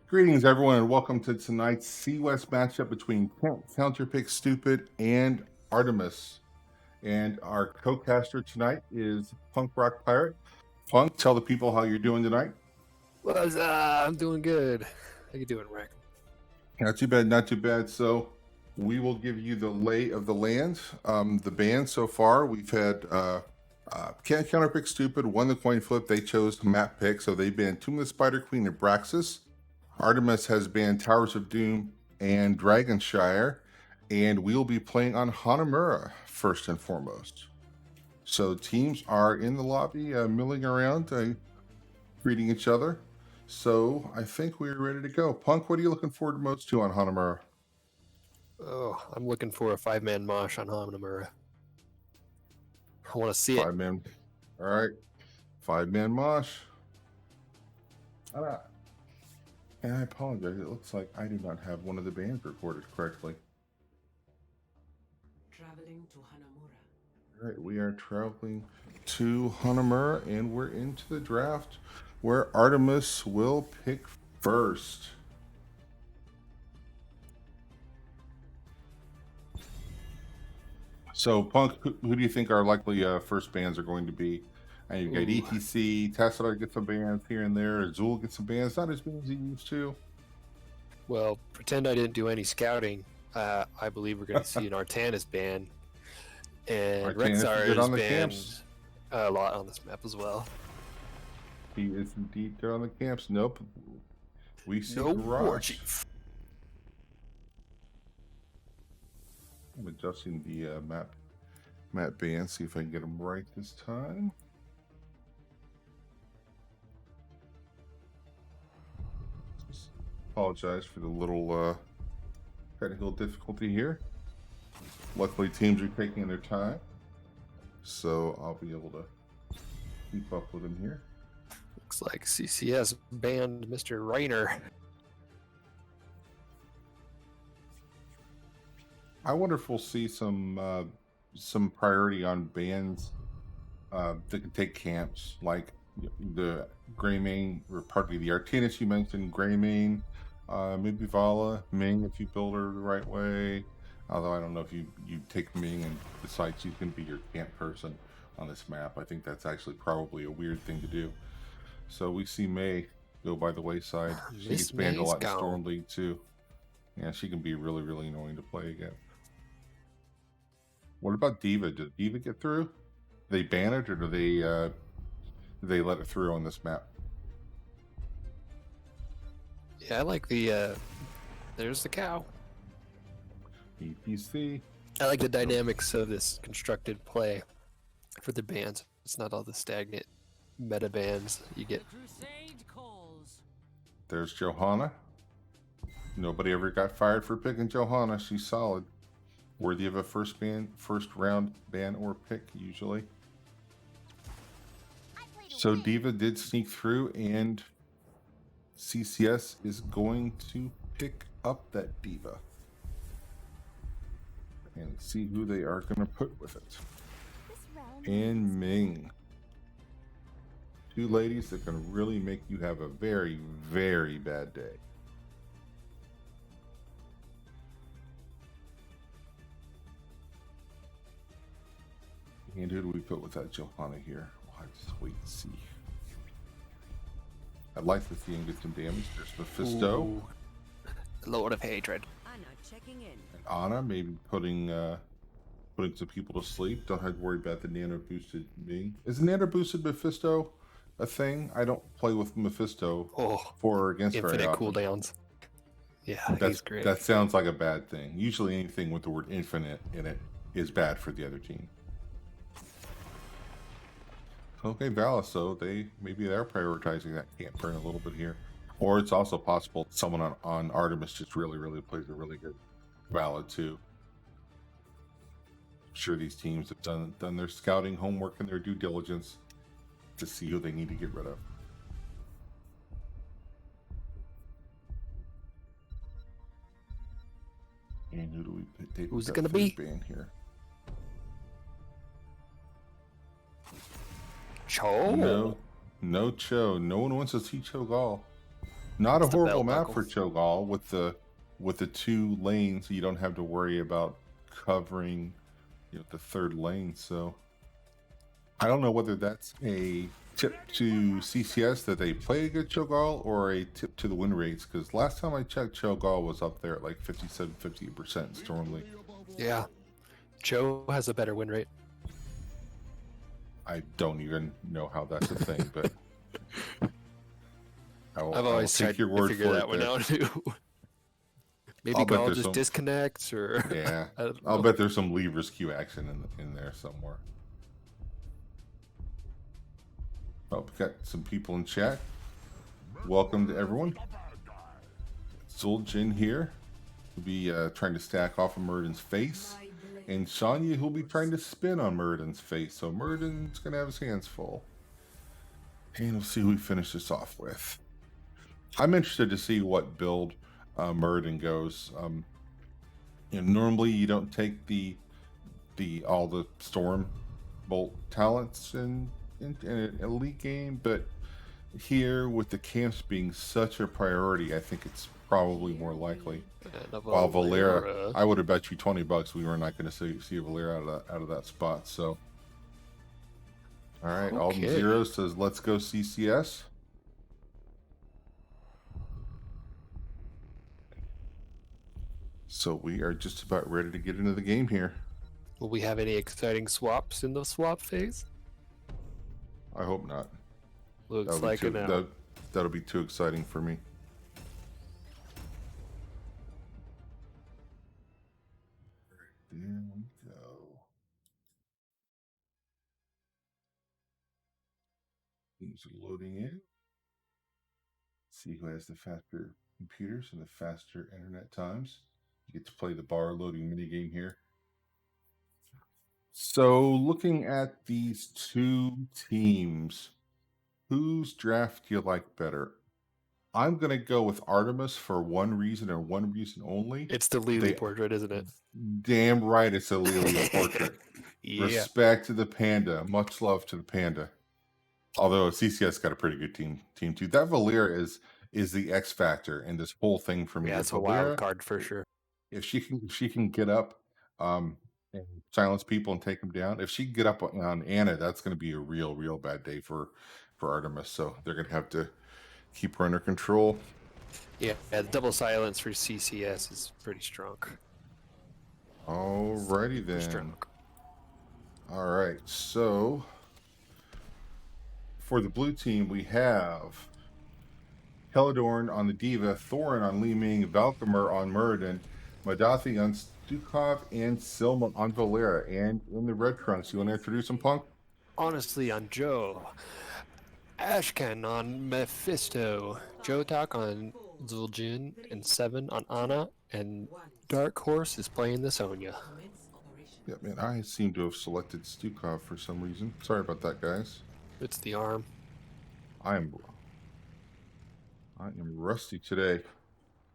Greetings, everyone, and welcome to tonight's C-West matchup between Counterpick Stupid and Artemis. And our co-caster tonight is Punk Rock Pirate. Punk, tell the people how you're doing tonight. I'm doing good. How you doing, Rick? Not too bad, not too bad. So we will give you the lay of the land. The band so far, we've had Counterpick Stupid won the coin flip. They chose map pick, so they banned Tomb of the Spider Queen and Braxis. Artemis has banned Towers of Doom and Dragonshire, and we'll be playing on Hanamura first and foremost. So teams are in the lobby milling around, greeting each other. So I think we're ready to go. Punk, what are you looking forward most to on Hanamura? Oh, I'm looking for a 5-man mosh on Hanamura. I want to see it. 5-man. All right. 5-man mosh. And I apologize. It looks like I do not have one of the bands recorded correctly. Traveling to Hanamura. All right, we are traveling to Hanamura, and we're into the draft where Artemis will pick first. So, Punk, who do you think our likely first bands are going to be? And you've got ETC, Tesla gets some bands here and there, Azul gets some bands, not as many as he used to. Well, pretend I didn't do any scouting. I believe we're going to see an Artemis ban. And Rexar is banned a lot on this map as well. He is indeed there on the camps. Nope. We see no Garage. I'm adjusting the map band, see if I can get them right this time. Apologize for the little technical difficulty here. Luckily, teams are taking their time, so I'll be able to keep up with them here. Looks like CCS banned Mr. Reiner. I wonder if we'll see some priority on bands that can take camps, like the Greymane, or partly the Artemis you mentioned, Greymane, maybe Vala, Ming if you build her the right way. Although I don't know if you take Ming and decide she's going to be your camp person on this map. I think that's actually probably a weird thing to do. So we see May go by the wayside. She gets banned a lot in Storm League too. Yeah, she can be really, really annoying to play again. What about Diva? Did Diva get through? Do they ban it, or do they let it through on this map? Yeah, I like the there's the cow. EPC. I like the dynamics of this constructed play for the bands. It's not all the stagnant meta bands you get. There's Johanna. Nobody ever got fired for picking Johanna. She's solid. Worthy of a first round ban or pick, usually. So Diva did sneak through, and CCS is going to pick up that Diva and see who they are going to put with it. And Ming. Two ladies that can really make you have a very, very bad day. And who do we put with that Johanna here? We'll have to wait and see. I'd like to see him get some damage. There's Mephisto. Ooh. Lord of Hatred. Anna checking in. And Anna, maybe putting some people to sleep. Don't have to worry about the nano boosted Ming. Is nano boosted Mephisto a thing? I don't play with Mephisto for or against infinite very often. cooldowns. Yeah, he's great. That sounds like a bad thing. Usually anything with the word infinite in it is bad for the other team. Okay, Vala, so maybe they're prioritizing that camp burn a little bit here. Or it's also possible someone on Artemis just really, really plays a really good Vala too. I'm sure these teams have done their scouting homework and their due diligence to see who they need to get rid of. And who do we take? Who's it going to be? Band here? Cho? No Cho. No one wants to see Cho Gall. Not a It's the horrible belt map buckle. for Cho'Gall with the 2 lanes. You don't have to worry about covering, you know, the 3rd lane. So I don't know whether that's a tip to CCS that they play a good Cho'Gall or a tip to the win rates. Because last time I checked, Cho'Gall was up there at like 57-58% Stormly. Yeah. Joe has a better win rate. I don't even know how that's a thing, but I've always take tried your to word figure for that it one there. out too. Maybe I'll bet Gall there's just some- disconnects, or Yeah, I don't I'll know. bet there's some levers queue action in there somewhere. Oh, we got some people in chat. Welcome to everyone. Zuljin here. We'll be trying to stack off of Murden's face. And Shanya, who'll be trying to spin on Murden's face. So Murden's going to have his hands full. And we'll see who we finish this off with. I'm interested to see what build Murden goes. Normally you don't take all the Storm Bolt talents in an elite game, but here with the camps being such a priority, I think it's probably more likely. While Valera, I would have bet you $20 we were not going to see Valera out of that spot. So, all right, Okay. Alden Zero says, "Let's go CCS." So we are just about ready to get into the game here. Will we have any exciting swaps in the swap phase? I hope not. Looks like it now. That'll be too exciting for me. There we go. Things are loading in. See who has the faster computers and the faster internet times. You get to play the bar loading minigame here. So looking at these 2 teams, whose draft do you like better? I'm going to go with Artemis for one reason and one reason only. It's the Lily portrait, isn't it? Damn right it's a Lily portrait. Yeah. Respect to the panda. Much love to the panda. Although CCS got a pretty good team too. That Valera is the X factor in this whole thing for me. Yeah, it's a wild card for sure. If she can get up and silence people and take them down. If she can get up on Anna, that's going to be a real bad day for Artemis. So they're going to have to keep her under control. Yeah, the double silence for CCS is pretty strong. Alrighty then. Strong. All right, so for the blue team, we have Heladorn on the Diva, Thorin on Li Ming, Valkymer on Muradin, Madathi on Stukov, and Silma on Valera. And in the red trunks, you want to introduce them, Punk? Honestly, on Joe. Ashkan on Mephisto. Jotak on Zuljin, and 7 on Anna, and Dark Horse is playing the Sonya. Yeah, man, I seem to have selected Stukov for some reason. Sorry about that, guys. It's the arm. I am rusty today.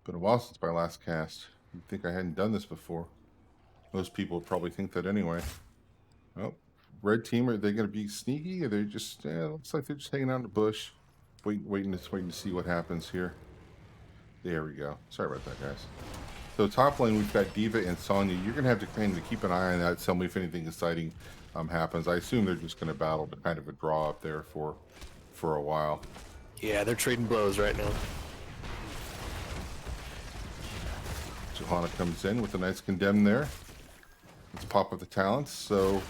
Been a while since my last cast. You'd think I hadn't done this before. Most people would probably think that anyway. Oh, red team, are they going to be sneaky? Or they're just, looks like they're just hanging out in the bush, waiting to see what happens here. There we go. Sorry about that, guys. So top lane, we've got Diva and Sonya. You're going to have to kind of keep an eye on that. Tell me if anything exciting happens. I assume they're just going to battle to kind of a draw up there for a while. Yeah, they're trading blows right now. Johanna comes in with a nice condemn there. Let's pop up the talents. So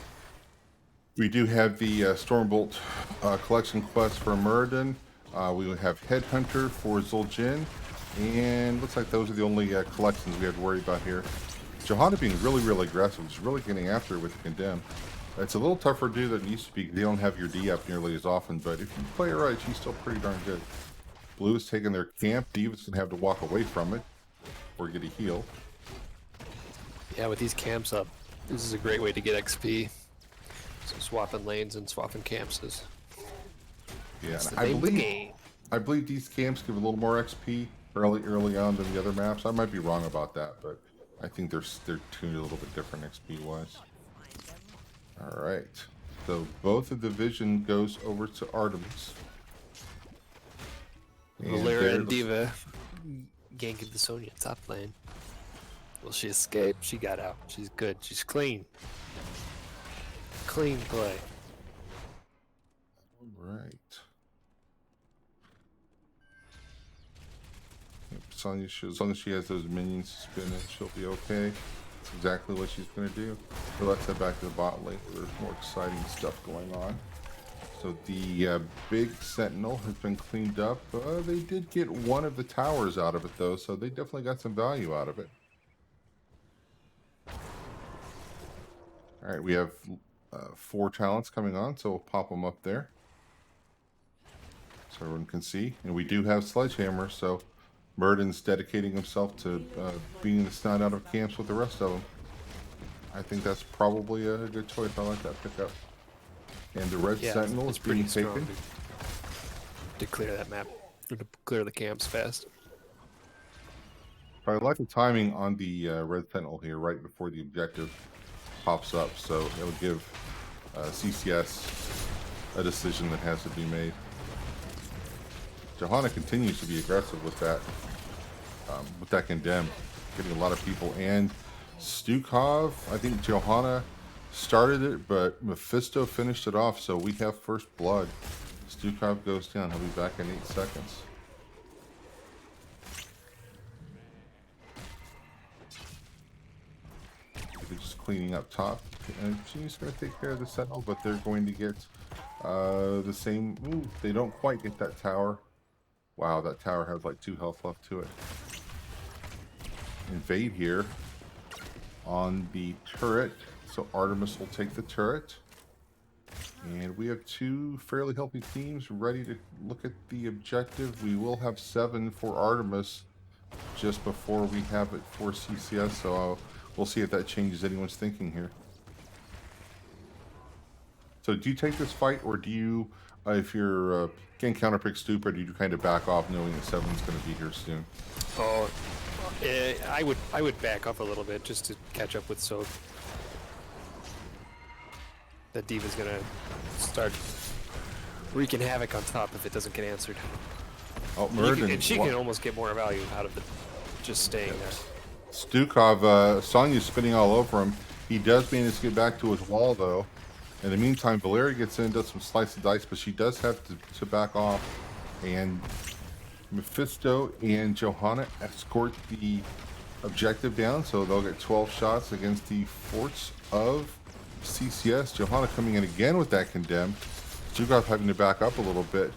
we do have the Stormbolt collection quest for Muradin. We have Headhunter for Zuljin. And looks like those are the only collections we have to worry about here. Johanna being really aggressive. She's really getting after it with the condemn. It's a little tougher to do than it used to be. They don't have your D up nearly as often, but if you play it right, she's still pretty darn good. Blue is taking their camp. Diva's going to have to walk away from it or get a heal. Yeah, with these camps up, this is a great way to get XP. So swapping lanes and swapping camps is Yeah, game. I believe these camps give a little more XP early on than the other maps. I might be wrong about that, but I think they're tuned a little bit different XP wise. All right, so both of the division goes over to Artemis. Valera and Diva ganking the Sonya top lane. Will she escape? She got out. She's good. She's clean. Clean play. Right. Yep, Sonya, as long as she has those minions spinning, she'll be okay. That's exactly what she's going to do. So let's head back to the bot lane where there's more exciting stuff going on. So the big Sentinel has been cleaned up. They did get one of the towers out of it, though, so they definitely got some value out of it. All right, we have 4 talents coming on, so we'll pop them up there so everyone can see. And we do have Sledgehammer, so Murden's dedicating himself to being the snout out of camps with the rest of them. I think that's probably a good choice. I like that pickup. And the Red Sentinel is being taken to clear that map, or to clear the camps fast. I like the timing on the Red Sentinel here, right before the objective pops up, so it'll give CCS a decision that has to be made. Johanna continues to be aggressive with that condemn, getting a lot of people. And Stukov, I think Johanna started it, but Mephisto finished it off, so we have first blood. Stukov goes down. He'll be back in 8 seconds. They're just cleaning up top. And she's going to take care of the Sentinel, but they're going to get the same. Ooh, they don't quite get that tower. Wow, that tower has like 2 health left to it. Invade here on the turret. So Artemis will take the turret. And we have 2 fairly healthy teams ready to look at the objective. We will have 7 for Artemis just before we have it for CCS. So we'll see if that changes anyone's thinking here. So do you take this fight, or do you, if you're getting counterpick stupid, do you kind of back off knowing that 7's going to be here soon? Oh, I would back up a little bit just to catch up with Soap. That Diva's gonna start wreaking havoc on top if it doesn't get answered. Oh, Murden. And she can almost get more value out of it just staying there. Stukov, Sonya's spinning all over him. He does manage to get back to his wall, though. In the meantime, Valeria gets in, does some slice of dice, but she does have to back off. And Mephisto and Johanna escort the objective down, so they'll get 12 shots against the forts of CCS. Johanna coming in again with that condemn. Stukov having to back up a little bit.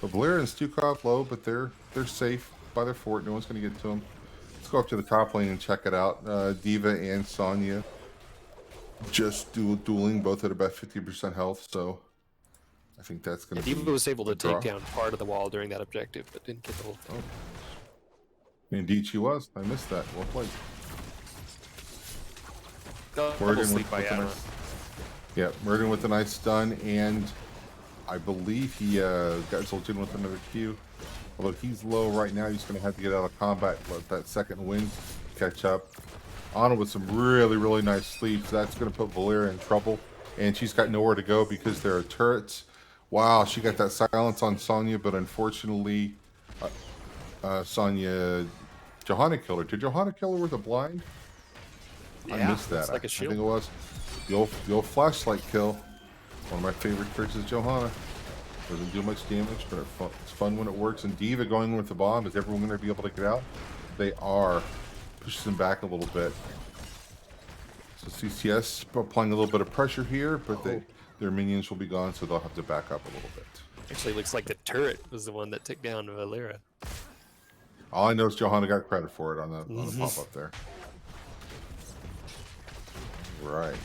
So Valeria and Stukov low, but they're safe by their fort. No one's going to get to them. Let's go up to the top lane and check it out. Diva and Sonya just dueling, both at about 50% health, so I think that's going to be... Diva was able to take down part of the wall during that objective, but didn't get the whole thing. Oh. Indeed she was. I missed that. Well played. Murden with a nice stun, and I believe he got Zul'jin with another Q. Although he's low right now, he's going to have to get out of combat, let that second wind catch up. Ana with some really, really nice sleep, so that's going to put Valeria in trouble. And she's got nowhere to go because there are turrets. Wow, she got that silence on Sonya, but unfortunately, Johanna killed her. Did Johanna kill her with a blind? Yeah, I missed that. Like a shield. I think it was the old flashlight kill. One of my favorite tricks is Johanna. Doesn't do much damage, but it's fun when it works. And Diva going with the bomb. Is everyone going to be able to get out? They are. Pushes them back a little bit. So CCS applying a little bit of pressure here, but their minions will be gone, so they'll have to back up a little bit. Actually, looks like the turret was the one that took down Valera. All I know is Johanna got credit for it on the pop-up there. Right.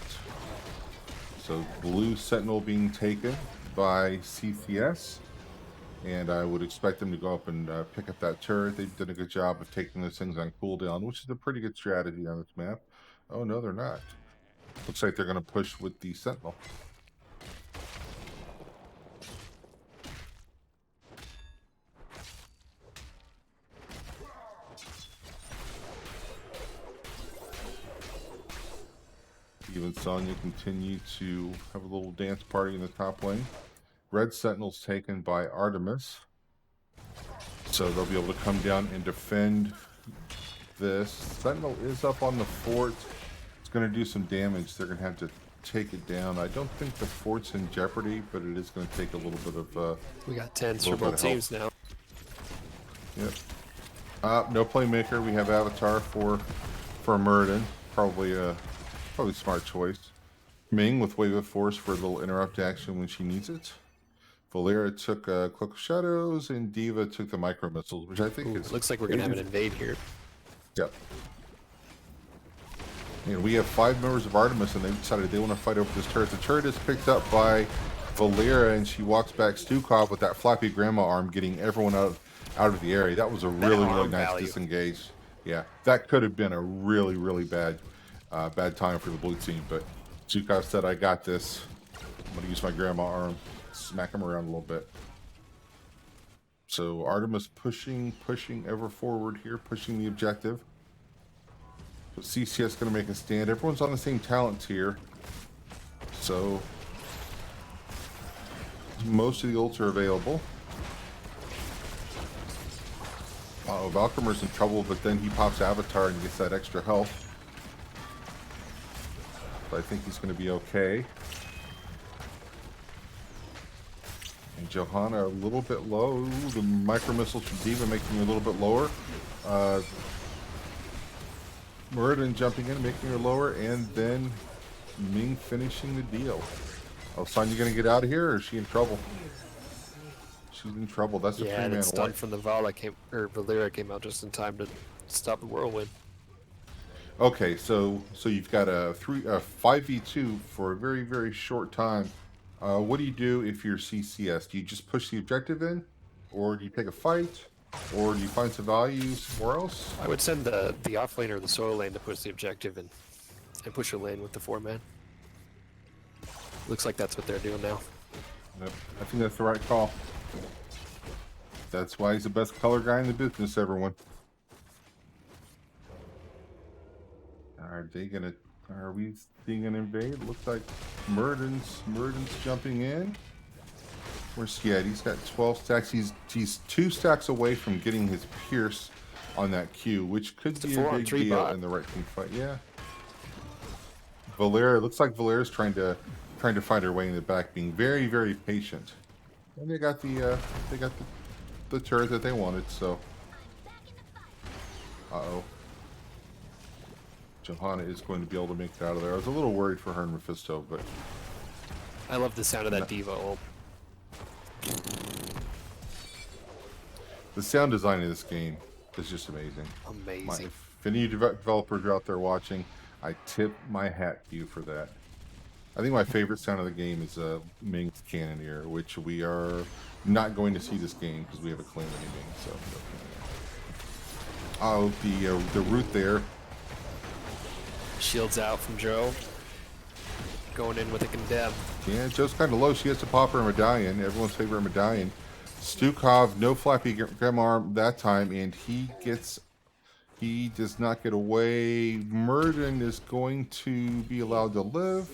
So blue Sentinel being taken by CCS. And I would expect them to go up and pick up that turret. They've done a good job of taking those things on cooldown, which is a pretty good strategy on this map. Oh, no, they're not. Looks like they're going to push with the Sentinel. Even Sonya continue to have a little dance party in the top lane. Red Sentinel's taken by Artemis. So they'll be able to come down and defend this. Sentinel is up on the fort. It's going to do some damage. They're going to have to take it down. I don't think the fort's in jeopardy, but it is going to take a little bit of We got 10s little for bit both of help. teams now. Yep. No playmaker. We have Avatar for Muradin. Probably smart choice. Ming with Wave of Force for a little interrupt action when she needs it. Valera took Cloak of Shadows, and Diva took the micro missiles, which I think Ooh, is. looks like we're gonna have an invade here. Yep. And we have 5 members of Artemis, and they decided they want to fight over this turret. The turret is picked up by Valera, and she walks back Stukov with that flappy grandma arm, getting everyone out of the area. That was a really arm nice value. disengage. Yeah, that could have been a really bad time for the blue team. But Stukov said, "I got this. I'm going to use my grandma arm, smack him around a little bit." So Artemis pushing ever forward here, pushing the objective. But CCS going to make a stand. Everyone's on the same talent tier, so most of the ults are available. Valkymer's in trouble, but then he pops Avatar and gets that extra health. But I think he's going to be okay. And Johanna a little bit low. The micro missiles from Diva making her a little bit lower. Muradin jumping in, making her lower, and then Ming finishing the deal. Oh, Sonya gonna get out of here, or is she in trouble? She's in trouble. That's a Yeah, three-man that stun wipe. from the Valera came out just in time to stop the whirlwind. Okay, so you've got a 5v2 for a very short time. What do you do if you're CCS? Do you just push the objective in, or do you take a fight, or do you find some value somewhere else? I would send the off lane or the soil lane to push the objective and push a lane with the 4-man. Looks like that's what they're doing now. Yep, I think that's the right call. That's why he's the best color guy in the business, everyone. Are we seeing an invade? Looks like Muradin's jumping in. Where's he at? He's got 12 stacks. He's 2 stacks away from getting his Pierce on that Q, which could be a big 4-on-3 deal bot. in the right team fight. Yeah. Valera, looks like Valera's trying to find her way in the back, being very patient. And they got the turret that they wanted, so. Uh-oh. Johanna is going to be able to make it out of there. I was a little worried for her and Mephisto, but I love the sound of that Diva ult. the sound design of this game is just amazing. Amazing. If any developers are out there watching, I tip my hat to you for that. I think my favorite sound of the game is Ming's Cannoneer, which we are not going to see this game because we have a Calamity Ming. So, oh, the root there. Shields out from Joe. Going in with a condemn. Yeah, Joe's kind of low. She has to pop her medallion, everyone's favorite medallion. Stukov, no flappy grandma arm that time, and he does not get away. Muradin is going to be allowed to live.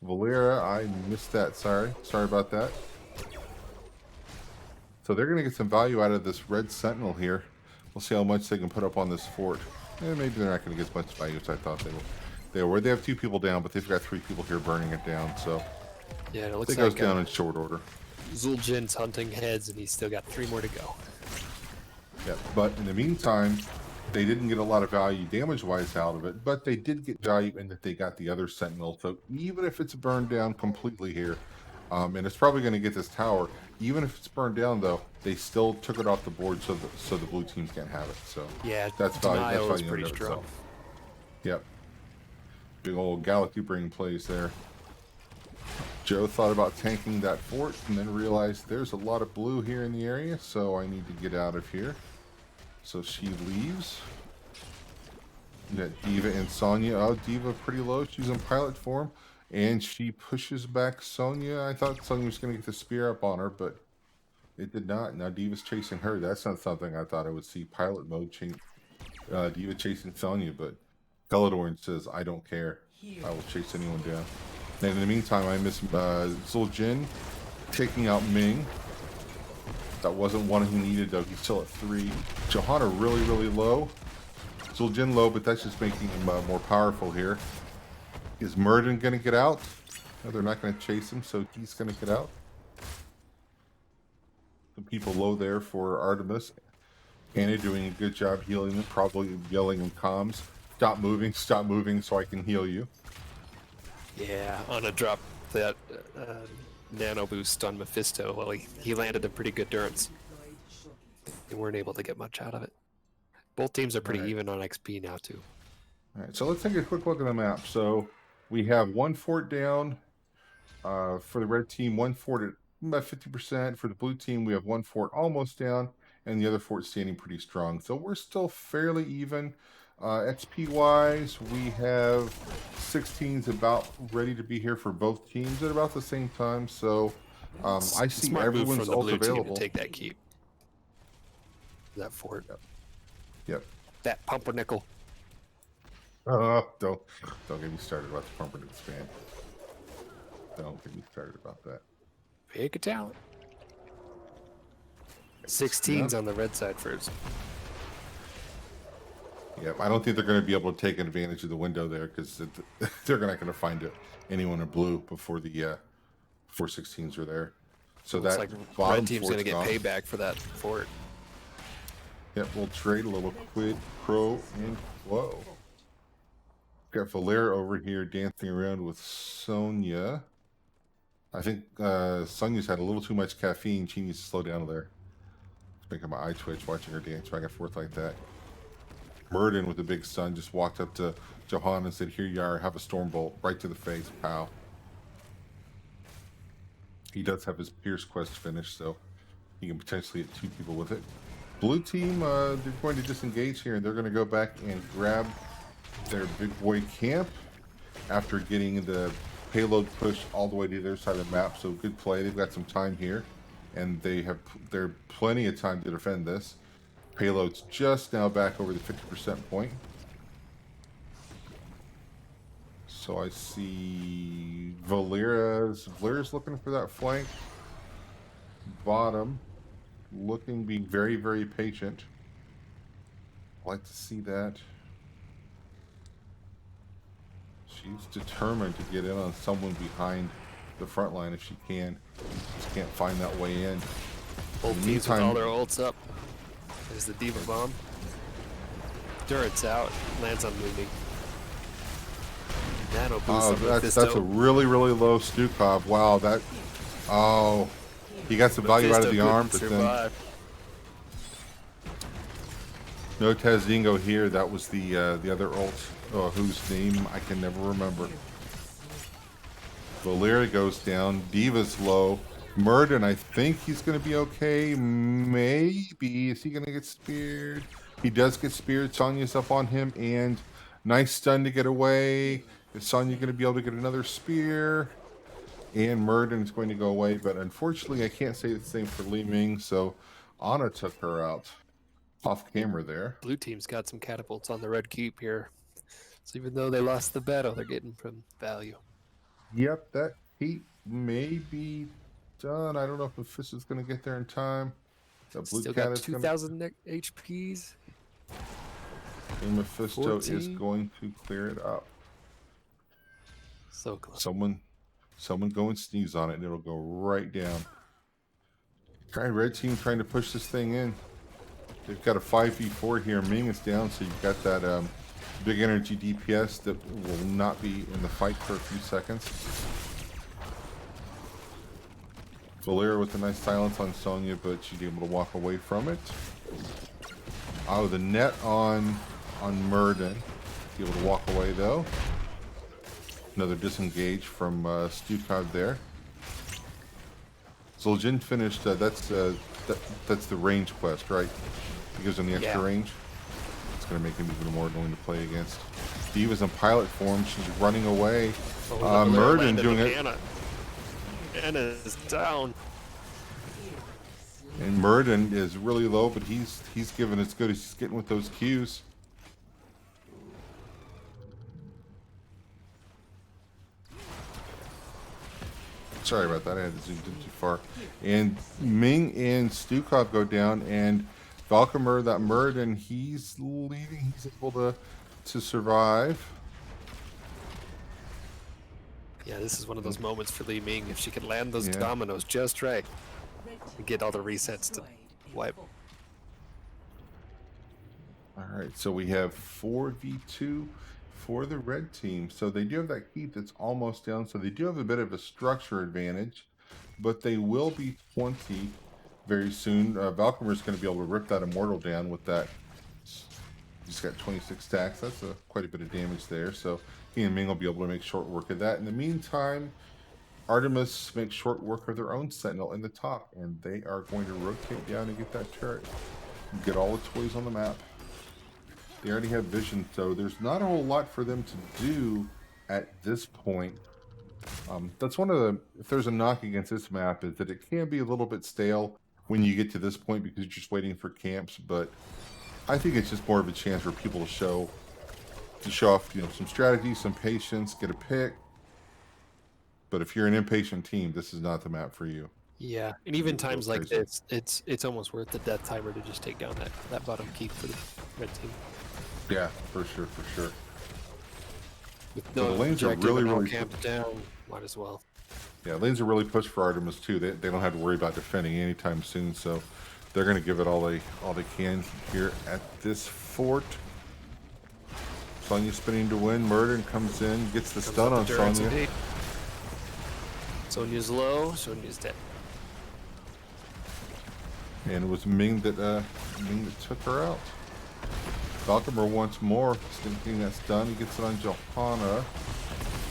Valera, I missed that. Sorry about that. So they're going to get some value out of this red sentinel here. We'll see how much they can put up on this fort. And maybe they're not going to get as much value as I thought they would. They have 2 people down, but they've got 3 people here burning it down. So Yeah, it looks it like goes down in short order. Zul'Jin's hunting heads, and he's still got 3 more to go. Yeah, but in the meantime, they didn't get a lot of value damage-wise out of it, but they did get value in that they got the other sentinel. So even if it's burned down completely here, and it's probably going to get this tower, even if it's burned down though, they still took it off the board so the blue teams can't have it. So Yeah, that's value. denial That's is value in pretty and of strong. itself. Yep. Big old Galaxy Brain plays there. Joe thought about tanking that fort and then realized there's a lot of blue here in the area, so I need to get out of here. So she leaves. You got Diva and Sonya. Oh, Diva pretty low. She's in pilot form. And she pushes back Sonya. I thought Sonya was going to get the spear up on her, but it did not. Now Diva's chasing her. That's not something I thought I would see. Pilot mode change. Diva chasing Sonya, but Peladorn says, I don't care. I will chase anyone down. And in the meantime, I miss Zul'Jin taking out Ming. That wasn't one he needed, though. He's still at 3. Johanna really, really low. Zul'jin low, but that's just making him more powerful here. Is Murden going to get out? No, they're not going to chase him, so he's going to get out. Some people low there for Artemis. Anna doing a good job healing them, probably yelling in comms. Stop moving so I can heal you. Yeah, Anna dropped that nano boost on Mephisto. Well, he landed a pretty good durance. They weren't able to get much out of it. Both teams are pretty even on XP now, too. All right, so let's take a quick look at the map. So we have one fort down for the red team, one fort at about 50%. For the blue team, we have one fort almost down, and the other fort standing pretty strong. So we're still fairly even. XP-wise, we have 16s about ready to be here for both teams at about the same time. So I see Smart move everyone's from the ult blue team available. to take that keep. That fort. Yep. That pumpernickel. Don't get me started about the pumpernickel fan. Don't get me started about that. Pick a talent. 16s on the red side first. Yep, I don't think they're going to be able to take advantage of the window there because they're not going to find anyone in blue before the 416s are there. So Looks that like bottom red team's going to get fort's gone. payback for that fort. Yep, we'll trade a little quid pro and quo. Got Valera over here dancing around with Sonya. I think Sonya's had a little too much caffeine. She needs to slow down there. It's making my eye twitch watching her dance back and forth like that. Murden with the big stun just walked up to Johan and said, "Here you are, have a storm bolt right to the face, pow." He does have his Pierce quest finished, so he can potentially hit 2 people with it. Blue team, they're going to disengage here, and they're going to go back and grab their big boy camp after getting the payload pushed all the way to the other side of the map. So good play. They've got some time here, and they're plenty of time to defend this. Payload's just now back over the 50% point. So I see Valera's looking for that flank. Bottom, being very, very patient. I like to see that. She's determined to get in on someone behind the front line if she can. Just can't find that way in. Both teams with all their ults up. There's the Diva Bomb. Durant's out. Lands on Mooney. Nano boost on that's Mephisto. a really, really low Stukov. Wow, that... Oh, he got some value out of the Mephisto arm, couldn't but then... survive. No Tazingo here. That was the other ult, whose name I can never remember. Valera goes down. Diva's low. Murden, I think he's going to be okay. Maybe. Is he going to get speared? He does get speared. Sonya's up on him, and nice stun to get away. Is Sonya going to be able to get another spear? And Murden is going to go away, but unfortunately I can't say the same for Li Ming, so Ana took her out off camera there. Blue team's got some catapults on the red keep here. So even though they lost the battle, they're getting from value. Yep, that heat may be done. I don't know if Mephisto's going to get there in time. That blue Still cat got is going 2,000 HPs. and Mephisto 14. is going to clear it up. So close. Someone go and sneeze on it and it'll go right down. Okay, red team trying to push this thing in. They've got a 5v4 here. Ming is down, so you've got that big energy DPS that will not be in the fight for a few seconds. Valera with a nice silence on Sonya, but she's able to walk away from it. Oh, the net on Murden. Able to walk away though. Another disengage from Stukov there. Zul'jin finished. That's the range quest, right? He gives him the extra range. It's going to make him even more annoying to play against. Diva's in pilot form. She's running away. Murden doing it. Anna is down. And Murden is really low, but he's giving as good as he's getting with those Qs. Sorry about that. I had to zoom in too far. And Ming and Stukov go down, and Valkymer, that Muradin, he's leading. He's able to survive. Yeah, this is one of those moments for Li Ming. If she can land those Yeah. dominoes just right and get all the resets to wipe. All right, so we have 4v2 for the red team. So they do have that keep that's almost down. So they do have a bit of a structure advantage, but they will be 20 very soon. Valkymer is going to be able to rip that Immortal down with that. He's got 26 stacks. That's quite a bit of damage there. So he and Ming will be able to make short work of that. In the meantime, Artemis makes short work of their own Sentinel in the top, and they are going to rotate down and get that turret. Get all the toys on the map. They already have vision, so there's not a whole lot for them to do at this point. That's one of the, if there's a knock against this map, is that it can be a little bit stale when you get to this point because you're just waiting for camps, but I think it's just more of a chance for people to show off, some strategy, some patience, get a pick. But if you're an impatient team, this is not the map for you. Yeah, and even Go times like crazy. this, it's almost worth the death timer to just take down that bottom keep for the red team. Yeah, for sure, for sure. With So the lanes are objective really, and all really camped down, might as well. Yeah, lanes are really pushed for Artemis too. They don't have to worry about defending anytime soon, so they're going to give it all they can here at this fort. Sonya spinning to win. Murder comes in, gets the stun on Sonya. Sonya's low. Sonya's dead. And it was Ming that took her out. Valkymer once more, thinking that's done. He gets it on Johanna.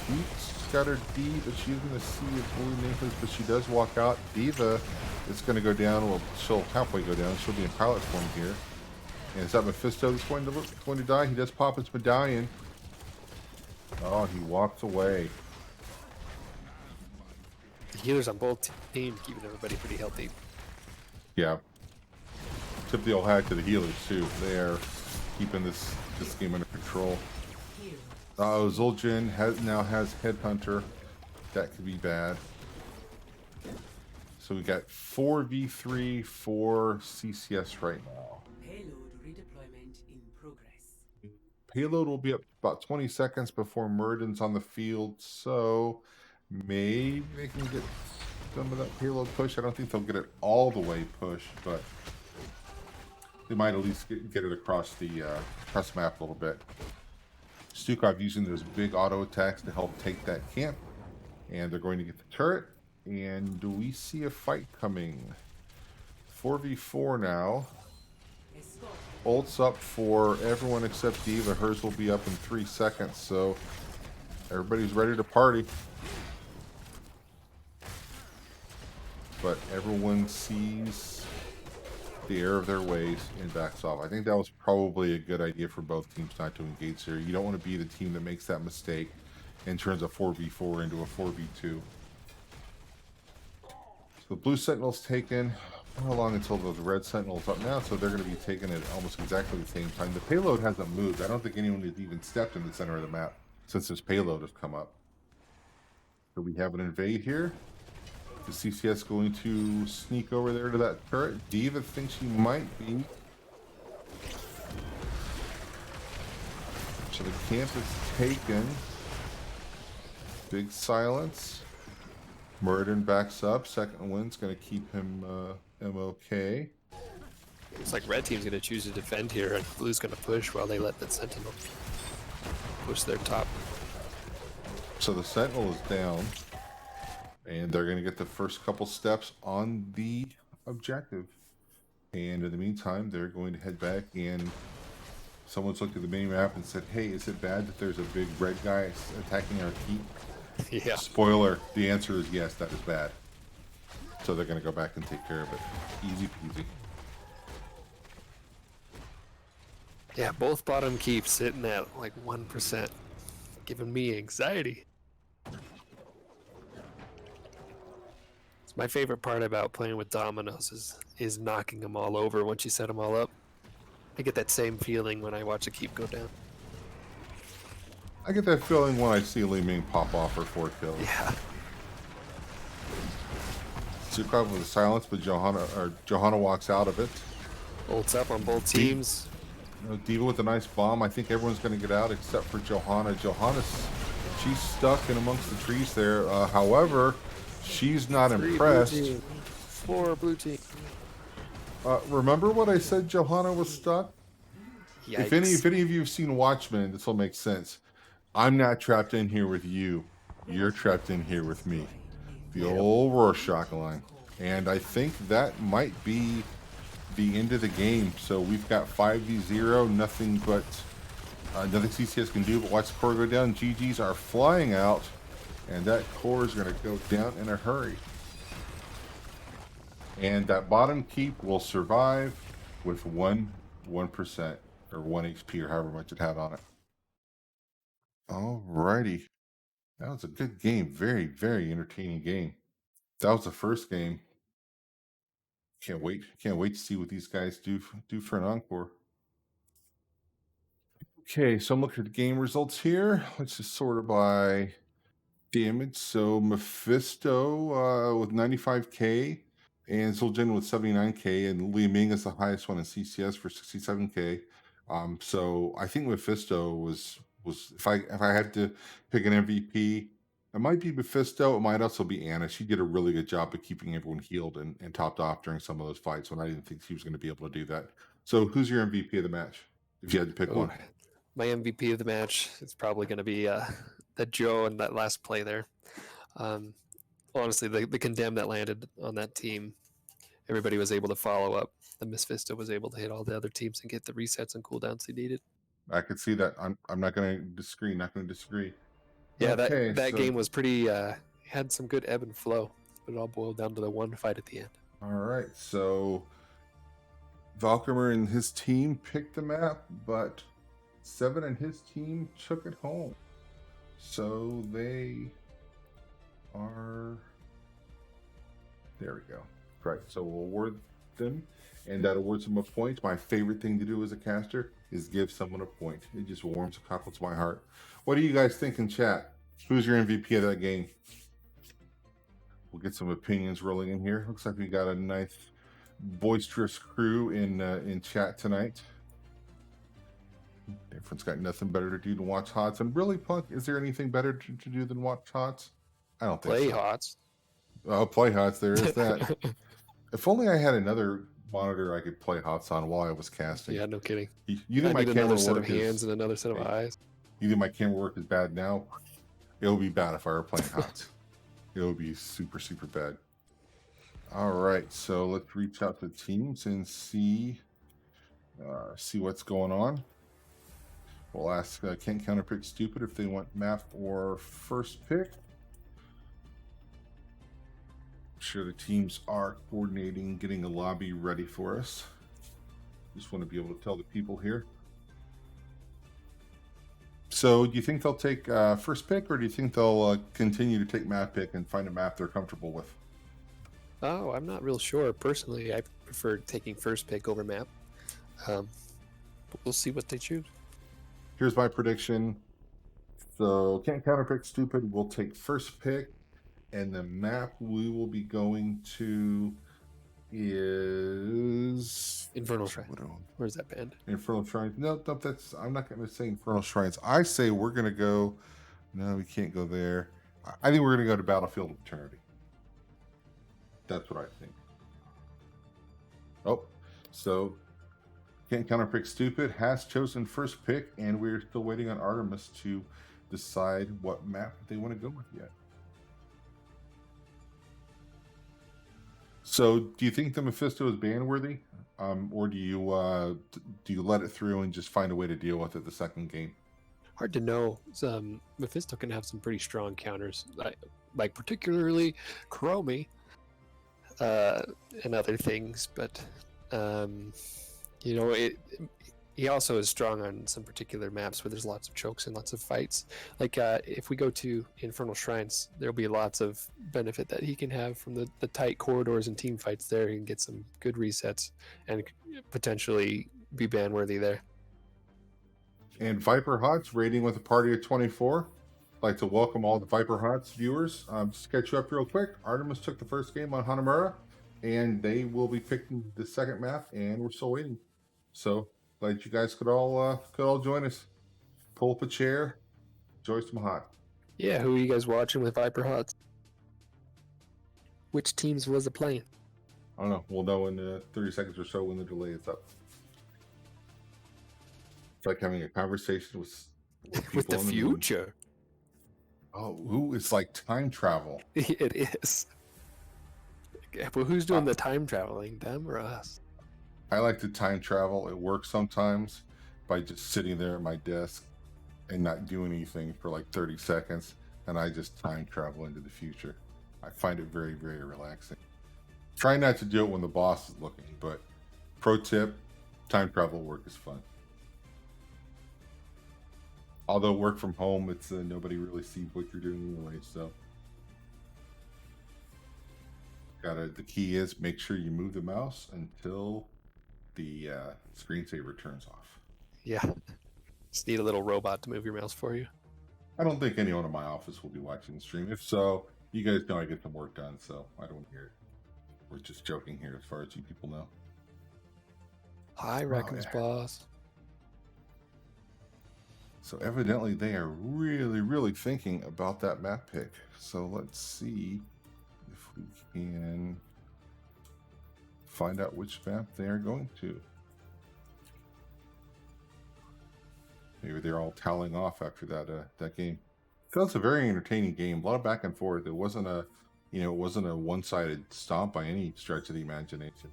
He's got her D, but she's going to see a blue necklace, but she does walk out. Diva is going to go down. Well, she'll halfway go down. She'll be in pilot form here. And is that Mephisto that's going to die? He does pop his medallion. Oh, he walks away. The healers on both teams keeping everybody pretty healthy. Yeah. Tip the old hat to the healers too. They are keeping this game under control. Zul'jin now has Headhunter. That could be bad. So we got 4v3 for CCS right now. Payload redeployment in progress. Payload will be up about 20 seconds before Muradin's on the field, so maybe they can get some of that payload push. I don't think they'll get it all the way pushed, but they might at least get it across the map a little bit. Stukov using those big auto attacks to help take that camp, and they're going to get the turret. And do we see a fight coming? 4v4 now. Ult's up for everyone except Diva. Hers will be up in 3 seconds, so everybody's ready to party. But everyone sees the error of their ways and backs off. I think that was probably a good idea for both teams not to engage here. You don't want to be the team that makes that mistake and turns a 4v4 into a 4v2. So the blue sentinel's taken. How long until the red sentinel's up now? So they're going to be taken at almost exactly the same time. The payload hasn't moved. I don't think anyone has even stepped in the center of the map since this payload has come up. So we have an invade here. The CCS going to sneak over there to that turret. Diva thinks she might be. So the camp is taken. Big silence. Muradin backs up. Second wind's going to keep him MOK. It's like red team's going to choose to defend here, and blue's going to push while they let the sentinel push their top. So the sentinel is down. And they're going to get the first couple steps on the objective. And in the meantime, they're going to head back, and someone's looked at the mini-map and said, hey, is it bad that there's a big red guy attacking our keep? Yeah. Spoiler, the answer is yes, that is bad. So they're going to go back and take care of it. Easy peasy. Yeah, both bottom keeps sitting at like 1%, giving me anxiety. It's my favorite part about playing with dominoes is knocking them all over once you set them all up. I get that same feeling when I watch a keep go down. I get that feeling when I see Li Ming pop off her 4 kills. Yeah. Zukov with a silence, but Johanna walks out of it. Bolts up on both teams. Diva with a nice bomb. I think everyone's going to get out except for Johanna. She's stuck in amongst the trees there. However, she's not 3 impressed. blue team, 4 blue team. Remember what I said Johanna was stuck? Yikes. If any of you have seen Watchmen, this will make sense. I'm not trapped in here with you. You're trapped in here with me. The old Rorschach line. And I think that might be the end of the game. So we've got 5v0, nothing CCS can do but watch the core go down. GGs are flying out, and that core is going to go down in a hurry. And that bottom keep will survive with 1% or 1 HP or however much it had on it. Alrighty. That was a good game. Very, very entertaining game. That was the first game. Can't wait to see what these guys do for an encore. Okay, so I'm looking at the game results here. Let's just sort it by damage. So Mephisto with 95k, and Zul'jin with 79k, and Li Ming is the highest one in CCS for 67k. So I think Mephisto was if I had to pick an MVP, it might be Mephisto. It might also be Anna. She did a really good job of keeping everyone healed and topped off during some of those fights when I didn't think she was going to be able to do that. So who's your MVP of the match, if you had to pick one? My MVP of the match is probably going to be that Joe and that last play there. Honestly, the condemn that landed on that team, everybody was able to follow up. The Mephisto was able to hit all the other teams and get the resets and cooldowns he needed. I could see that. I'm not going to disagree. Yeah, Okay, that game was pretty. Had some good ebb and flow, but it all boiled down to the one fight at the end. All right, so Valkymer and his team picked the map, but Seven and his team took it home. So they are. There we go. Right. So we'll award them, and that awards them a point. My favorite thing to do as a caster is give someone a point. It just warms a couple to my heart. What do you guys think in chat? Who's your MVP of that game? We'll get some opinions rolling in here. Looks like we got a nice boisterous crew in chat tonight. Everyone's got nothing better to do than watch HOTS. And really, Punk, is there anything better to do than watch HOTS? I don't think Play so. HOTS. Oh, play HOTS. There is that. If only I had another monitor I could play HOTS on while I was casting. Yeah, no kidding. You think my need camera another set of work hands and another set of eyes. You think my camera work is bad now? It would be bad if I were playing HOTS. It would be super, super bad. All right, so let's reach out to teams and see what's going on. We'll ask Can't Counterpick Stupid if they want map or first pick. I'm sure the teams are coordinating, getting a lobby ready for us. Just want to be able to tell the people here. So do you think they'll take first pick, or do you think they'll continue to take map pick and find a map they're comfortable with? Oh, I'm not real sure. Personally, I prefer taking first pick over map. But we'll see what they choose. Here's my prediction. So Can't Counterpick Stupid will take first pick, and the map we will be going to is Infernal Shrines. Where's that band? Infernal Shrines. No, I'm not going to say Infernal Shrines. I say we're going to go. No, we can't go there. I think we're going to go to Battlefield of Eternity. That's what I think. Oh, so Can't Counterpick Stupid has chosen first pick, and we're still waiting on Artemis to decide what map they want to go with yet. So, do you think the Mephisto is ban worthy, or do you let it through and just find a way to deal with it the second game? Hard to know. Mephisto can have some pretty strong counters, like particularly Chromie and other things. But he also is strong on some particular maps where there's lots of chokes and lots of fights. Like if we go to Infernal Shrines, there'll be lots of benefit that he can have from the tight corridors and team fights there. He can get some good resets and potentially be ban worthy there. And Viper Hot's rating with a party of 24. I'd like to welcome all the Viper Hunts viewers. Just to catch you up real quick, Artemis took the first game on Hanamura, and they will be picking the second map, and we're still waiting. So glad you guys could all join us. Pull up a chair, enjoy some hot. Yeah, who are you guys watching with Viper Hots? Which teams was it playing? I don't know. We'll know in 30 seconds or so when the delay is up. It's like having a conversation with With the people in moon. future. Oh, ooh, it's like time travel. It is. Okay, well, who's doing the time traveling, them or us? I like to time travel at work sometimes by just sitting there at my desk and not doing anything for like 30 seconds, and I just time travel into the future. I find it very, very relaxing. Try not to do it when the boss is looking, but pro tip, time travel work is fun. Although work from home, it's nobody really sees what you're doing anyway, so the key is make sure you move the mouse until the screensaver turns off. Yeah. Just need a little robot to move your mouse for you. I don't think anyone in my office will be watching the stream. If so, you guys know I get some work done, so I don't hear it. We're just joking here as far as you people know. Hi, Reckons boss. So evidently they are really, really thinking about that map pick. So let's see if we can find out which map they are going to. Maybe they're all toweling off after that game. That was a very entertaining game. A lot of back and forth. It wasn't a one-sided stomp by any stretch of the imagination.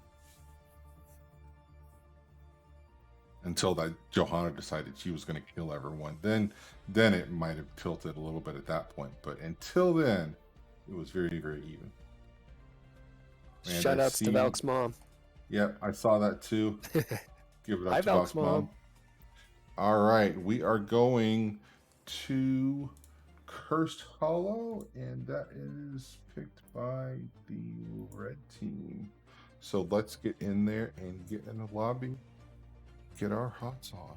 Until that Johanna decided she was going to kill everyone. Then it might have tilted a little bit at that point. But until then, it was very, very even. And Shout outs to Valk's mom. Yep, I saw that too. Give it up Hi, to Valk's mom. All right, we are going to Cursed Hollow, and that is picked by the red team. So let's get in there and get in the lobby. Get our hots on.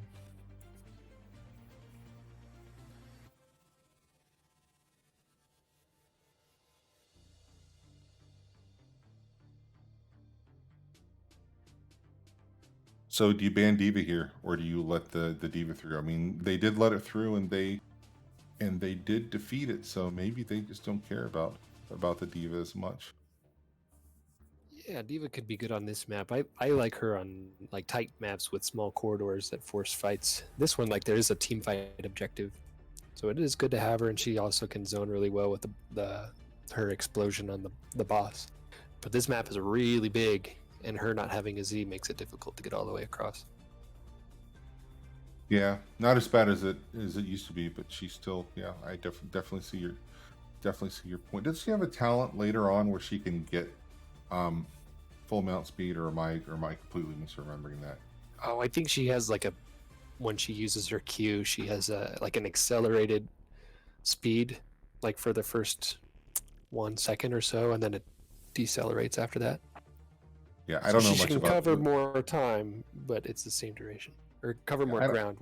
So do you ban Diva here, or do you let the Diva through? I mean, they did let it through, and they did defeat it. So maybe they just don't care about the Diva as much. Yeah, Diva could be good on this map. I like her on like tight maps with small corridors that force fights. This one, like, there is a team fight objective, so it is good to have her, and she also can zone really well with her explosion on the boss. But this map is really big, and her not having a Z makes it difficult to get all the way across. Yeah, not as bad as it used to be, but she's still, yeah. I definitely see your point. Does she have a talent later on where she can get full mount speed, or am I completely misremembering that? Oh, I think she has like when she uses her Q, she has like an accelerated speed, like for the first 1 second or so, and then it decelerates after that. Yeah, I don't know she much can about. cover more time, but it's the same duration, or cover more ground.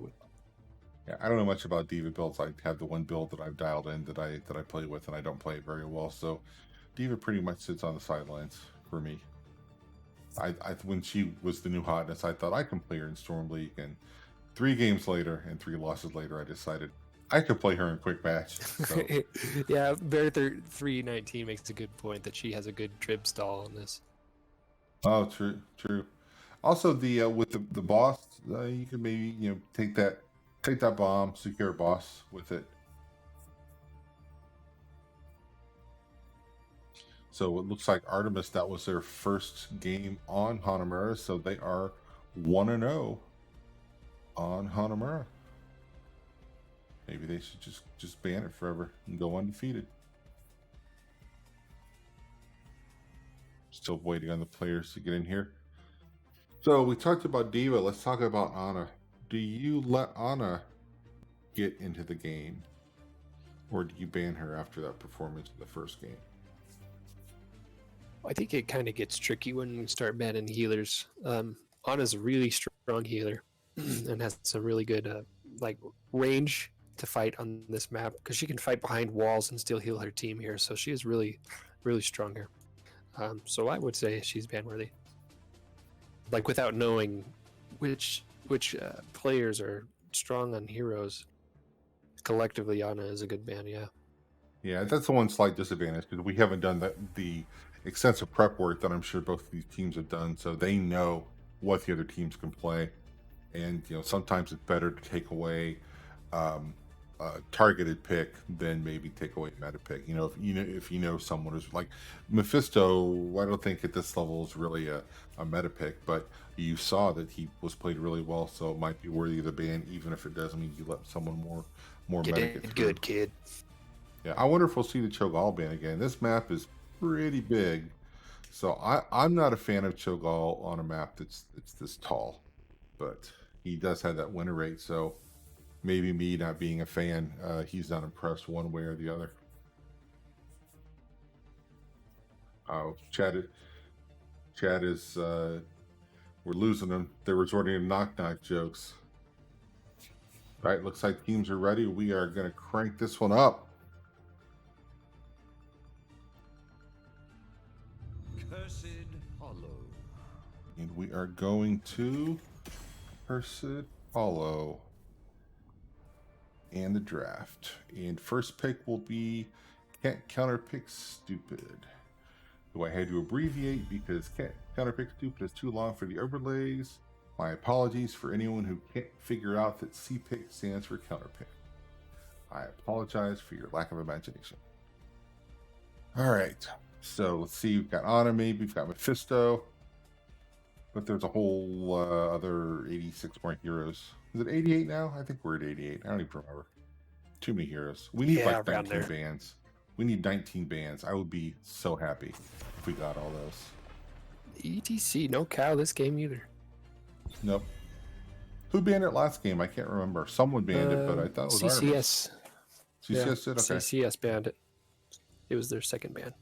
Yeah, I don't know much about Diva builds. I have the one build that I've dialed in that I play with, and I don't play it very well. So Diva pretty much sits on the sidelines for me. I when she was the new hotness, I thought I can play her in Storm League, and 3 games later and 3 losses later, I decided I could play her in quick match. So. Yeah, Bear 319 makes a good point that she has a good trib stall on this. Oh, true. Also, the with the boss, you can maybe take that bomb, secure boss with it. So it looks like Artemis, that was their first game on Hanamura, so they are 1-0 on Hanamura. Maybe they should just ban it forever and go undefeated. Still waiting on the players to get in here. So we talked about Diva. Let's talk about Ana. Do you let Ana get into the game, or do you ban her after that performance in the first game? I think it kind of gets tricky when you start banning healers. Ana's a really strong healer and has some really good like range to fight on this map because she can fight behind walls and still heal her team here. So she is really, really strong here. So I would say she's ban worthy. Like without knowing which players are strong on heroes, collectively Ana is a good ban. Yeah. Yeah, that's the one slight disadvantage because we haven't done the extensive prep work that I'm sure both of these teams have done, so they know what the other teams can play, and sometimes it's better to take away a targeted pick than maybe take away a meta pick. If you know someone is like Mephisto, I don't think at this level is really a meta pick, but you saw that he was played really well, so it might be worthy of the ban, even if it doesn't mean you let someone more Get meta it get through. good, kid. Yeah, I wonder if we'll see the Cho'Gall ban again. This map is pretty big, so I'm not a fan of Cho'Gall on a map that's this tall, but he does have that winner rate. So maybe me not being a fan, he's not impressed one way or the other. Oh, Chad is we're losing them. They're resorting to knock jokes. All right, looks like teams are ready. We are going to crank this one up. Cursed Hollow. And we are going to Cursed Hollow and the draft. And first pick will be Can't Counterpick Stupid, who I had to abbreviate because Can't Counterpick Stupid is too long for the overlays. My apologies for anyone who can't figure out that CPIC stands for Counterpick. I apologize for your lack of imagination. All right. So let's see, we've got Artemis, we've got Mephisto, but there's a whole other 86 more heroes. Is it 88 now? I think we're at 88. I don't even remember. Too many heroes. We need like 19 bans. We need 19 bans. I would be so happy if we got all those. ETC, no cow this game either. Nope. Who banned it last game? I can't remember. Someone banned it, but I thought it was Artemis. CCS. CCS did? Okay. CCS banned it. It was their second ban.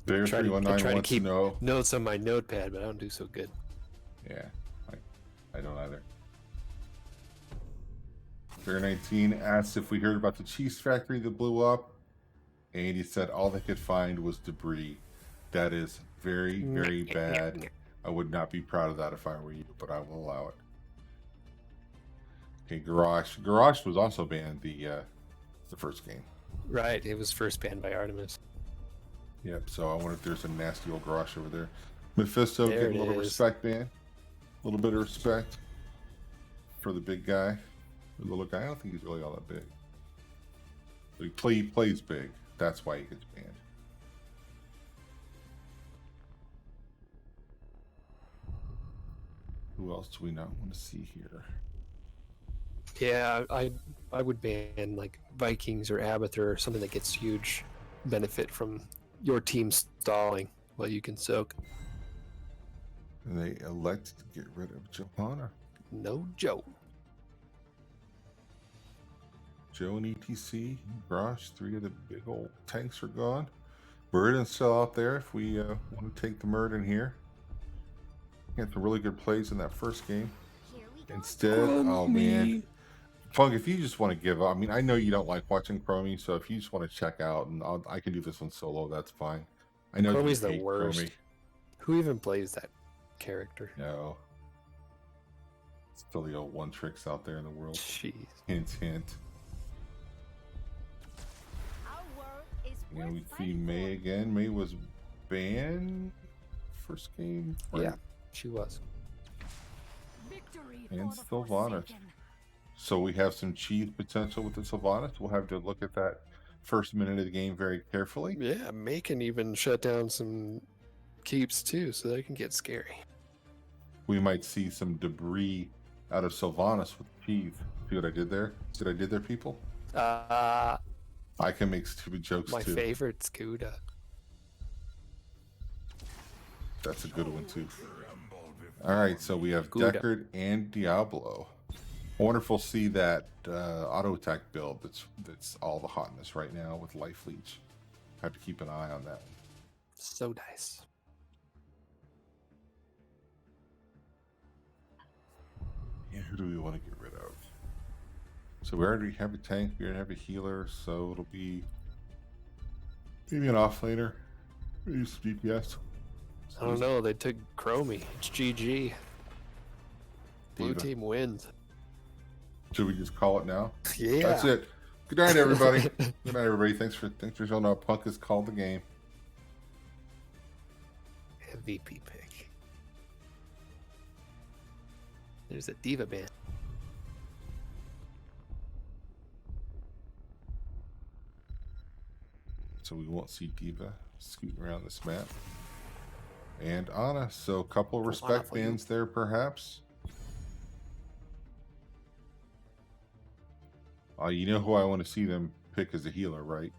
Bear I try 319 to wants to keep know. notes on my notepad, but I don't do so good. Yeah, I don't either. Bear 19 asked if we heard about the cheese factory that blew up, and he said all they could find was debris. That is very, very bad. I would not be proud of that if I were you, but I will allow it. Okay, Garage. Garage was also banned the first game. Right, it was first banned by Artemis. Yep, so I wonder if there's a nasty old Garage over there. Mephisto There getting a it little is. respect, man. A little bit of respect for the big guy. The little guy, I don't think he's really all that big. But he plays big. That's why he gets banned. Who else do we not want to see here? Yeah, I would ban like Vikings or Abathur or something that gets huge benefit from your team stalling while you can soak. And they elect to get rid of Johanna. No Joe. Joe and ETC, Grosh, 3 of the big old tanks are gone. Murden's still out there if we want to take the Murden here. Had some really good plays in that first game. Instead, oh man. Funk, if you just want to give up, I mean, I know you don't like watching Chromie, so if you just want to check out, and I can do this one solo, that's fine. I know Chromie's you the hate worst. Chromie. Who even plays that character? No. Still the old one tricks out there in the world. Jeez. Hint, hint. Yeah, we see May again. May was banned first game. Right? Yeah, she was. And Sylvanas. So we have some cheese potential with the Sylvanas. We'll have to look at that first minute of the game very carefully. Yeah, May can even shut down some keeps too, so they can get scary. We might see some debris out of Sylvanas with cheese. See what I did there? See what I did there, people? I can make stupid jokes My too. favorite Scuda. That's a good one too. All right, so we have Gouda. Deckard and Diablo. I wonder if we'll see that auto attack build that's all the hotness right now with Life Leech. Have to keep an eye on that. So nice. And who do we want to get rid of? So we already have a tank, we already have a healer, so it'll be maybe an offlaner. Use DPS. I don't know. They took Chromie. It's GG. Blue Diva. team wins. Should we just call it now? Yeah. That's it. Good night, everybody. Good night, everybody. Thanks for showing up. Punk has called the game. MVP pick. There's a diva band. So we won't see Diva scooting around this map. And Anna, so a couple of respect for you. bands there, perhaps. You know who I want to see them pick as a healer, right?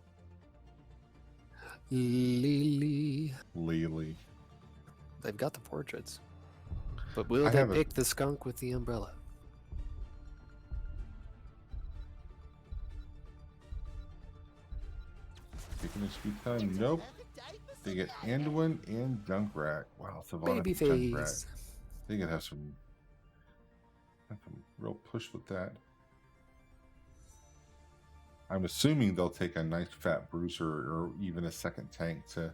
Lily. Lily. They've got the portraits. But will I they have a- pick the skunk with the umbrella? Taking a sweet time. Nope. They get Anduin and Junkrat. Wow, Sylvanas and Junkrat. Babyface. They could have some real push with that. I'm assuming they'll take a nice fat bruiser or even a second tank to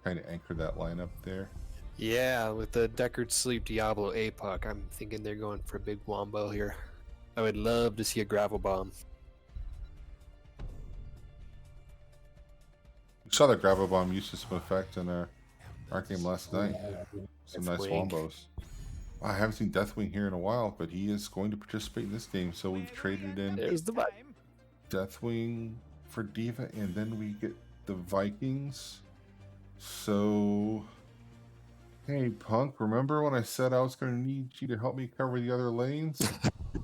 kind of anchor that lineup there. Yeah, with the Deckard Sleep Diablo APOC, I'm thinking they're going for a big wombo here. I would love to see a gravel bomb. We saw that Gravel Bomb used to some effect in our game last night. Some nice Deathwing. wombos. Wow, I haven't seen Deathwing here in a while, but he is going to participate in this game, so we've traded in There's the vibe. Deathwing for Diva, and then we get the Vikings. So, hey Punk, remember when I said I was going to need you to help me cover the other lanes?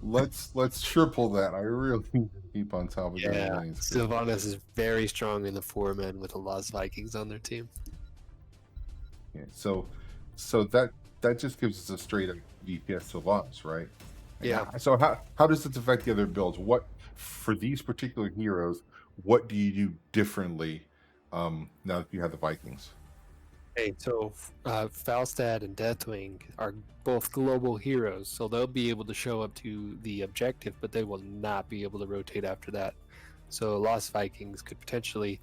let's triple that. I really need to keep on top of the Yeah, other lanes. Sylvanas is very strong in the 4 men with the Lost Vikings on their team. Yeah, so that just gives us a straight up DPS Sylvanas, right? And Yeah. So how does this affect the other builds? What for these particular heroes? What do you do differently now that you have the Vikings? Hey, so Falstad and Deathwing are both global heroes, so they'll be able to show up to the objective, but they will not be able to rotate after that. So Lost Vikings could potentially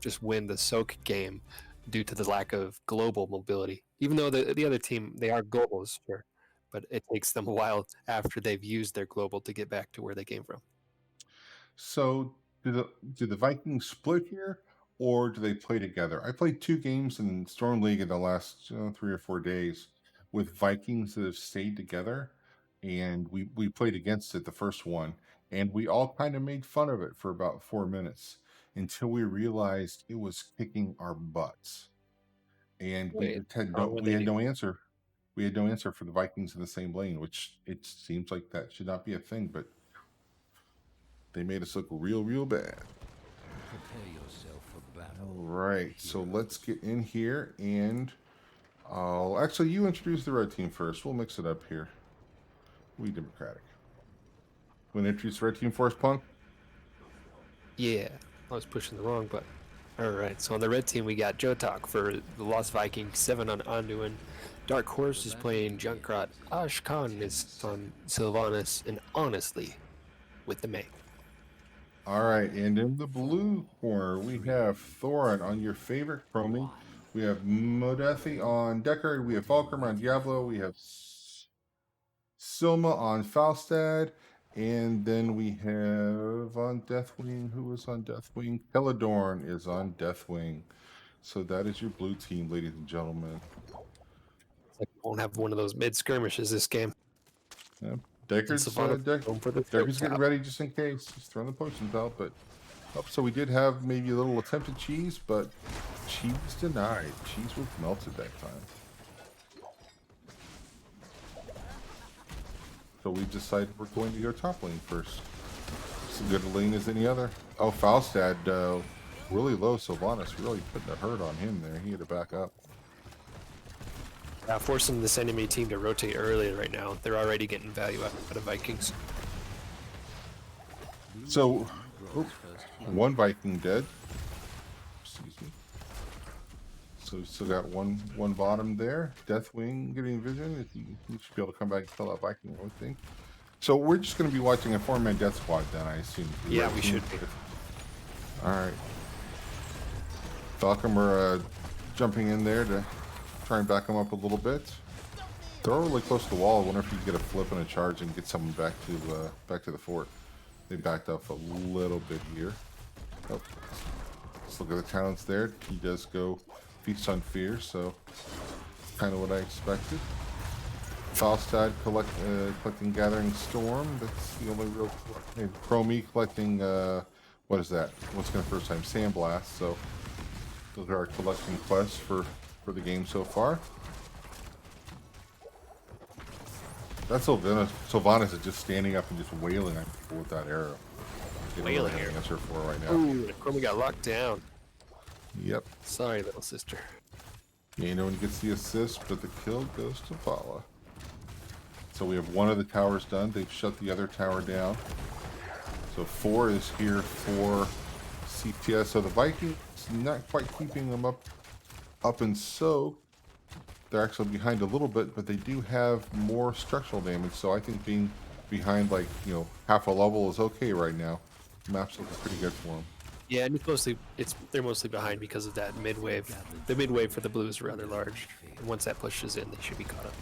just win the soak game due to the lack of global mobility. Even though the other team, they are globals, sure, but it takes them a while after they've used their global to get back to where they came from. So do the Vikings split here, or do they play together? I played 2 games in Storm League in the last 3 or 4 days with Vikings that have stayed together, and we played against it the first one, and we all kind of made fun of it for about 4 minutes until we realized it was kicking our butts, and Wait, had how would we they had do? no answer. We had no answer for the Vikings in the same lane, which it seems like that should not be a thing, but they made us look real bad. Prepare yourself for battle. All right, so let's get in here, and I'll actually you introduce the red team first. We'll mix it up here. We Democratic. Want to introduce the red team for us, Punk? Yeah, I was pushing the wrong button. All right, so on the red team, we got Jotok for the Lost Vikings, 7 on Anduin. Dark Horse is playing Junkrat. Ashkan is on Sylvanas, and honestly, with the May. All right, and in the blue corner, we have Thorin on your favorite Chromie. We have Modethi on Deckard. We have Falcrum on Diablo. We have Silma on Falstad. And then we have on Deathwing, who is on Deathwing? Teledorn is on Deathwing. So that is your blue team, ladies and gentlemen. Like, won't have one of those mid skirmishes this game. Yep. Deckard's, Going for the Deckard's top. getting ready just in case. He's throwing the potions out, but so we did have maybe a little attempted cheese, but cheese denied. Cheese was melted that time. So we decided we're going to go top lane first. It's as good a lane as any other. Oh, Falstad, really low. Sylvanas really putting a hurt on him there. He had to back up. Forcing this enemy team to rotate early right now. They're already getting value out of Vikings. So, one Viking dead. Excuse me. So we still got one bottom there. Deathwing getting vision. You should be able to come back and kill that Viking, I would think. So we're just going to be watching a 4-man death squad then, I assume. Yeah, we should be. All right. Falcon, we're jumping in there to try and back them up a little bit. They're really close to the wall. I wonder if you can get a flip and a charge and get someone back to the fort. They backed up a little bit here. Oh. Let's look at the talents there. He does go Feast on Fear, so kind of what I expected. Falstad collecting Gathering Storm. That's the only real. And Chromie collecting. What is that? What's going to first time? Sandblast. So those are our collection quests for the game so far. That's Sylvanas is just standing up and just wailing at people with that arrow. Wailing an here. answer for right now. Ooh, Chromie got locked down. Yep. Sorry, little sister. Yeah, no one gets the assist, but the kill goes to Vala. So we have one of the towers done. They've shut the other tower down. So 4 is here for CTS. So the Vikings not quite keeping them up and so they're actually behind a little bit, but they do have more structural damage. So I think being behind like, half a level is okay right now. The map's looking pretty good for them. Yeah, and they're mostly behind because of that mid wave. The mid wave for the blue is rather large. And once that pushes in, they should be caught up.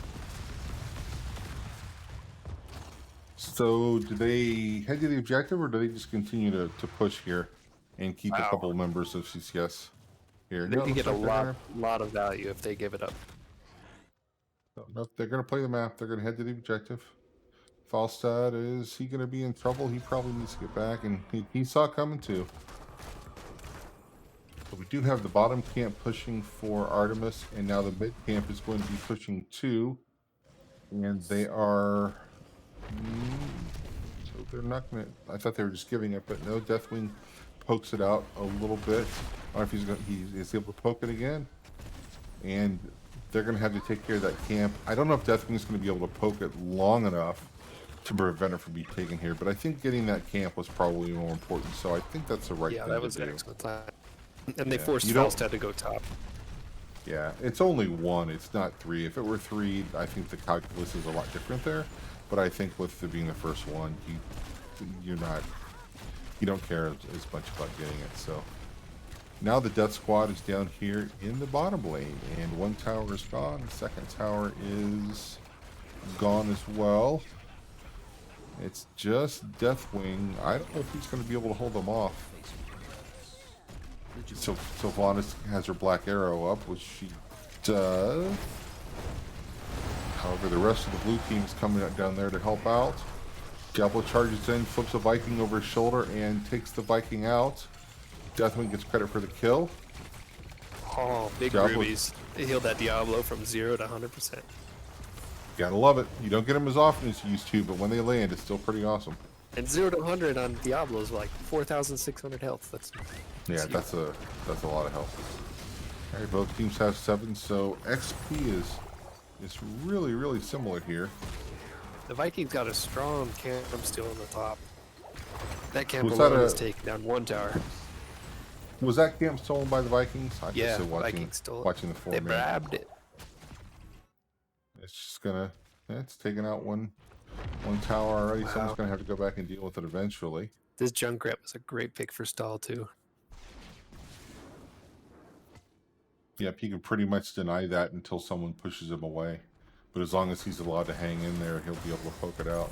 So do they head to the objective, or do they just continue to push here and keep a couple members of CCS here? They can get a lot of value if they give it up. No, they're going to play the map. They're going to head to the objective. Falstad, is he going to be in trouble? He probably needs to get back, and he saw it coming too. But we do have the bottom camp pushing for Artemis, and now the mid camp is going to be pushing too. And they are... so they're not going to... I thought they were just giving it, but no, Deathwing pokes it out a little bit. I don't know if he's able to poke it again. And they're going to have to take care of that camp. I don't know if Deathwing's going to be able to poke it long enough to prevent it from being taken here, but I think getting that camp was probably more important, so I think that's the right thing to do. Yeah, that was an excellent plan. And they forced Falstad to go top. Yeah, it's only 1, it's not 3. If it were 3, I think the calculus is a lot different there, but I think with it being the first one, you don't care as much about getting it, so. Now the death squad is down here in the bottom lane, and one tower is gone, the second tower is gone as well. It's just Deathwing. I don't know if he's going to be able to hold them off. So Sylvanas has her black arrow up, which she does. However, the rest of the blue team is coming up down there to help out. Diablo charges in, flips a Viking over his shoulder, and takes the Viking out. Deathwing gets credit for the kill. Oh, big rubies. They healed that Diablo from 0 to 100%. Gotta love it. You don't get them as often as you used to, but when they land, it's still pretty awesome. And 0 to 100 on Diablo is like 4,600 health. That's that's a lot of health. All right, both teams have 7, so XP is really similar here. The Vikings got a strong camp still on the top. That camp Was alone that has taken down 1 tower. Was that camp stolen by the Vikings? I'm Yeah, just Vikings stole it. watching the 4 They man. grabbed it. It's just gonna, it's taken out one tower already. Someone's gonna have to go back and deal with it eventually. This Junkrat was a great pick for stall too. Yep, he can pretty much deny that until someone pushes him away. But as long as he's allowed to hang in there, he'll be able to poke it out.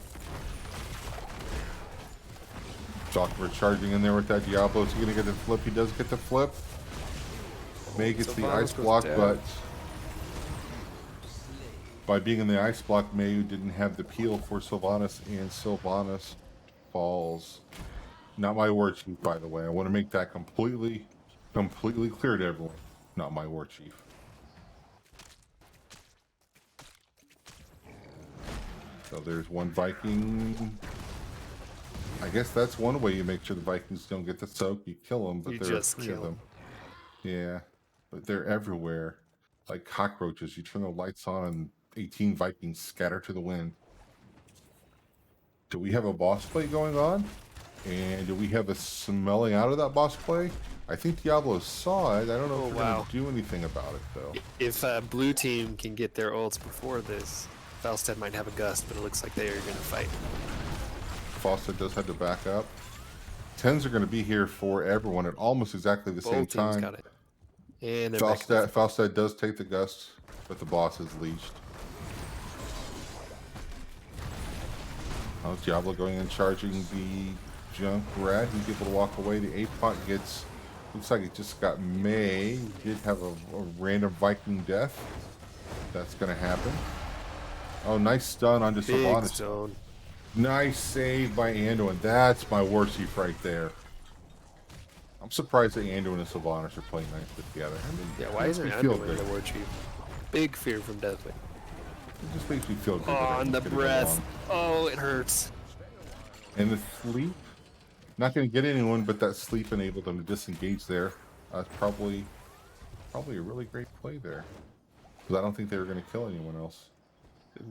Jockler charging in there with that Diablo. Is he gonna get the flip? He does get the flip. May gets the ice block, but by being in the ice block, Mayu didn't have the peel for Sylvanas, and Sylvanas falls. Not my war chief, by the way. I want to make that completely clear to everyone. Not my war chief. So there's one Viking. I guess that's one way you make sure the Vikings don't get the soak. You kill them, but there are 3 of them. Yeah, but they're everywhere. Like cockroaches. You turn the lights on and 18 Vikings scatter to the wind. Do we have a boss play going on? And do we have a smelling out of that boss play? I think Diablo saw it. I don't know Oh, if they're wow. going to do anything about it, though. If blue team can get their ults before this, Falstad might have a gust, but it looks like they are going to fight. Falstad does have to back up. 10s are going to be here for everyone at almost exactly the same Both teams time. got it. And they're back in the Falstad does take the gust, but the boss is leashed. Oh, Diablo going and charging the junk rat. He's able to walk away. The Apot gets, looks like it just got May. Did have a random Viking death. That's going to happen. Oh, nice stun onto big Sylvanas. zone. Nice save by Anduin. That's my war chief right there. I'm surprised that Anduin and Sylvanas are playing nicely together. I mean, Yeah, why it makes isn't me feel Anduin good. the war chief? Big fear from Deathwing. It just makes me feel good. Oh, that on the everyone's getting breath. along. Oh, it hurts. And the sleep, not going to get anyone, but that sleep enabled them to disengage there. That's probably a really great play there. Because I don't think they were going to kill anyone else.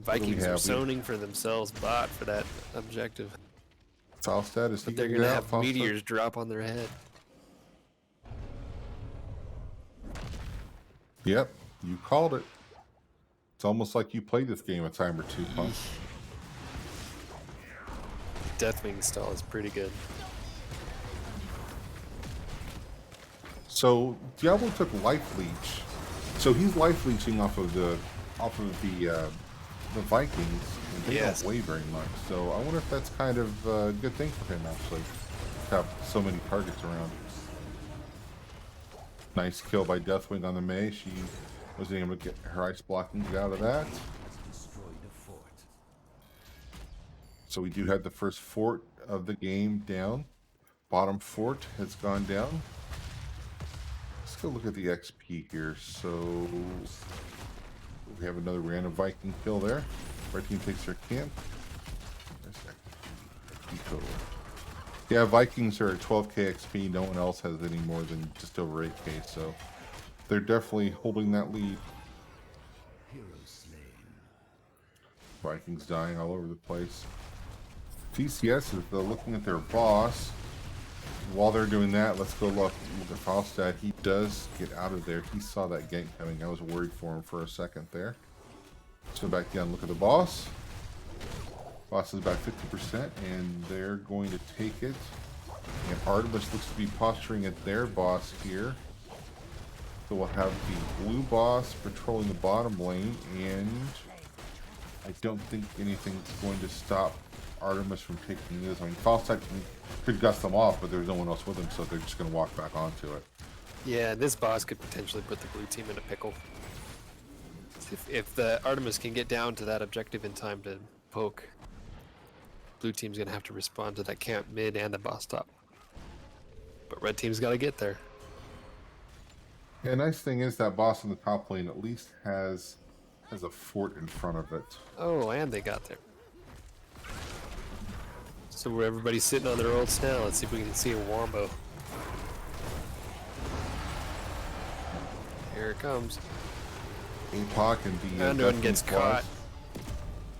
Vikings are have? zoning for themselves bot for that objective. Falstad is But they're going to have meteors drop on their head. Yep, you called it. It's almost like you played this game a time or two, Punch. Deathwing stall is pretty good. So Diablo took life leech. So he's life leeching off of the Vikings, and they Yes. don't weigh very much. So I wonder if that's kind of a good thing for him actually, to have so many targets around. Nice kill by Deathwing on the May. She was able to get her ice blocking out of that. Destroyed a fort. So we do have the first fort of the game down. Bottom fort has gone down. Let's go look at the XP here. So we have another random Viking kill there. Red team takes their camp. There's XP total. Yeah, Vikings are at 12k XP. No one else has any more than just over 8k. So they're definitely holding that lead. Hero slain. Vikings dying all over the place. TCS is looking at their boss. While they're doing that, let's go look at Falstad. He does get out of there. He saw that gank coming. I was worried for him for a second there. So back down, look at the boss. Boss is about 50%, and they're going to take it. And Artemis looks to be posturing at their boss here. So we'll have the blue boss patrolling the bottom lane, and I don't think anything's going to stop Artemis from taking this. I mean, Falstad could gust them off, but there's no one else with him, so they're just going to walk back onto it. Yeah, this boss could potentially put the blue team in a pickle. If the Artemis can get down to that objective in time to poke, blue team's gonna have to respond to that camp mid and the boss top. But red team's got to get there. Yeah, nice thing is that boss in the top lane at least has a fort in front of it. Oh, and they got there. So where everybody's sitting on their ults now, let's see if we can see a wombo. Here it comes. Apoc and the Anduin gets Deathwing caught. boss.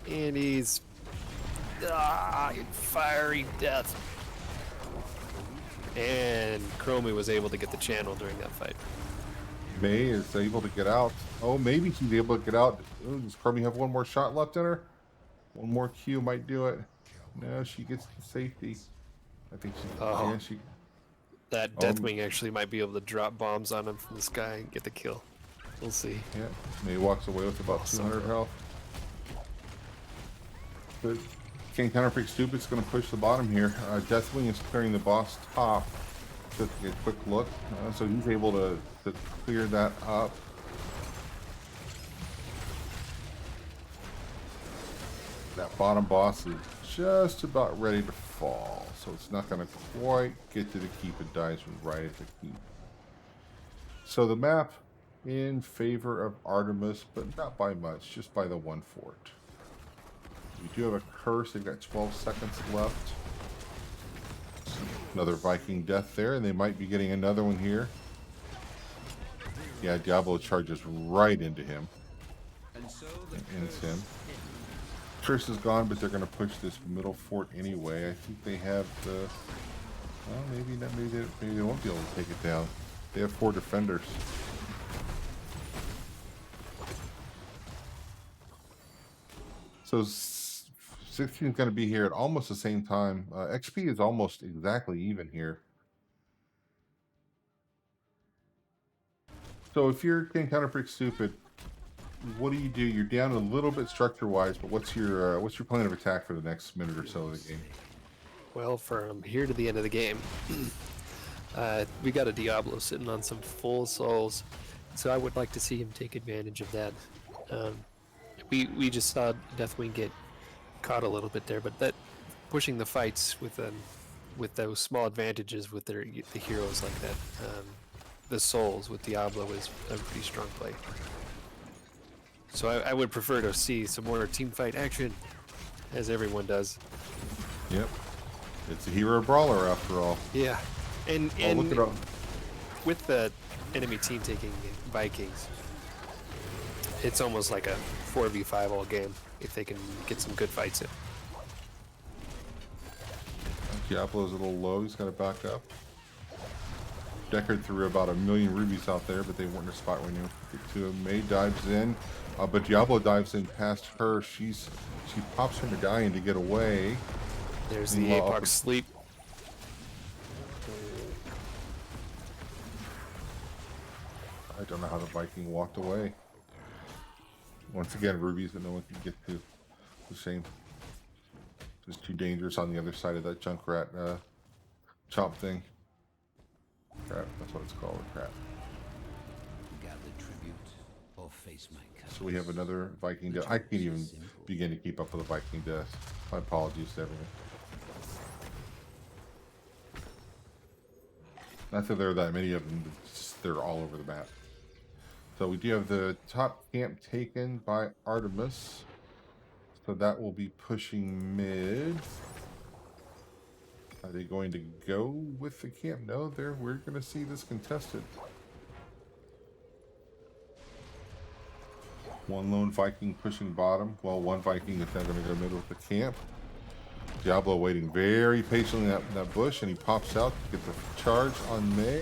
And he's in fiery death. And Chromie was able to get the channel during that fight. May is able to get out. Oh, maybe she's able to get out. Ooh, does Kirby have one more shot left in her? One more Q might do it. No, she gets to safety. I think she. Oh. Yeah, she. That Deathwing actually might be able to drop bombs on him from the sky and get the kill. We'll see. Yeah, May walks away with about So 200 good. health. But King Counterpick Stupid's going to push the bottom here. Deathwing is clearing the boss top. Just a quick look. So he's able to clear that up. That bottom boss is just about ready to fall. So it's not going to quite get to the keep. It dies right at the keep. So the map in favor of Artemis, but not by much, just by the one fort. We do have a curse. They've got 12 seconds left. Another Viking death there, and they might be getting another one here. Yeah, Diablo charges right into him. And ends him. Curse is gone, but they're going to push this middle fort anyway. I think they have the Well, maybe not. Maybe they won't be able to take it down. They have 4 defenders. So 16 is going to be here at almost the same time. XP is almost exactly even here. So if you're King Counterpick Stupid, what do? You're down a little bit structure-wise, but what's your plan of attack for the next minute or so of the game? Well, from here to the end of the game, we got a Diablo sitting on some full souls, so I would like to see him take advantage of that. We just saw Deathwing get caught a little bit there, but that pushing the fights with those small advantages with the heroes like that, the souls with Diablo is a pretty strong play. So I would prefer to see some more team fight action, as everyone does. Yep. It's a hero brawler after all. Yeah, and Look at all. with the enemy team taking Vikings, it's almost like a 4v5 all game if they can get some good fights in. Diablo's a little low. He's got to back up. Deckard threw about 1 million rubies out there, but they weren't in a spot when you get to him. May dives in, but Diablo dives in past her. She pops her medallion to get away. There's the Apex sleep. I don't know how the Viking walked away. Once again, rubies that no one can get to. It's a shame. It's too dangerous on the other side of that Junkrat chomp thing. Crap, that's what it's called, a crap. Gather tribute or face my curse. So we have another Viking death. I can't even begin to keep up with the Viking death. My apologies to everyone. Not that there are that many of them, but they're all over the map. So we do have the top camp taken by Artemis. So that will be pushing mid. Are they going to go with the camp? No, we're going to see this contested. One lone Viking pushing bottom, while one Viking is now going to go mid with the camp. Diablo waiting very patiently in that bush, and he pops out to get the charge on May.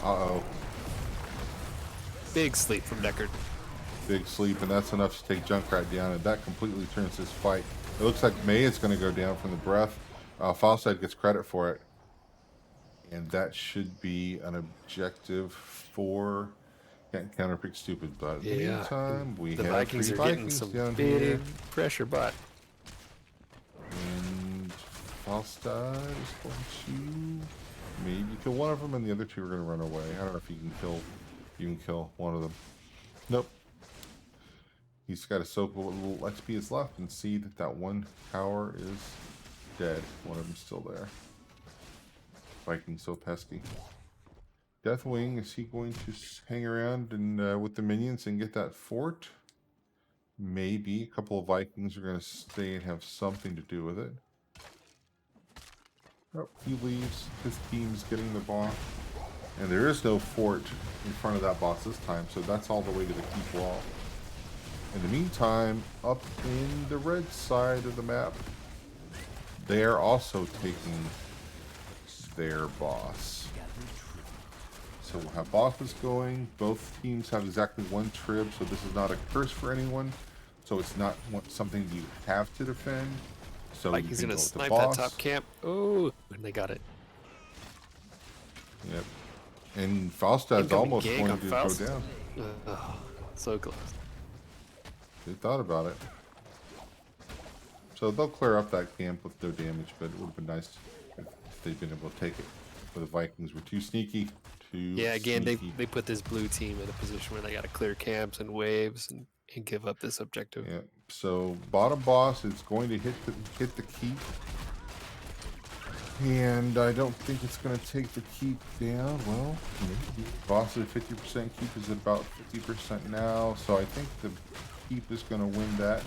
Uh-oh. Big sleep from Deckard. Big sleep, and that's enough to take Junkrat down, and that completely turns this fight. It looks like May is going to go down from the breath. Falstad gets credit for it. And that should be an objective for Counterpick Stupid. But in the meantime, we the have Vikings three are getting Vikings some down big here. pressure, but And Falstad is going to maybe kill one of them, and the other two are going to run away. I don't know if you can kill one of them. Nope. He's got to soak what little XP is left and see that one tower is dead. One of them's still there. Viking's so pesky. Deathwing, is he going to hang around and with the minions and get that fort? Maybe. A couple of Vikings are going to stay and have something to do with it. Oh, he leaves. His team's getting the boss. And there is no fort in front of that boss this time, so that's all the way to the keep wall. In the meantime, up in the red side of the map, they're also taking their boss. So we'll have bosses going. Both teams have exactly one trib, so this is not a curse for anyone. So it's not something you have to defend. So Vikings you can gonna go with the snipe boss. that top camp. Oh, and they got it. Yep. And Falstad's Incoming almost gank going on to go Faust. down. Oh, so close. They thought about it. So they'll clear up that camp with no damage, but it would have been nice if they'd been able to take it. But the Vikings were too sneaky. Yeah, again, sneaky. they put this blue team in a position where they got to clear camps and waves and give up this objective. Yeah. So bottom boss is going to hit the keep. And I don't think it's going to take the keep down. Well, maybe. Boss at 50%, keep is at about 50% now. So I think the keep is going to win that.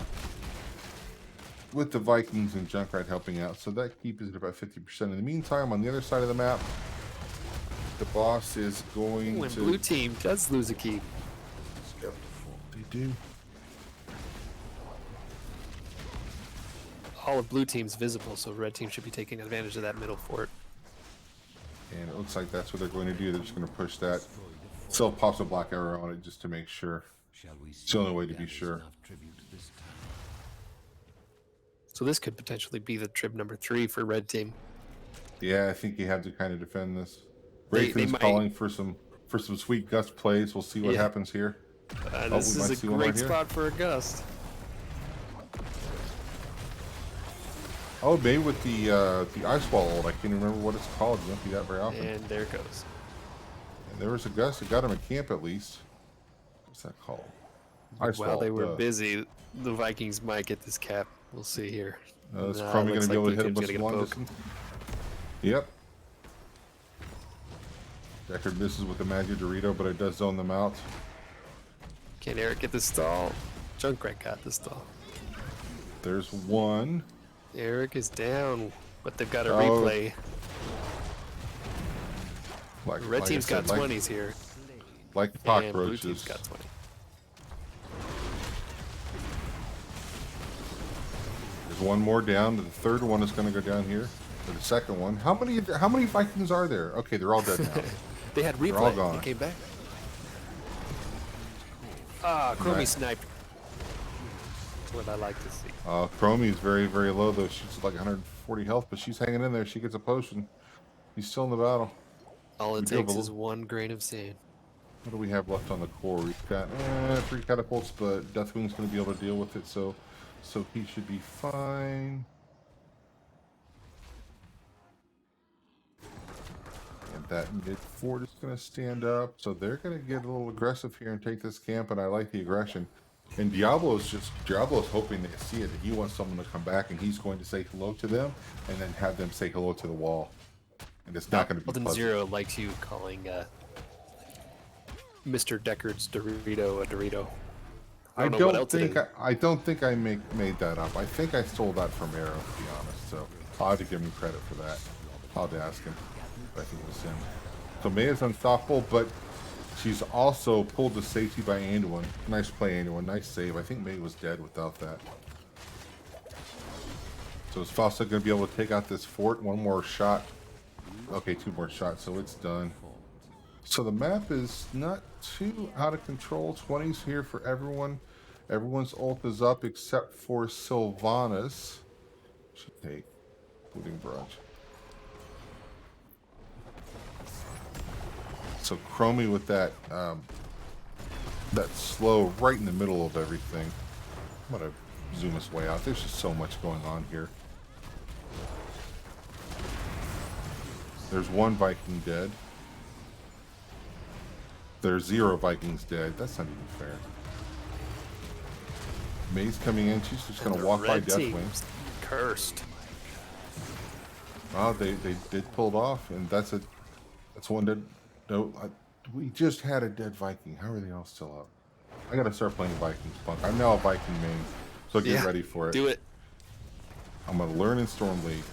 With the Vikings and Junkrat helping out. So that keep is at about 50%. In the meantime, on the other side of the map, the boss is going When to... blue team does lose a keep. Yep, they do. All of blue team's visible, so red team should be taking advantage of that middle fort. And it looks like that's what they're going to do. They're just going to push that. Still pops a black arrow on it just to make sure. Shall we It's the only see way who to be gathers sure. enough tribute this time? So this could potentially be the trib number 3 for red team. Yeah, I think you have to kind of defend this. They Rayfin's might- calling for some sweet gust plays. We'll see what Yeah. happens here. This we is might a see one great right here. spot for a gust. Oh, maybe with the ice wall ult. I can't remember what it's called. You don't do that very often. And there it goes. And there was a gust that got him a camp at least. What's that called? Ice While wall. they were duh. busy, the Vikings might get this cap. We'll see here. It's Nah, probably going looks to be able like to hit him Blue with team's some gonna long get a poke. distance. Yep. Deckard misses with the Magic Dorito, but it does zone them out. Can Eric get the stall? Junkrat got the stall. There's one. Eric is down, but they've got a Oh, replay. Red Like team's I said, got 20s here, like and blue cockroaches. team's got 20. There's one more down. The third one is going to go down here. Or the second one. How many Vikings are there? Okay, they're all dead now. They had replay. all gone. He came back. Ah, Chromie Nice. sniped. That's what I like to see. Chromie is very, very low though. She's like 140 health, but she's hanging in there. She gets a potion. He's still in the battle. All it We do have takes a is little- one grain of sand. What do we have left on the core? We've got 3 catapults, but Deathwing's going to be able to deal with it, so he should be fine. And that mid fort is going to stand up, so they're going to get a little aggressive here and take this camp, and I like the aggression. And Diablo's hoping they see it, that he wants someone to come back, and he's going to say hello to them, and then have them say hello to the wall. And it's not going to be Golden pleasant. Zero likes you calling Mr. Deckard's Dorito a Dorito. I don't know what else it is. I don't think I made that up. I think I stole that from Arrow, to be honest. So I'll have to give him credit for that. I'll have to ask him. I think it was him. So Maya's unstoppable, but she's also pulled to safety by Anduin. Nice play, Anduin. Nice save. I think May was dead without that. So is Fausta going to be able to take out this fort? One more shot. Okay, 2 more shots, so it's done. So the map is not too out of control. 20's here for everyone. Everyone's ult is up except for Sylvanas. Should take Looting Barrage. So Chromie with that that slow right in the middle of everything. I'm gonna zoom us way out. There's just so much going on here. There's 1 Viking dead. There's 0 Vikings dead. That's not even fair. May's coming in. She's just going to walk by Red Deathwing. team's cursed. Wow, they did pull it off, and that's one dead. No, we just had a dead Viking. How are they all still up? I got to start playing Vikings Punk. I'm now a Viking main, so get ready for it. Do it. I'm going to learn in Storm League.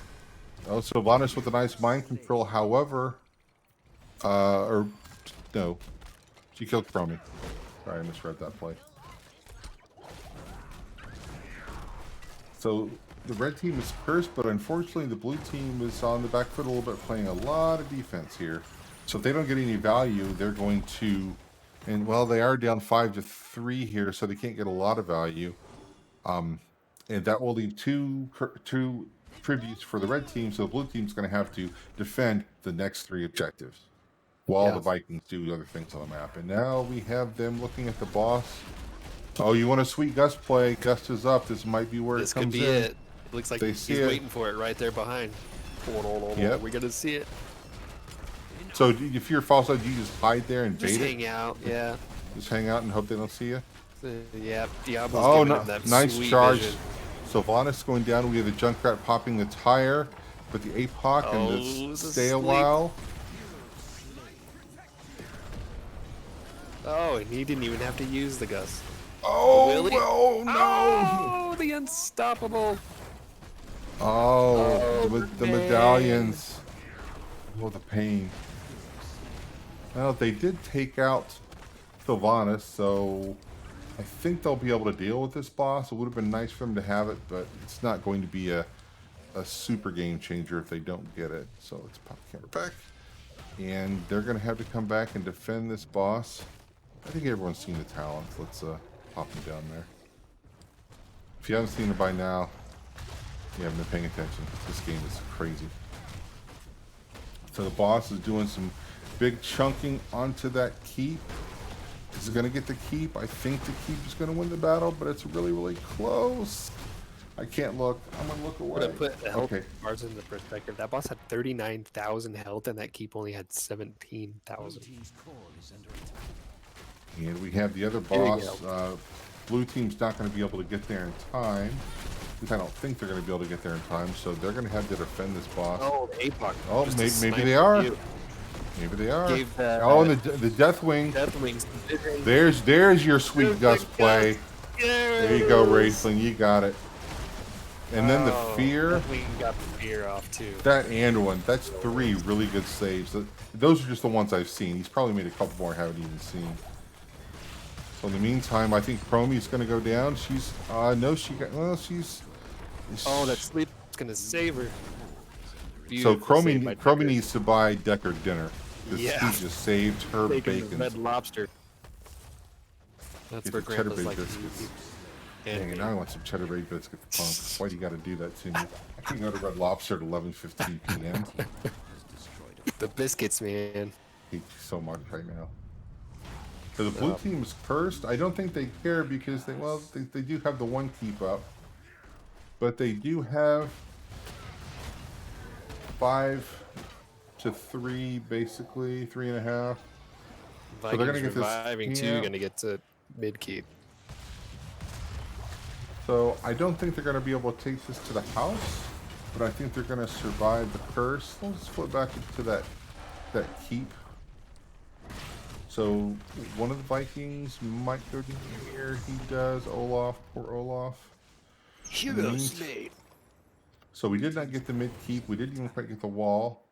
Oh, Sylvanas with a nice mind control. However, or no, she killed Chromie. Sorry, I misread that play. So the red team is cursed, but unfortunately the blue team is on the back foot a little bit, playing a lot of defense here. So if they don't get any value, they're going to, and well, they are down 5-3 here, so they can't get a lot of value. And that will leave two tributes for the red team, so the blue team's going to have to defend the next 3 objectives while the Vikings do other things on the map. And now we have them looking at the boss. Oh, you want a sweet Gust play? Gust is up. This might be where This it comes could be in. it. Looks like They he's see it. waiting for it right there behind. Yep. We're gonna see it. So if you're false out, you just hide there and Just bait it. hang out. Yeah. Just hang out and hope they don't see you. Yeah. Diablo's Oh, giving no, him that nice sweet charge. vision. Sylvanas going down. We have the Junkrat popping the tire, but the APOC and Oh, the this is stay a sleep. while. Oh, and he didn't even have to use the Gus. Oh, Will he? well, no. Oh, the unstoppable. Oh, the man. medallions. Oh, the pain. Well, they did take out Sylvanas, so I think they'll be able to deal with this boss. It would have been nice for them to have it, but it's not going to be a super game changer if they don't get it. So let's pop Counterpick. and they're going to have to come back and defend this boss. I think everyone's seen the talents. Let's pop them down there. If you haven't seen it by now, you haven't been paying attention. This game is crazy. So the boss is doing some big chunking onto that keep. Is it going to get the keep? I think the keep is going to win the battle, but it's really, really close. I can't look. I'm going to look away. To put the health Okay. bars into perspective, that boss had 39,000 health, and that keep only had 17,000. Team's core is under attack. And we have the other Here we boss. Blue team's not going to be able to get there in time. At least I don't think they're going to be able to get there in time, so they're going to have to defend this boss. Oh, APOC. Oh, just a maybe sniper they are. view. Maybe they are. Gave the, Oh, and the Deathwing. Deathwings. There's your sweet There's Gus the play. Gus. There you go, Yes! Raceling. You got it. And then the Oh, fear. Deathwing got the fear off too. That and one. That's 3 really good saves. Those are just the ones I've seen. He's probably made a couple more I haven't even seen. So in the meantime, I think Chromie's going to go down. She's no, she got well. She's. Oh, that sleep's gonna save her. So Beautiful save by Chromie Decker. needs to buy Decker dinner. This Yeah. He just saved her Taking the bacon. Red Lobster. That's Get where the cheddar Grandpa's baked like. biscuits. And Dang it, now I want some cheddar baked biscuits, punk. Why do you got to do that to me? I can go to Red Lobster at 11:15 p.m. the biscuits, man. I hate you so much right now. So the blue team is cursed. I don't think they care because they do have the 1 keep up, but they do have 5 to 3, basically 3.5. Vikings they're gonna get this- reviving too. yeah. Gonna get to mid keep. So I don't think they're going to be able to take this to the house, but I think they're going to survive the curse. Let's flip back to that keep. So one of the Vikings might go to here. He does. Olaf, poor Olaf. Hugo Slade. So we did not get the mid keep. We didn't even quite get the wall.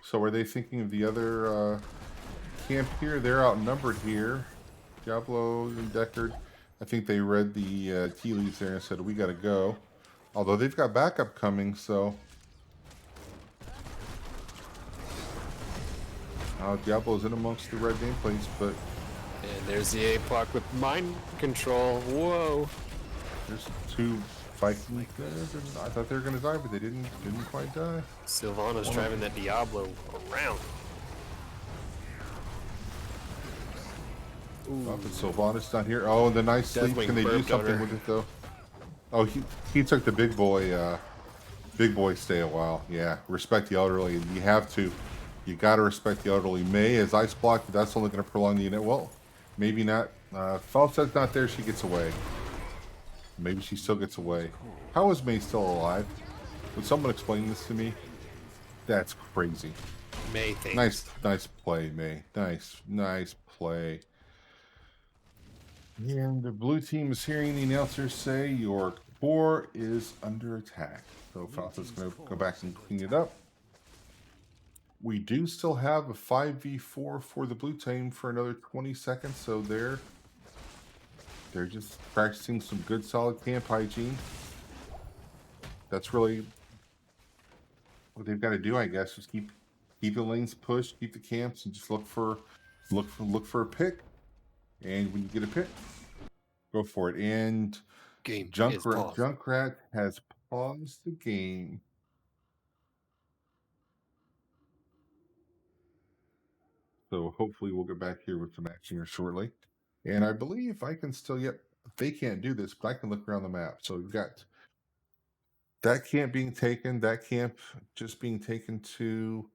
So are they thinking of the other camp here? They're outnumbered here. Diablo and Deckard. I think they read the tea leaves there and said, we got to go. Although they've got backup coming, so. Diablo's in amongst the red nameplates, but And there's the APOC with mind control. Whoa. there's 2 Vikings there. I thought they were going to die, but they didn't quite die. Sylvana's driving that Diablo around. Oh, but Sylvanas not here. Oh, and the nice sleep. Deathwing Can they do burped on something her. with it, though? Oh, he took the big boy stay a while. Yeah, respect the elderly. You have to. You got to respect the elderly. May, as ice block, but that's only going to prolong the unit. Well, maybe not. Falset's not there. She gets away. Maybe she still gets away. How is May still alive? Would someone explain this to me? That's crazy. May thing. Nice play, May. Nice play. And the blue team is hearing the announcers say your core is under attack. So Falset's going to go back and clean it up. We do still have a 5v4 for the blue team for another 20 seconds, so they're just practicing some good solid camp hygiene. That's really what they've got to do, I guess. Just keep the lanes pushed, keep the camps, and just look for a pick. And when you get a pick, go for it. And Game is paused. Junkrat has paused the game. So hopefully we'll get back here with some action here shortly. And I believe I can still, they can't do this, but I can look around the map. So we've got that camp being taken, that camp just being taken to,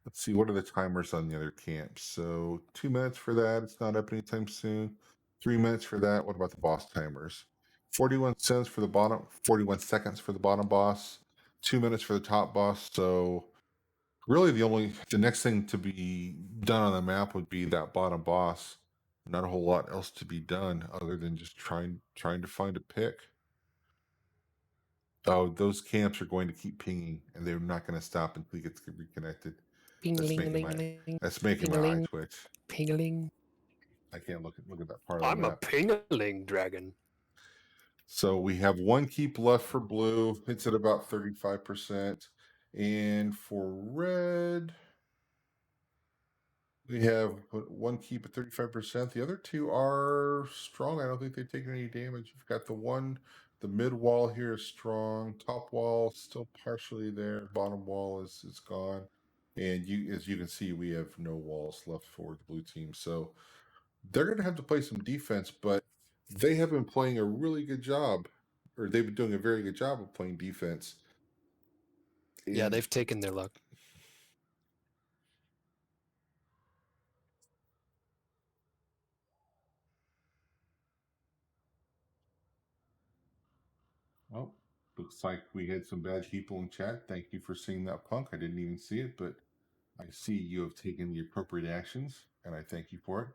let's see, what are the timers on the other camps? So 2 minutes for that. It's not up anytime soon. 3 minutes for that. What about the boss timers? 41 cents for the bottom, 41 seconds for the bottom boss, 2 minutes for the top boss. So really the next thing to be done on the map would be that bottom boss. Not a whole lot else to be done other than just trying to find a pick. Oh, those camps are going to keep pinging, and they're not going to stop until he gets reconnected. That's making my eye twitch. Pingling. I can't look at that part of I'm the a map. pingling dragon. So we have 1 keep left for blue. It's at about 35%. And for red, We have one keep at 35%. The other two are strong. I don't think they've taken any damage. You've got the mid wall here is strong. Top wall still partially there. Bottom wall is gone. And as you can see, we have no walls left for the blue team. So they're going to have to play some defense, but they have been playing a really good job, or they've been doing a very good job of playing defense. Yeah, And they've taken their luck. oh, looks like we had some bad people in chat. Thank you for seeing that, Punk. I didn't even see it, but I see you have taken the appropriate actions, and I thank you for it.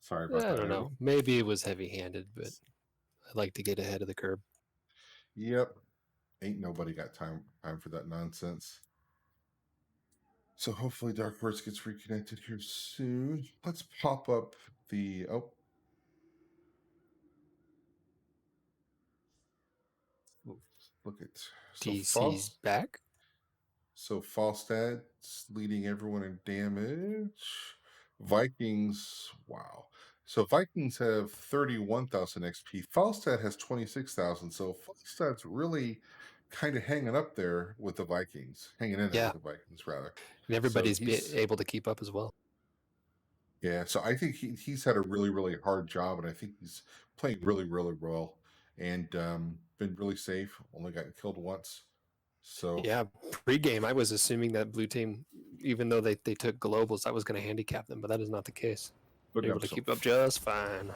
Sorry about I that, don't Ivy. know. Maybe it was heavy-handed, but I like to get ahead of the curve. Yep. Ain't nobody got time for that nonsense. So hopefully Dark Horse gets reconnected here soon. Let's pop up the look at DC's back. So Falstad's leading everyone in damage. Vikings, wow. So Vikings have 31,000 XP. Falstad has 26,000. So Falstad's really kind of hanging up there with the Vikings, hanging in there Yeah. with the Vikings, rather. And everybody's he's- able to keep up as well. Yeah, so I think he's had a really, really hard job, and I think he's playing really, really well and been really safe. Only gotten killed once. So Yeah, pre-game, I was assuming that blue team, even though they took globals, I was going to handicap them, but that is not the case. They're able to keep up just fine.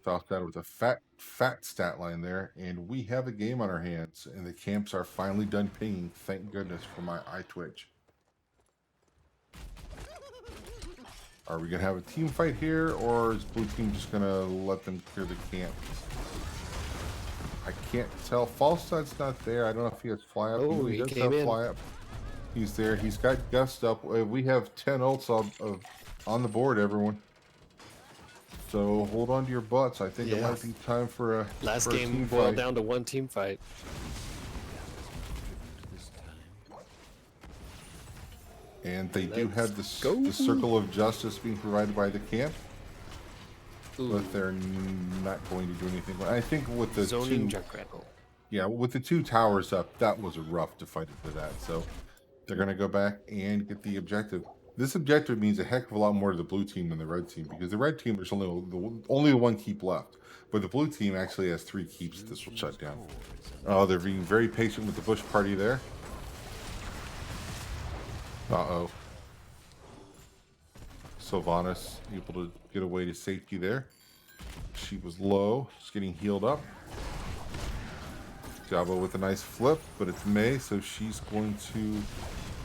Falstad with a fat stat line there, and we have a game on our hands, and the camps are finally done pinging. Thank goodness for my eye twitch. Are we gonna have a team fight here, or is blue team just gonna let them clear the camp? I can't tell. Falstad's not there. I don't know if he has fly up. Oh, He he does came have in. fly up. He's there. He's got gust up. We have 10 ults on the board, everyone. So hold on to your butts. I think it Yeah. might be time for a Last for a game team boiled fight. down to one team fight. This time. And they do Let's have go. the circle of justice being provided by the camp, Ooh, but they're not going to do anything. I think with the zoning two, Junkrattle. yeah, with the two towers up, that was rough to fight into that. So they're going to go back and get the objective. This objective means a heck of a lot more to the blue team than the red team, because the red team there's only the one keep left, but the blue team actually has 3 keeps. This will shut down. Oh, they're being very patient with the bush party there. Uh-oh. Sylvanas able to get away to safety there. She was low. She's getting healed up. Jabba with a nice flip, but it's May, so she's going to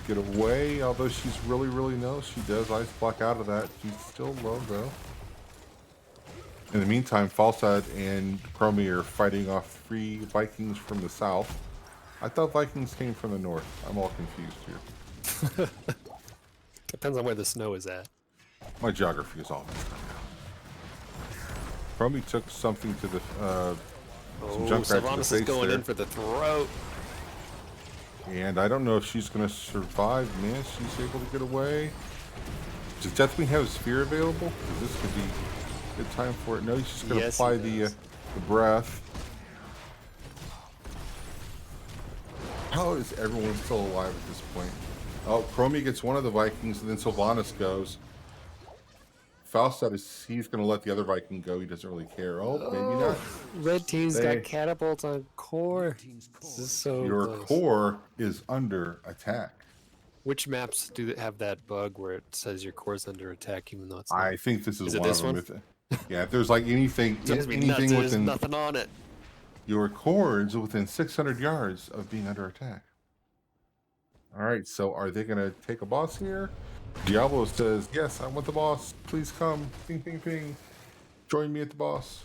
get away. Although she's really, really low. She does ice block out of that. She's still low, though. In the meantime, Falstad and Chromie are fighting off 3 Vikings from the south. I thought Vikings came from the north. I'm all confused here. Depends on where the snow is at. My geography is all messed up now. Chromie took something to the some Junkrat to the Sylvanas is face going there. in for the throat. And I don't know if she's going to survive. Man, she's able to get away. Does Deathwing have a sphere available? 'Cause this could be a good time for it. No, he's just going to Yes, apply he the does. breath. How is everyone still alive at this point? Oh, Chromie gets one of the Vikings, and then Sylvanas goes. Falstad he's going to let the other Viking go. He doesn't really care. Oh, maybe not. Red team's They- got catapults on core. Team's This core is so Your close. core is under attack. Which maps do have that bug where it says your core's under attack even though it's I not? think this is Is it one this of them. one? Yeah, if there's like anything, Drives me nuts, anything there's within nothing on it. your core is within 600 yards of being under attack. All right, so are they going to take a boss here? Diablo says, yes, I want the boss. Please come. Ping, ping, ping. Join me at the boss.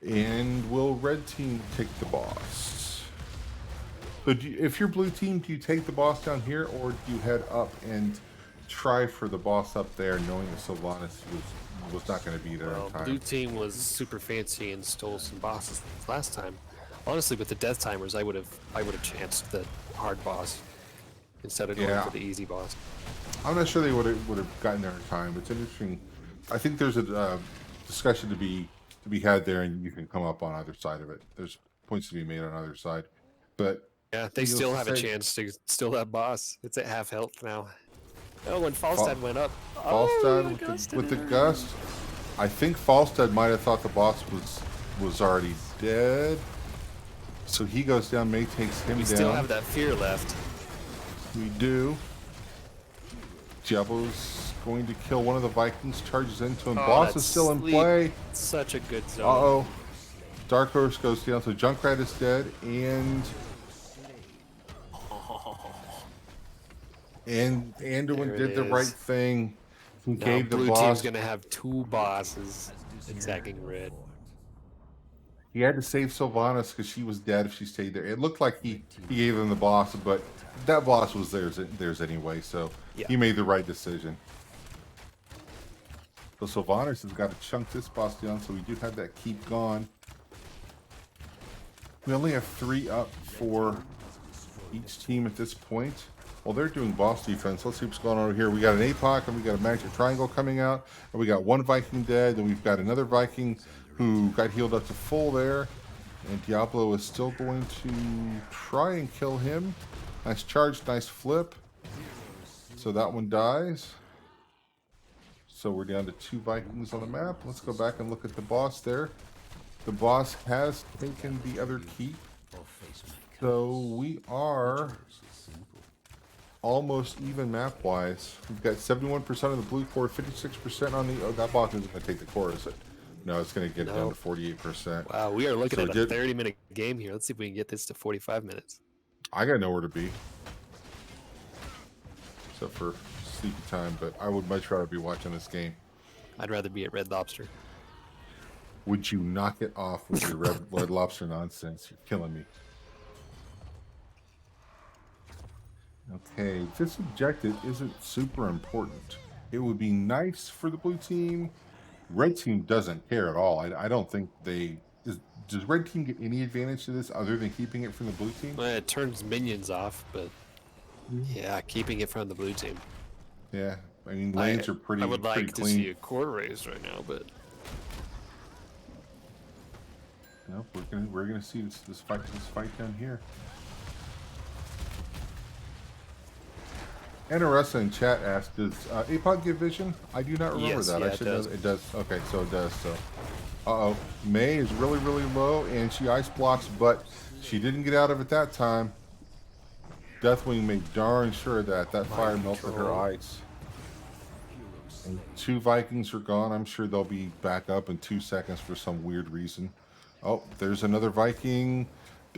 And will red team take the boss? So if you're blue team, do you take the boss down here, or do you head up and try for the boss up there, knowing that Sylvanas was not going to be there Well, in time? blue team was super fancy and stole some bosses last time. Honestly, with the death timers, I would have chanced the hard boss instead of going Yeah. for the easy boss. I'm not sure they would have gotten there in time. It's interesting. I think there's a discussion to be had there, and you can come up on either side of it. There's points to be made on either side, but Yeah, they needless still to have a say, chance to steal that boss. It's at half health now. Oh, when Falstad went up. Falstad Oh, with the gust. I think Falstad might have thought the boss was already dead, so he goes down. May takes him We down. still have that fear left. We do. Diablo's going to kill one of the Vikings. Charges into him. Oh, Boss that is still in sleep. play. Such a good zone. Uh-oh. Dark Horse goes down, so Junkrat is dead, and Anduin There it did the right is. thing. He Now gave the blue boss. team's gonna have 2 bosses attacking red. He had to save Sylvanas because she was dead if she stayed there. It looked like he gave them the boss, but that boss was theirs anyway, so Yeah. he made the right decision. So Sylvanas has got to chunk this boss down, so we do have that keep gone. We only have 3 up for each team at this point. Well, they're doing boss defense. Let's see what's going on over here. We got an APOC, and we got a magic triangle coming out, and we got 1 Viking dead, and we've got another Viking who got healed up to full there, and Diablo is still going to try and kill him. Nice charge, nice flip. So that one dies. So we're down to 2 Vikings on the map. Let's go back and look at the boss there. The boss has taken the other keep. So we are almost even map-wise. We've got 71% of the blue core, 56% on the... Oh, that boss isn't going to take the core, is it? No, it's going to get down to 48%. Wow, we are looking So at a 30-minute game here. Let's see if we can get this to 45 minutes. I got nowhere to be. Except for sleepy time, but I would much rather be watching this game. I'd rather be at Red Lobster. Would you knock it off with your red lobster nonsense? You're killing me. Okay, this objective isn't super important. It would be nice for the blue team. Red team doesn't care at all. I don't think they... Does red team get any advantage to this other than keeping it from the blue team? Well, it turns minions off, but yeah, keeping it from the blue team. Yeah, I mean, lanes are pretty I would pretty like to clean. see a core raised right now, but No, we're gonna see this fight down here. Anaressa in chat asked, "Does APOD give vision?" I do not remember Yes, that. yeah, I should it know does. that it does. Okay, so it does. So, uh-oh, May is really low, and she ice blocks, but she didn't get out of it that time. Deathwing made darn sure that fire melted her ice. And 2 Vikings are gone. I'm sure they'll be back up in 2 seconds for some weird reason. Oh, there's another Viking.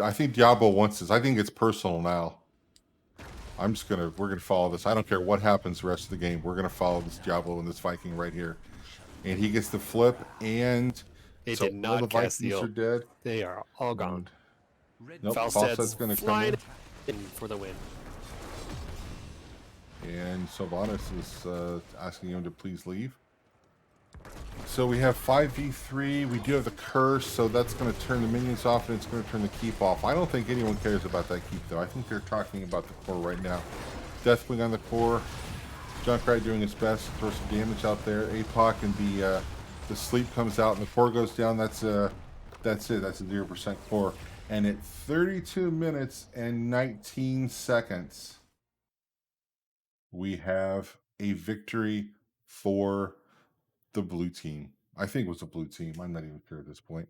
I think Diablo wants this. I think it's personal now. We're gonna follow this. I don't care what happens the rest of the game. We're gonna follow this Diablo and this Viking right here. And he gets the flip, and they so did all the not cast the Vikings are ult. dead. They are all gone. Nope, Falstad's Falstad's gonna come flying in. in for the win. And Sylvanas is asking him to please leave. So we have 5v3. We do have the curse, so that's going to turn the minions off, and it's going to turn the keep off. I don't think anyone cares about that keep, though. I think they're talking about the core right now. Deathwing on the core. Junkrat doing his best to throw some damage out there. APOC and the sleep comes out, and the core goes down. That's it. That's a 0% core. And at 32 minutes and 19 seconds, we have a victory for the blue team. I think it was a blue team. I'm not even sure at this point.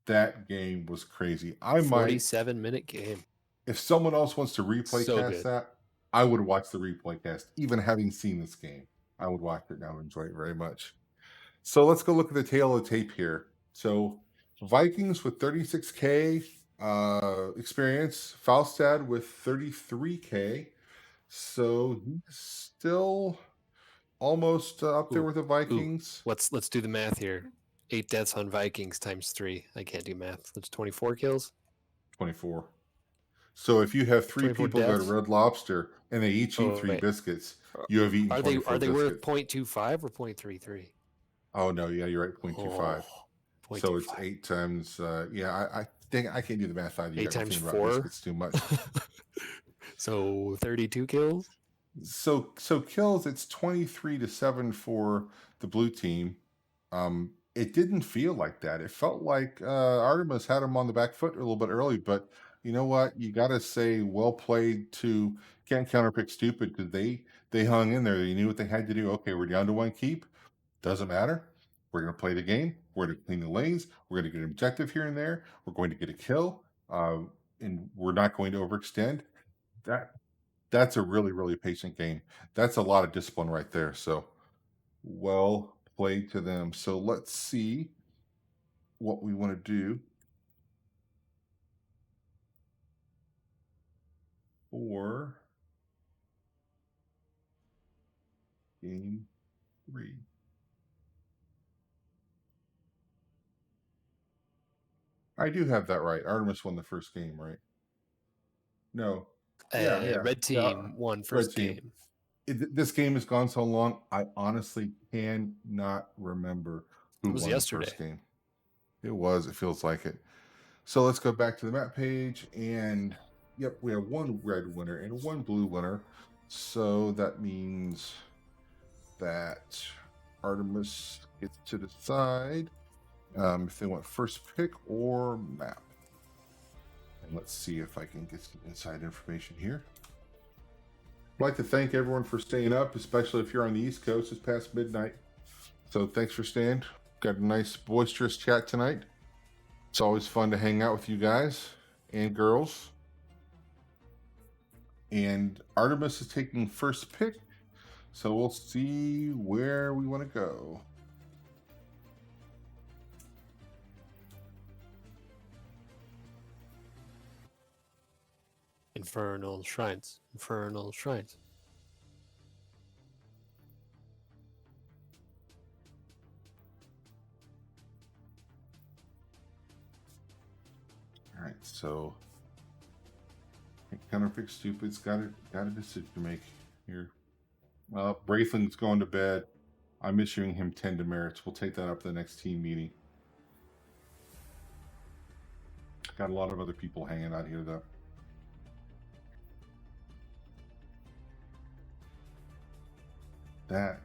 That game was crazy. I might, 47-minute game. if someone else wants to replay So cast good. that, I would watch the replay cast. Even having seen this game, I would watch it now and enjoy it very much. So let's go look at the tail of the tape here. So Vikings with 36K experience. Falstad with 33K. So he's still almost up there with the Vikings. Let's do the math here. 8 deaths on Vikings times 3. I can't do math. That's 24 kills. 24. So if you have 3 24 people go to deaths? Red Lobster and they each eat 3 wait. biscuits, you have eaten Are 24 they worth biscuits. 0.25 or 0.33? Oh no, yeah, you're right, 0.25. Oh, So it's 0.25. 8 times. I think I can't do the math either. You 8 got me times thinking about 4? biscuits too much. So 32 kills. So kills, it's 23-7 for the blue team. It didn't feel like that. It felt like Artemis had him on the back foot a little bit early, but you know what? You got to say well played to can't counterpick stupid because they hung in there. They knew what they had to do. Okay, we're down to one keep. Doesn't matter. We're going to play the game. We're going to clean the lanes. We're going to get an objective here and there. We're going to get a kill, and we're not going to overextend. That that's a really, really patient game. That's a lot of discipline right there. So well played to them. So let's see what we want to do for game 3. I do have that right. Artemis won the first game, right? No. Red team won Red first team. game. This game has gone so long, I honestly cannot remember who It was won yesterday. the first game. It feels like it. So let's go back to the map page, and yep, we have one red winner and one blue winner. So that means that Artemis gets to decide if they want first pick or map. And let's see if I can get some inside information here. I'd like to thank everyone for staying up, especially if you're on the East Coast. It's past midnight. So thanks for staying. Got a nice boisterous chat tonight. It's always fun to hang out with you guys and girls. And Artemis is taking first pick. So we'll see where we want to go. Infernal Shrines. Infernal Shrines. All right, so Counterpick Stupid's got a decision to make here. Well, Braithling's going to bed. I'm issuing him 10 demerits. We'll take that up to the next team meeting. Got a lot of other people hanging out here, though. That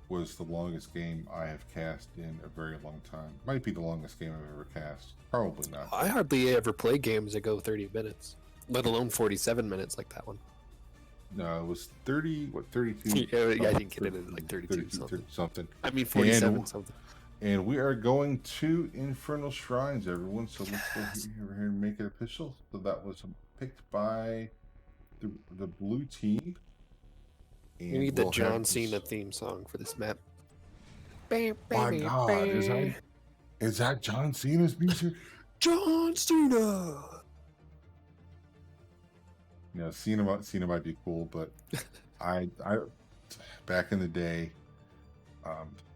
was the longest game I have cast in a very long time. Might be the longest game I've ever cast. Probably not. I hardly ever play games that go 30 minutes, let alone 47 minutes like that one. No, it was 32? Yeah, I think it is like 32 something. I mean 47 And- something. And we are going to Infernal Shrines, everyone. So let's go over here and make it official. So that was picked by the blue team. And You need the we'll John have this- Cena theme song for this map. My God, is that John Cena's music? John Cena? You know, Cena might be cool, but I back in the day,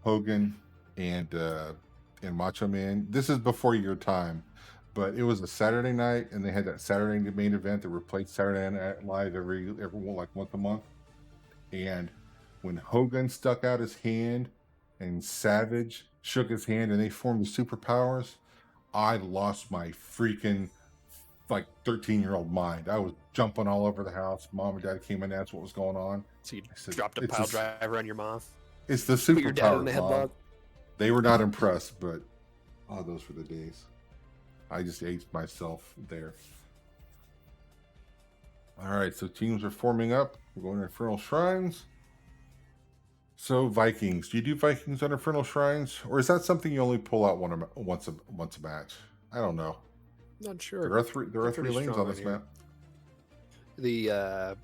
Hogan and Macho Man. This is before your time, but it was a Saturday night, and they had that Saturday main event that replaced Saturday Night Live every like once a month. And when Hogan stuck out his hand and Savage shook his hand, and they formed the superpowers, I lost my freaking like 13-year-old mind. I was jumping all over the house. Mom and Dad came in, asked what was going on. So you I said, dropped a "It's pile a- driver on your mom. It's the Put your dad in the superpowers, Mom." headlock. They were not impressed, but those were the days. I just aged myself there. All right, so teams are forming up. We're going to Infernal Shrines. So Vikings, do you do Vikings on Infernal Shrines, or is that something you only pull out once a match? I don't know. Not sure. There are three pretty lanes strong on this on here. map. The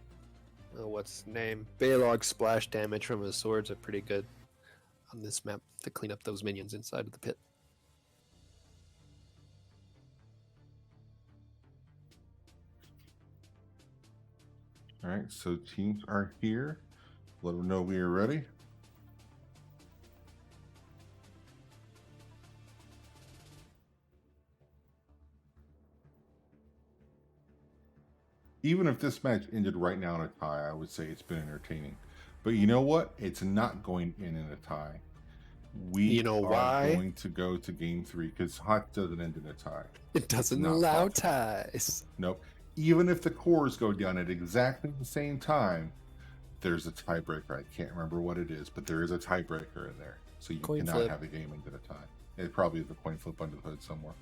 what's his name? Balog splash damage from his swords are pretty good on this map to clean up those minions inside of the pit. All right, so teams are here. Let them know we are ready. Even if this match ended right now in a tie, I would say it's been entertaining. But you know what? It's not going in a tie. We You know are why? going to go to game 3 because hot doesn't end in a tie. It doesn't Not allow possible. ties. Nope. Even if the cores go down at exactly the same time, there's a tiebreaker. I can't remember what it is, but there is a tiebreaker in there. So you Coin cannot flip. have a game and get a tie. It probably is a coin flip under the hood somewhere.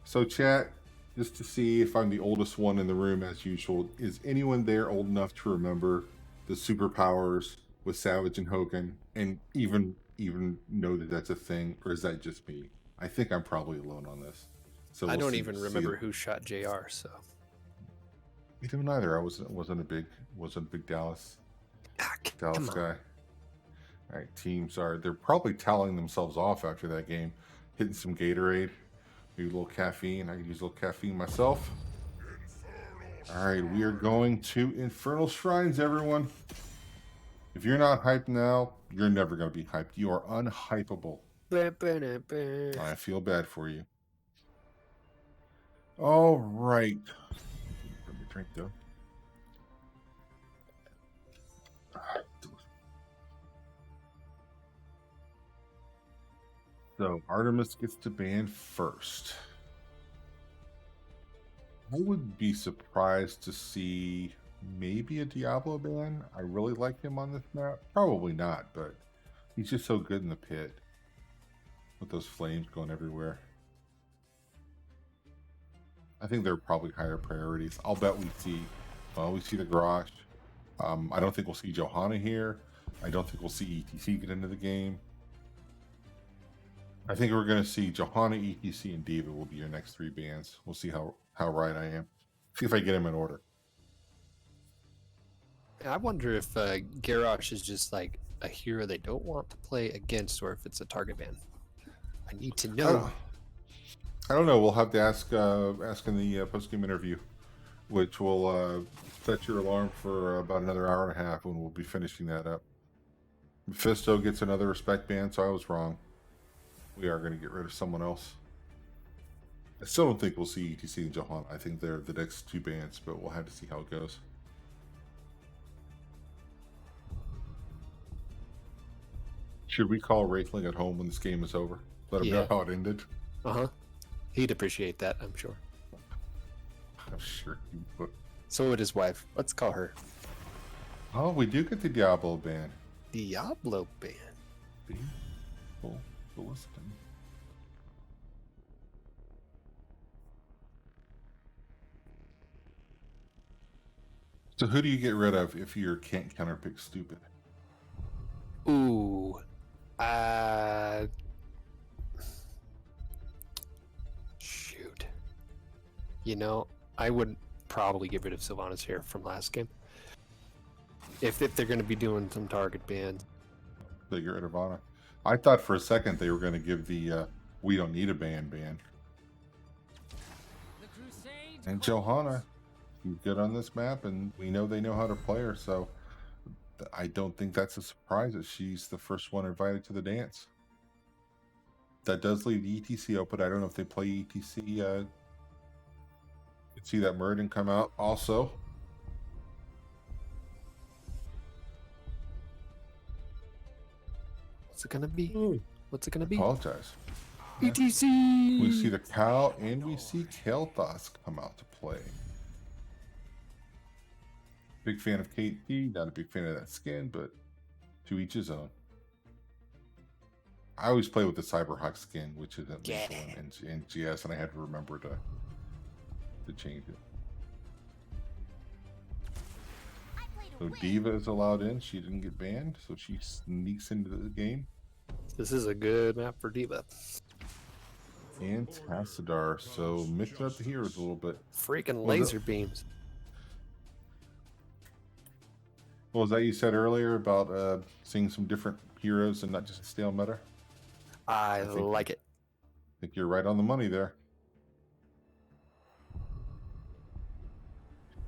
So chat, just to see if I'm the oldest one in the room as usual, is anyone there old enough to remember the superpowers with Savage and Hogan, and even know that that's a thing, or is that just me? I think I'm probably alone on this. So I we'll don't see- even see- remember who shot JR. So Me too neither. I wasn't a big Dallas come on. guy. All right, they're probably toweling themselves off after that game, hitting some Gatorade, maybe a little caffeine. I could use a little caffeine myself. All right, we are going to Infernal Shrines, everyone. If you're not hyped now, you're never going to be hyped. You are unhypeable. I feel bad for you. All right. Let me drink though. So Artemis gets to ban first. I would be surprised to see maybe a Diablo ban. I really like him on this map. Probably not, but he's just so good in the pit with those flames going everywhere. I think they're probably higher priorities. I'll bet we see the Garage. I don't think we'll see Johanna here. I don't think we'll see ETC get into the game. I think we're going to see Johanna, ETC, and Diva will be your next 3 bans. We'll see how right I am. See if I get them in order. I wonder if Garrosh is just like a hero they don't want to play against, or if it's a target ban. I need to know. I don't know. We'll have to ask in the post-game interview, which will set your alarm for about another hour and a half when we'll be finishing that up. Mephisto gets another respect ban, so I was wrong. We are going to get rid of someone else. I still don't think we'll see ETC and Johanna. I think they're the next 2 bans, but we'll have to see how it goes. Should we call Wraithling at home when this game is over? Let him know Yeah. how it ended? He'd appreciate that, I'm sure. I'm sure he would. So would his wife. Let's call her Oh, we do get the Diablo ban. Diablo ban. Full listen. So who do you get rid of if you can't counterpick stupid? Ooh. Shoot. You know, I would probably get rid of Sylvanas here from last game. If they're going to be doing some target bans. They get rid of Anna. I thought for a second they were going to give the we don't need a ban. And Johanna, she's good on this map, and we know they know how to play her, so I don't think that's a surprise that she's the first one invited to the dance. That does leave ETC open. I don't know if they play ETC. You can see that Murden come out also. What's it going to be? What's it going to be? Apologize. ETC! We see the cow and we see Kael'thas come out to play. Big fan of KT, not a big fan of that skin, but to each his own. I always play with the Cyberhawk skin, which isn't legal in NGS, and I had to remember to change it. So Diva is allowed in. She didn't get banned, so she sneaks into the game. This is a good map for Diva. And Tassadar, so mixing up the heroes a little bit. Freaking laser beams. What was that you said earlier about seeing some different heroes and not just a stale meta? I think- like it. I think you're right on the money there.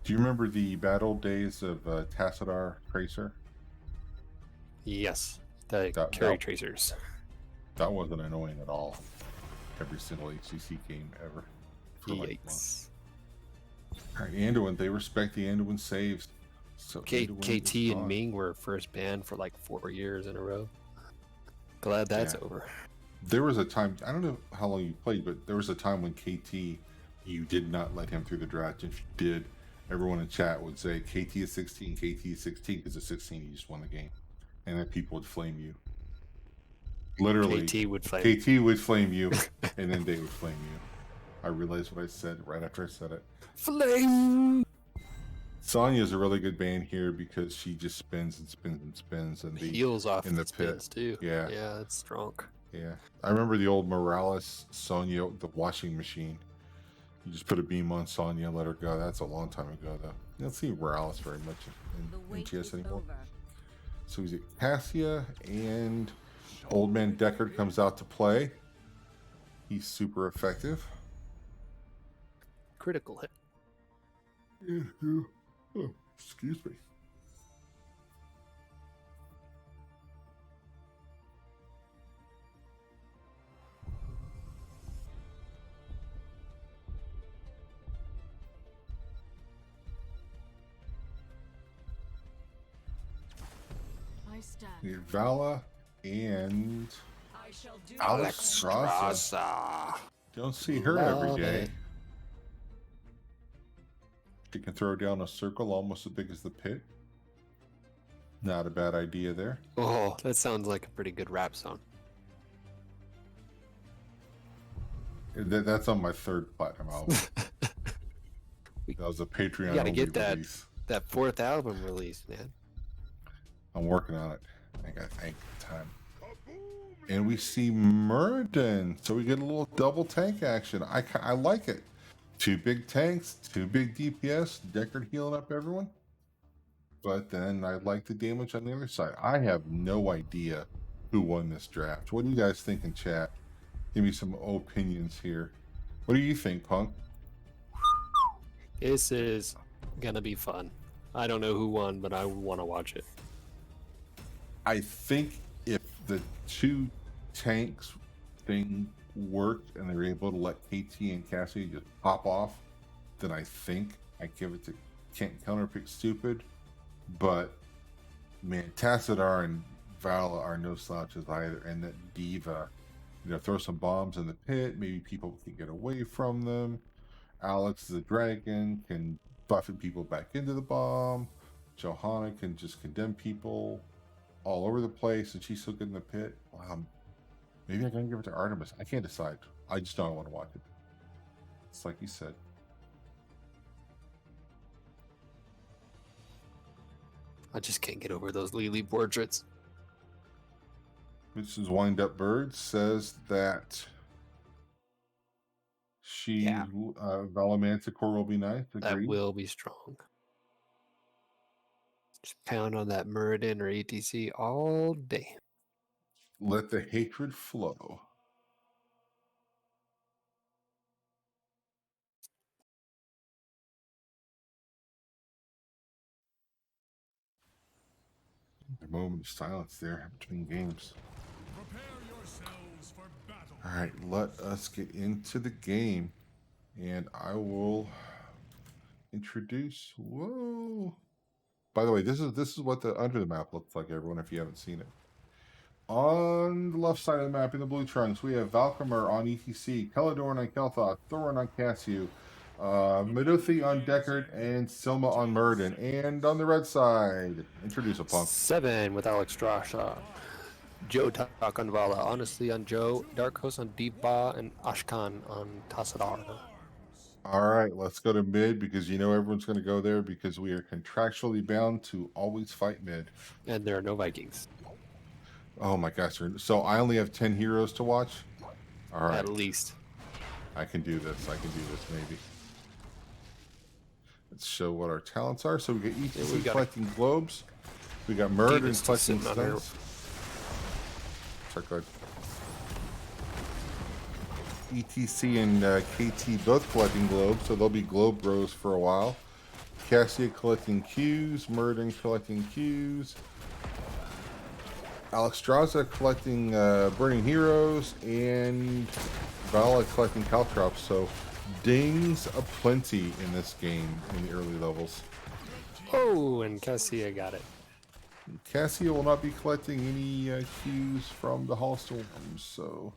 Do you remember the battle days of Tassadar Tracer? Yes. The That- carry that- tracers. That wasn't annoying at all. Every single HCC game ever. For like months. Yikes. All right, Anduin, they respect the Anduin saves. So Anduin KT is and gone. Ming were first banned for like 4 years in a row. Glad that's Yeah. over. There was a time, I don't know how long you played, but there was a time when KT, you did not let him through the draft. If you did, everyone in chat would say KT is 16, KT is 16 because it's 16 you just won the game, and then people would flame you. Literally, KT would flame. KT would flame you, and then they would flame you. I realized what I said right after I said it. Flame. Sonya is a really good band here because she just spins and spins and spins, and the Heals off in the the spins too. Yeah. Yeah, it's strong. Yeah, I remember the old Morales Sonya, the washing machine. You just put a beam on Sonya and let her go. That's a long time ago, though. You don't see Morales very much in NGS anymore. So we get Cassia, and Old Man Deckard comes out to play. He's super effective. Critical hit. Oh, excuse me. I stand. We get Vala and Alexstrasza. Don't see her every Love day. it. She can throw down a circle almost as big as the pit. Not a bad idea there. Oh, that sounds like a pretty good rap song. That's on my third platinum album. That was a Patreon. You gotta only get that release. that fourth album release, man. I'm working on it. I got time. And we see Murden, so we get a little double tank action. I like it. 2 big tanks, 2 big DPS, Deckard healing up everyone. But then I like the damage on the other side. I have no idea who won this draft. What do you guys think in chat? Give me some opinions here. What do you think, Punk? This is gonna be fun. I don't know who won, but I want to watch it. I think if the 2 tanks thing worked and they were able to let KT and Cassie just pop off, then I think I give it to Counterpick Stupid. But man, Tassadar and Vala are no slouches either, and that Diva, throw some bombs in the pit, maybe people can get away from them. Alex the dragon can buffet people back into the bomb. Johanna can just condemn people all over the place, and she's so good in the pit. Maybe I can give it to Artemis. I can't decide. I just don't want to watch it. It's like you said. I just can't get over those Lily portraits. Mrs. Wind Up Bird says that Vala Manticore will be nice. That Agreed. will be strong. Just pound on that Muradin or ETC all day. Let the hatred flow. A moment of silence there between games. All right, let us get into the game, and I will introduce. Whoa! By the way, this is what the under the map looks like, everyone. If you haven't seen it, on the left side of the map in the blue trunks, we have Valkymer on ETC, Keladorn on Kel'Thuzad, Thorin on Cassio, Meduthi on Deckard, and Silma on Murden. And on the red side, introduce a punk. 7 with Alexstrasza. Joe Talk on Vala, Honestly on Joe, Dark Horse on Deepa, and Ashkan on Tassadar. All right, let's go to mid because everyone's going to go there because we are contractually bound to always fight mid. And there are no Vikings. Oh my gosh, so I only have 10 heroes to watch? All right. At least. I can do this. Maybe. Let's show what our talents are. So we got ETC collecting globes. We got Murder and collecting stuns. Good. ETC and KT both collecting globes, so they'll be globe bros for a while. Cassia collecting Qs, Murden collecting Qs. Alexstrasza collecting Burning Heroes, and Vala collecting Caltrops. So dings aplenty in this game in the early levels. Oh, and Cassia got it. Cassia will not be collecting any Qs from the Hall Storms, so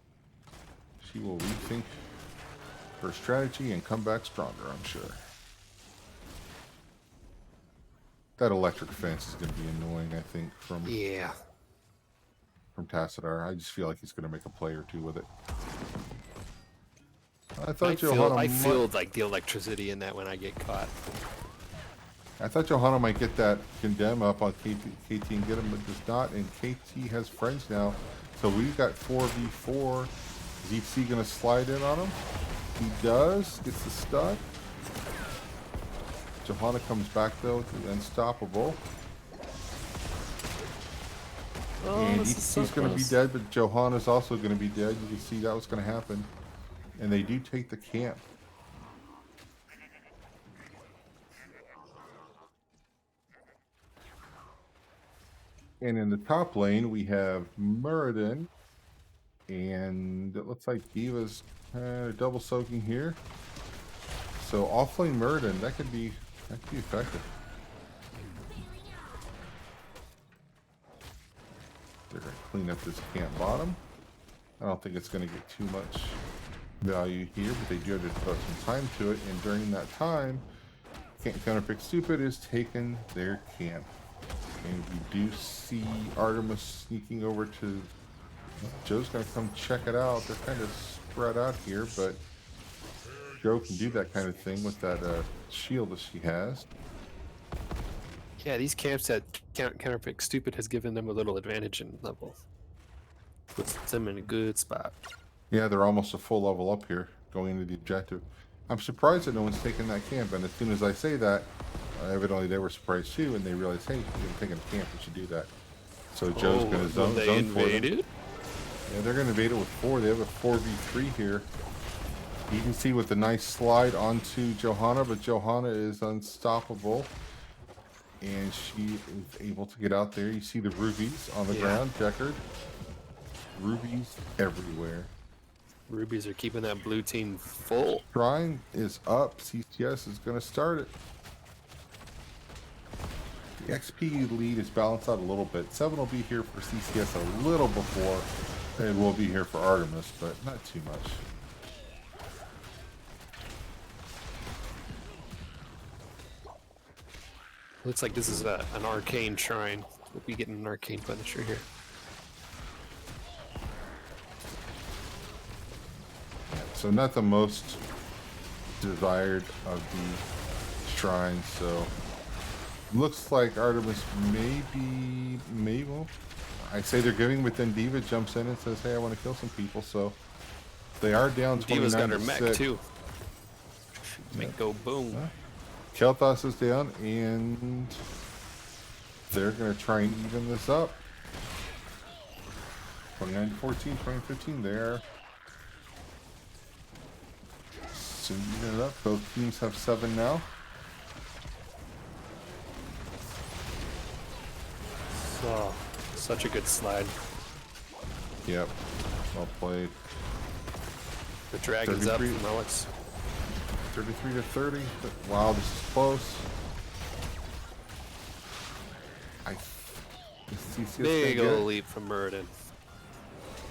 she will rethink her strategy and come back stronger, I'm sure. That electric fence is going to be annoying, I think, from Yeah. Tassadar. I just feel like he's going to make a play or two with it. I I thought feel, Johanna I might, feel like the electricity in that when I get caught. I thought Johanna might get that condemn up on KT and get him, but does not. And KT has friends now, so we've got 4v4. Is EC going to slide in on him? He does. Gets the stun. Johanna comes back though to unstoppable. Oh, And this is so EC's going to be close. dead, but Johanna's also going to be dead. You can see that was going to happen. And they do take the camp. And in the top lane, we have Muradin. And it looks like Diva's double soaking here. So offlane Muradin, that could be effective. They're going to clean up this camp bottom. I don't think it's going to get too much value here, but they do have to devote some time to it. And during that time, Counterpick Stupid is taking their camp. And we do see Artemis sneaking over to... Joe's going to come check it out. They're kind of spread out here, but Joe can do that kind of thing with that shield that she has. Yeah, these camps that Counterpick Stupid has given them a little advantage in level. Puts them in a good spot. Yeah, they're almost a full level up here, going into the objective. I'm surprised that no one's taken that camp, and as soon as I say that, evidently they were surprised too, and they realized, hey, you're taking a camp, we should do that. So Joe's going to zone for them. it? Yeah, they're going to invade it with 4. They have a 4v3 here. You can see with the nice slide onto Johanna, but Johanna is unstoppable. And she is able to get out there. You see the rubies on the ground, checkered. Rubies everywhere. Rubies are keeping that blue team full. Shrine is up. CCS is going to start it. The XP lead is balanced out a little bit. 7 will be here for CCS a little before. And will be here for Artemis, but not too much. Looks like this is an arcane shrine. We'll be getting an arcane punisher here. So not the most desired of the shrines, so looks like Artemis maybe well, I say they're giving, but then Diva jumps in and says, hey, I want to kill some people, so they are down 29 Diva's got her to mech 6. too. Make go boom. Kel'Thas is down, and they're going to try and even this up. 29 to 14, 20 to 15 there. Soon even it up. Both teams have 7 now. Oh, such a good slide. Yep. Well played. The dragon's up 33. from Alex. 33 to 30. Wow, this is close. Big old leap from Muradin.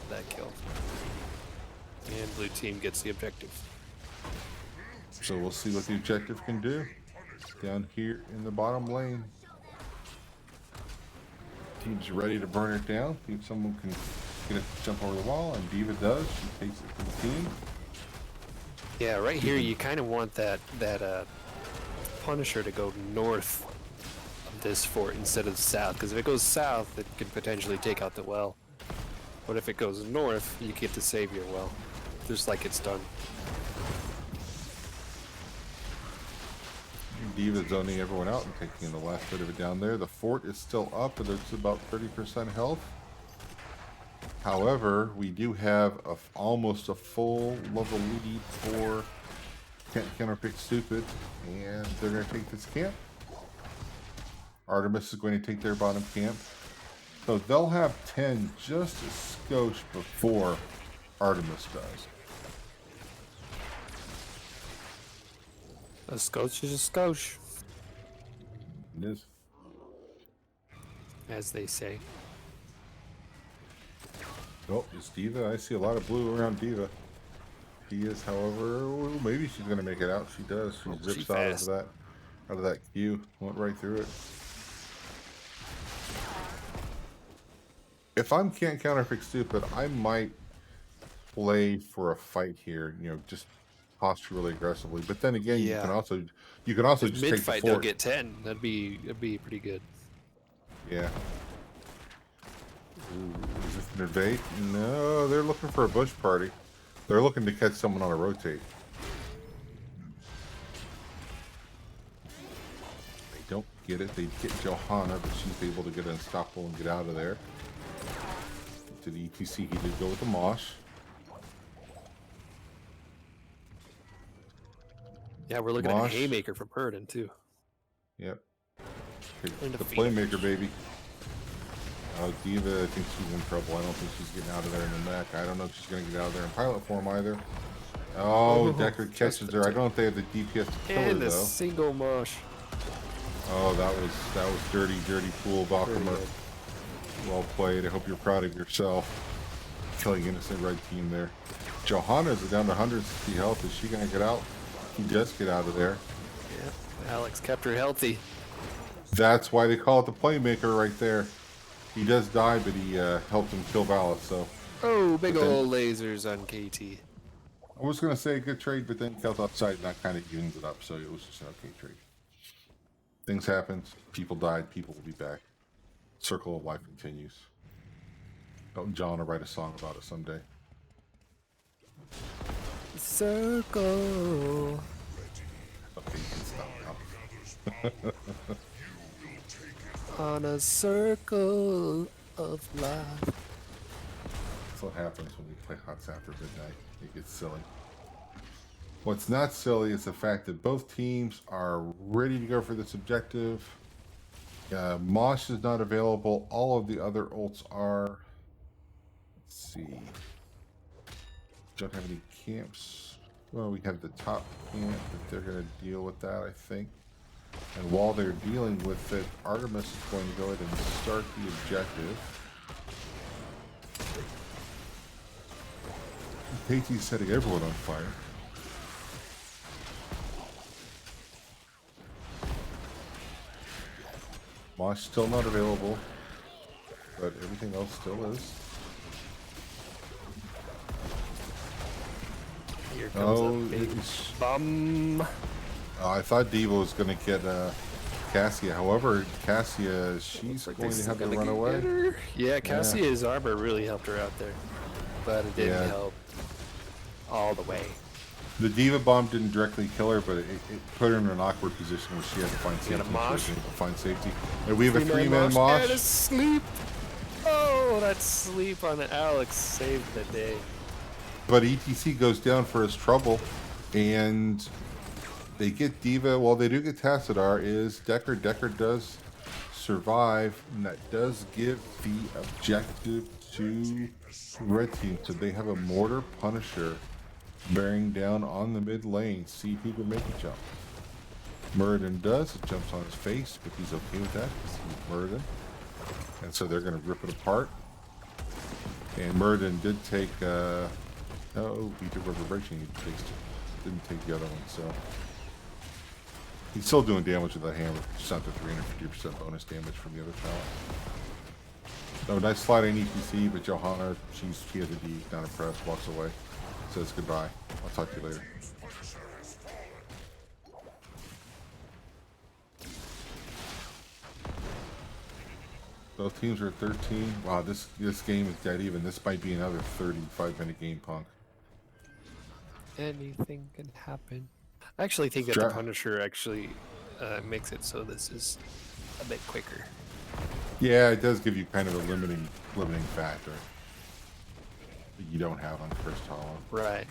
That kill. And blue team gets the objective. So we'll see what the objective can do. Down here in the bottom lane. Team's ready to burn it down. See if someone can get it to jump over the wall, and Diva does. She takes it to the team. Yeah, right here you kind of want that Punisher to go north of this fort instead of south, because if it goes south, it could potentially take out the well. But if it goes north, you get to save your well, just like it's done. Diva zoning everyone out and taking the last bit of it down there. The fort is still up, but it's about 30% health. However, we do have almost a full level lead for Counterpick Stupid, and they're going to take this camp. Artemis is going to take their bottom camp. So they'll have 10 just a skosh before Artemis does. A skosh is a skosh, It is. as they say. Oh, it's Diva. I see a lot of blue around Diva. She is, however, well, maybe she's going to make it out. She does. She zips she's out fast. of that queue. Went right through it. if I'm can't counterpick stupid, I might play for a fight here. You know, just posture really aggressively. But then again, you can Yeah. also Because just mid take the fight they'll fort. get 10. That'd be pretty good. Yeah. Ooh, is this an invade? No, they're looking for a bush party. They're looking to catch someone on a rotate. They don't get it. They get Johanna, but she's able to get unstoppable and get out of there. To the ETC, he did go with the Mosh. Yeah, we're looking Mosh. at Haymaker from Purdon too. Yep. Into The Phoenix. playmaker, baby. Oh, Diva, I think she's in trouble. I don't think she's getting out of there in the mech. I don't know if she's going to get out of there in pilot form either. Oh, Deckard catches her. I don't think they have the DPS to kill her, And the though. single mosh. Oh, that was dirty, dirty pool Balkamer. Well played. I hope you're proud of yourself. Killing innocent red team there. Johanna's down to 160 health. Is she going to get out? She does get out of there. Yeah, Alex kept her healthy. That's why they call it the playmaker right there. He does die, but he helped him kill Valis, so... Oh, big But then- old lasers on KT. I was going to say good trade, but then Kelt outside and that kind of evens it up, so it was just an okay trade. Things happened. People died. People will be back. Circle of life continues. Elton John will write a song about it someday. Circle. Okay, you can stop now. On a circle of life. That's what happens when we play HOTS after midnight. It gets silly. What's not silly is the fact that both teams are ready to go for this objective. Mosh is not available. All of the other ults are. Let's see. Don't have any camps. Well, we have the top camp, but they're going to deal with that, I think. And while they're dealing with it, Artemis is going to go ahead and start the objective. KT's setting everyone on fire. Mosh still not available, but everything else still is. Here comes Oh, a big it's- bum. I thought Devo was going to get Cassia. However, Cassia, she's Like going they to still have to gotta run get away. her. Yeah, Cassia's armor really helped her out there. But it didn't Yeah. help all the way. The Diva Bomb didn't directly kill her, but it put her in an awkward position where she had to find safety. got a Mosh? She was able to find safety. And we have a Three-man three-man And Mosh. a sleep. Oh, that sleep on Alex saved the day. But ETC goes down for his trouble, and they get Diva. Well, they do get Tassadar. Is Deckard? Deckard does survive, and that does give the objective to Red Team. So they have a Mortar Punisher bearing down on the mid lane. See who can make a jump. Muradin does. It jumps on his face, but he's okay with that because he's Muradin. And so they're going to rip it apart. And Muradin did take... oh, he took Reverberation. He didn't take the other one, so... He's still doing damage with that hammer. Just not the 350% bonus damage from the other talent. No, nice slide in EPC, but Johanna, she has a D, not impressed, walks away. Says goodbye. I'll talk to you later. Both teams are at 13. Wow, this game is dead even. This might be another 35-minute game, Punk. Anything can happen. I actually think that the Punisher actually makes it so this is a bit quicker. Yeah, it does give you kind of a limiting factor that you don't have on the first hollow. Right.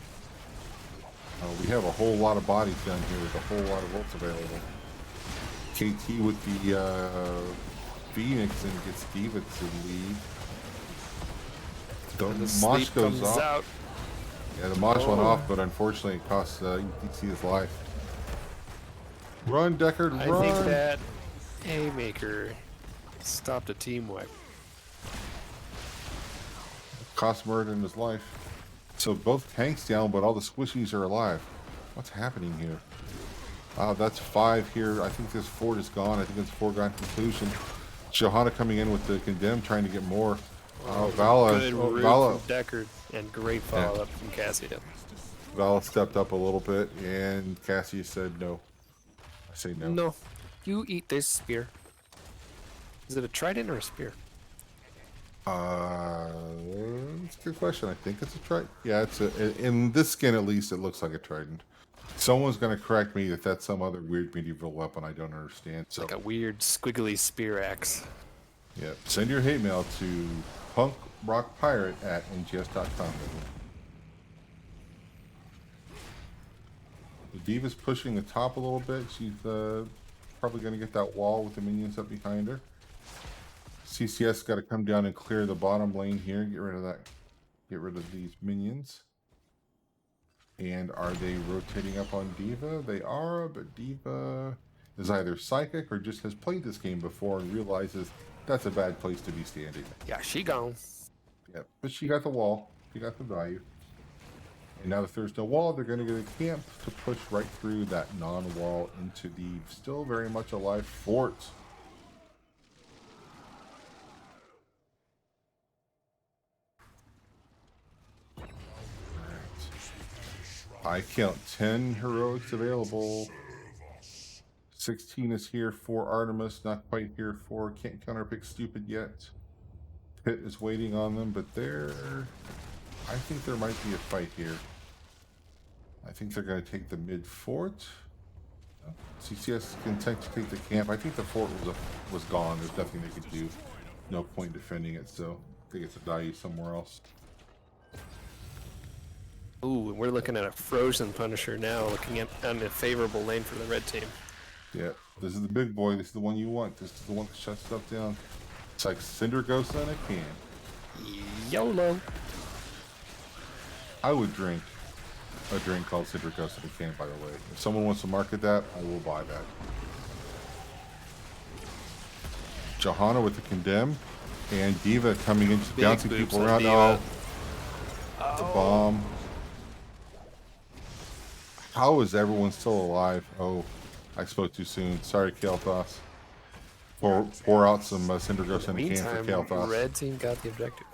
We have a whole lot of bodies down here with a whole lot of ults available. KT with the Phoenix and gets Diva to lead. And the The sleep Mosh goes comes off. out. Yeah, the Mosh went Oh. off, but unfortunately it costs ETC his life. Run, Deckard, I run! think that Haymaker stopped a team wipe. Cost Muradin his life. So both tanks down, but all the squishies are alive. What's happening here? That's 5 here. I think this fort is gone. I think it's a foregone conclusion. Johanna coming in with the Condemn, trying to get more. Oh, Vala. Good Oh, root Vala. from Deckard and great follow-up from Cassia. Vala stepped up a little bit, and Cassie said no. I say no. No, you eat this spear. Is it a trident or a spear? It's a good question. I think it's a trident. Yeah, it's in this skin at least, it looks like a trident. Someone's gonna correct me that that's some other weird medieval weapon I don't understand. It's like a weird squiggly spear axe. Yeah, send your hate mail to punkrockpirate@ngs.com. The Diva's pushing the top a little bit. She's probably gonna get that wall with the minions up behind her. CCS got to come down and clear the bottom lane here. Get rid of that. Get rid of these minions. And are they rotating up on Diva? They are, but Diva is either psychic or just has played this game before and realizes that's a bad place to be standing. Yeah, she gone. Yep, but she got the wall. She got the value. And now that there's no wall, they're going to get a camp to push right through that non-wall into the still very much alive fort. I count 10 heroics available. 16 is here for Artemis, not quite here for can't counterpick stupid yet. Pit is waiting on them, but I think there might be a fight here. I think they're going to take the mid fort. CCS can take the camp. I think the fort was gone. There's nothing they could do. No point defending it, so I think it's a value somewhere else. Ooh, and we're looking at a frozen Punisher now, looking at on a favorable lane for the red team. Yeah, this is the big boy. This is the one you want. This is the one that shuts stuff down. It's like Cinder Ghost on a can. YOLO. I would drink a drink called Cinder Ghost in a can, by the way. If someone wants to market that, I will buy that. Johanna with the Condemn, and Diva coming into Big bouncing boobs people on around. Diva. Oh, the bomb. How is everyone still alive? Oh, I spoke too soon. Sorry, Kael'thas. Pour out some Cinder Ghost in a can for Meantime, Kael'thas. red team got the objective.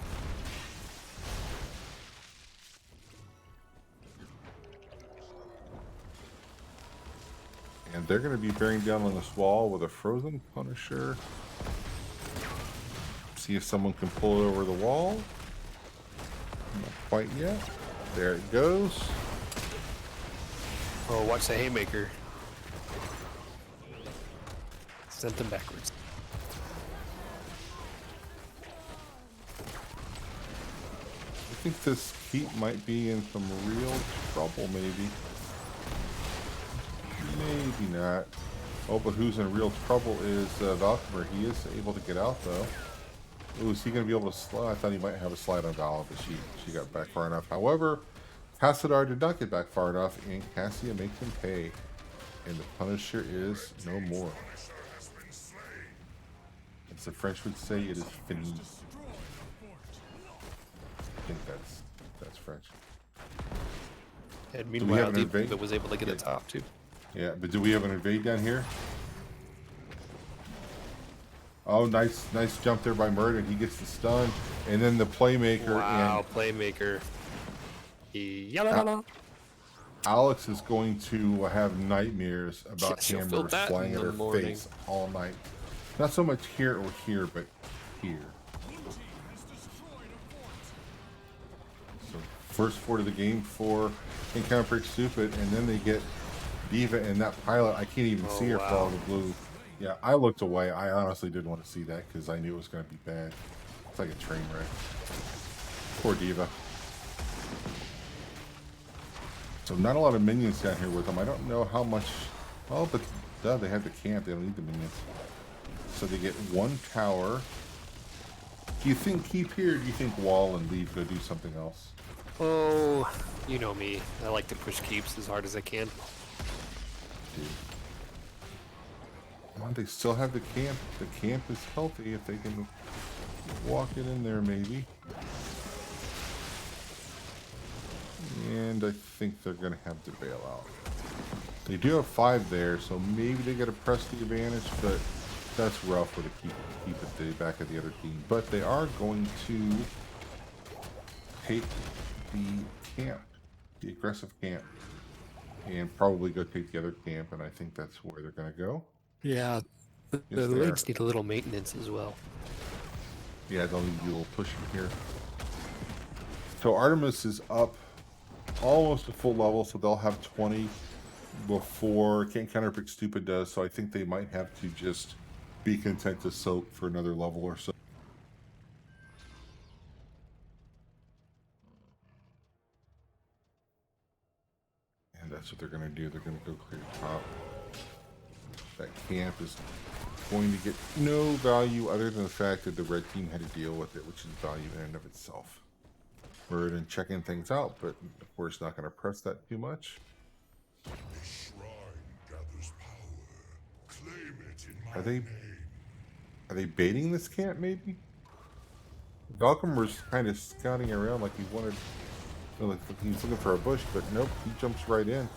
And they're going to be bearing down on this wall with a frozen Punisher. See if someone can pull it over the wall. Not quite yet. There it goes. Oh, watch the haymaker. Sent them backwards. I think this keep might be in some real trouble, maybe. Maybe not. Oh, but who's in real trouble is Valkymer. He is able to get out, though. Ooh, is he going to be able to slide? I thought he might have a slide on Vala, but she got back far enough. However, Passadar did not get back far enough, and Cassia makes him pay. And the Punisher is no more. As the French would say, it is fini. I think that's French. And we meanwhile, have an invade? Diva was able to get the top too. Yeah, but do we have an invade down here? Oh, nice jump there by Murder. He gets the stun, and then the playmaker. Wow, And playmaker. Yellow. Alex is going to have nightmares about Yeah, she'll feel hammers that flying in at the her morning. face all night. Not so much here or here, but here. So first fort of the game for Counterpick Stupid, and then they get Diva and that pilot. I can't even see her for all the blue. Yeah, I looked away. I honestly didn't want to see that because I knew it was going to be bad. It's like a train wreck. Poor Diva. So not a lot of minions down here with them. I don't know how much. Oh, but duh, they have the camp. They don't need the minions. So they get one tower. Do you think keep here? Or do you think wall and leave? Go do something else. Oh, you know me. I like to push keeps as hard as I can. Dude. Come on, they still have the camp. The camp is healthy if they can walk it in there, maybe. And I think they're going to have to bail out. They do have 5 there, so maybe they got to press the advantage, but that's rough for to keep at the back of the other team. But they are going to take the camp, the aggressive camp, and probably go take the other camp. And I think that's where they're going to go. Yeah, the Yes, they are. lanes need a little maintenance as well. Yeah, they'll need to do a little pushing here. So Artemis is up almost to full level, so they'll have 20 before Counterpick Stupid does. So I think they might have to just be content to soak for another level or so. And that's what they're going to do. They're going to go clear top. That camp is going to get no value other than the fact that the red team had to deal with it, which is value in and of itself. We're in checking things out, but of course not going to press that too much. The shrine gathers power. Claim it in my Are they name. Are they baiting this camp, maybe? Malcolm was kind of scouting around like he wanted, like he was looking for a bush, but nope, he jumps right in.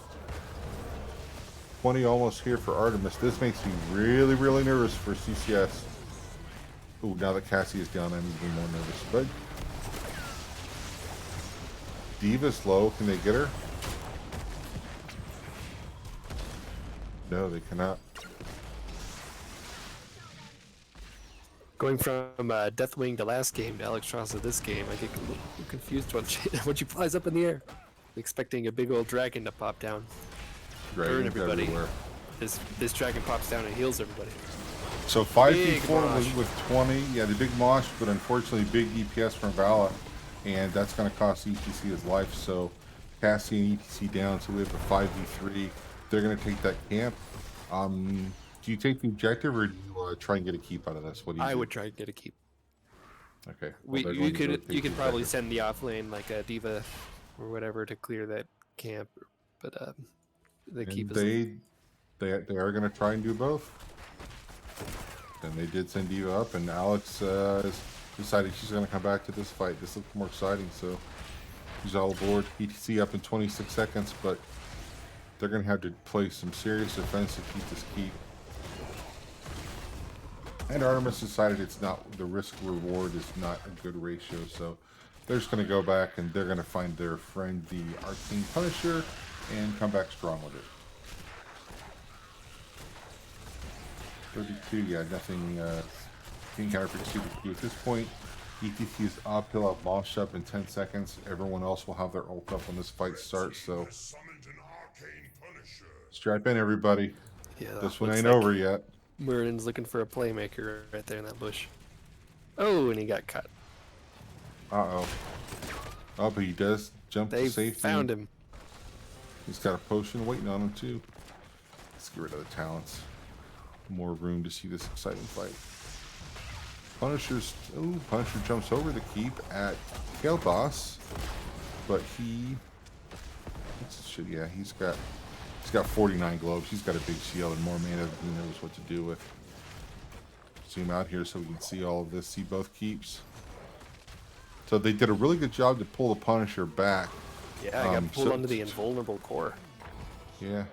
20 almost here for Artemis. This makes me really, really nervous for CCS. Ooh, now that Cassie is down, I'm even more nervous. But Diva's low. Can they get her? No, they cannot. Going from Deathwing to last game to Alex Strauss to this game, I get a little confused when she flies up in the air, expecting a big old dragon to pop down, burn Dragons everybody. everywhere. This dragon pops down and heals everybody. So Big 5v4 mosh. with 20. Yeah, the big mosh, but unfortunately big EPS from Vala, and that's going to cost ETC his life. So Cassie and ETC down. So we have a 5v3. They're going to take that camp. Do you take the objective, or do you try and get a keep out of this? What do you I do? would try and get a keep. Okay. well, they're You going to go could take the probably objective. send the off lane like a diva or whatever to clear that camp, but the And keep is they are going to try and do both. And they did send you up, and Alex has decided she's going to come back to this fight. This looks more exciting, so she's all aboard. ETC up in 26 seconds, but they're going to have to play some serious defense to keep this keep. And Artemis decided it's not, the risk reward is not a good ratio, so they're just going to go back and they're going to find their friend, the Arcane Punisher, and come back strong with it. 32, yeah, nothing, King Counterpick Stupid to do at this point. ETC is up, he'll have Mosh up in 10 seconds. Everyone else will have their ult up when this fight starts, so Summoned an arcane punisher. strap in, everybody. yeah. This one looks ain't like over yet. Murin's looking for a playmaker right there in that bush. Oh, and he got cut. Uh-oh. Oh, but he does jump They to safety. found him. He's got a potion waiting on him, too. Let's get rid of the talents. More room to see this exciting fight. Punisher jumps over the keep at Kale Boss, but yeah, he's got 49 globes. He's got a big shield and more mana than he knows what to do with. Zoom out here so we can see all of this. See both keeps. So they did a really good job to pull the Punisher back. Yeah, I got pulled so- onto the invulnerable core. Yeah.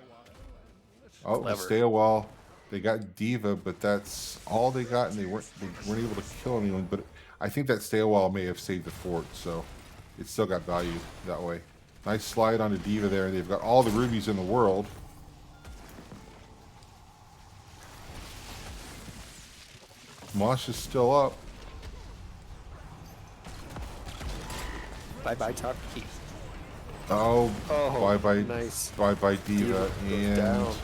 Oh, the Clever. stay a while. They got Diva, but that's all they got, and they weren't able to kill anyone. But I think that stay a while may have saved the fort, so it still got value that way. Nice slide onto Diva there. They've got all the rubies in the world. Mosh is still up. Bye bye top keep. Oh, Oh, bye nice. Diva, Diva goes and down.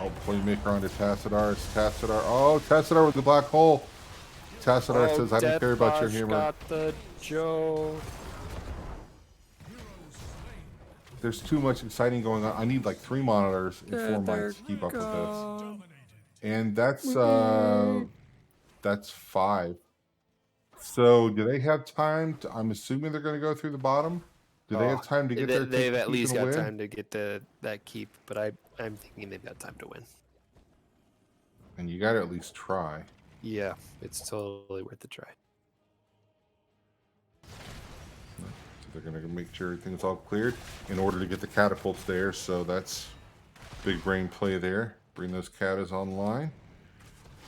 oh, playmaker onto Tassadar. It's Tassadar. Oh, Tassadar with the black hole. Tassadar says, "I don't care about your hammer." Got the Joe. There's too much exciting going on. I need like 3 monitors and 4 There mics to keep up with this. go. And that's 5. So do they have time to, I'm assuming they're going to go through the bottom. Do they have time to get there? They've at least got time to get that keep, but I'm thinking they've got time to win. And you got to at least try. Yeah, it's totally worth the try. So they're going to make sure everything's all cleared in order to get the catapults there. So that's big brain play there. Bring those catas online.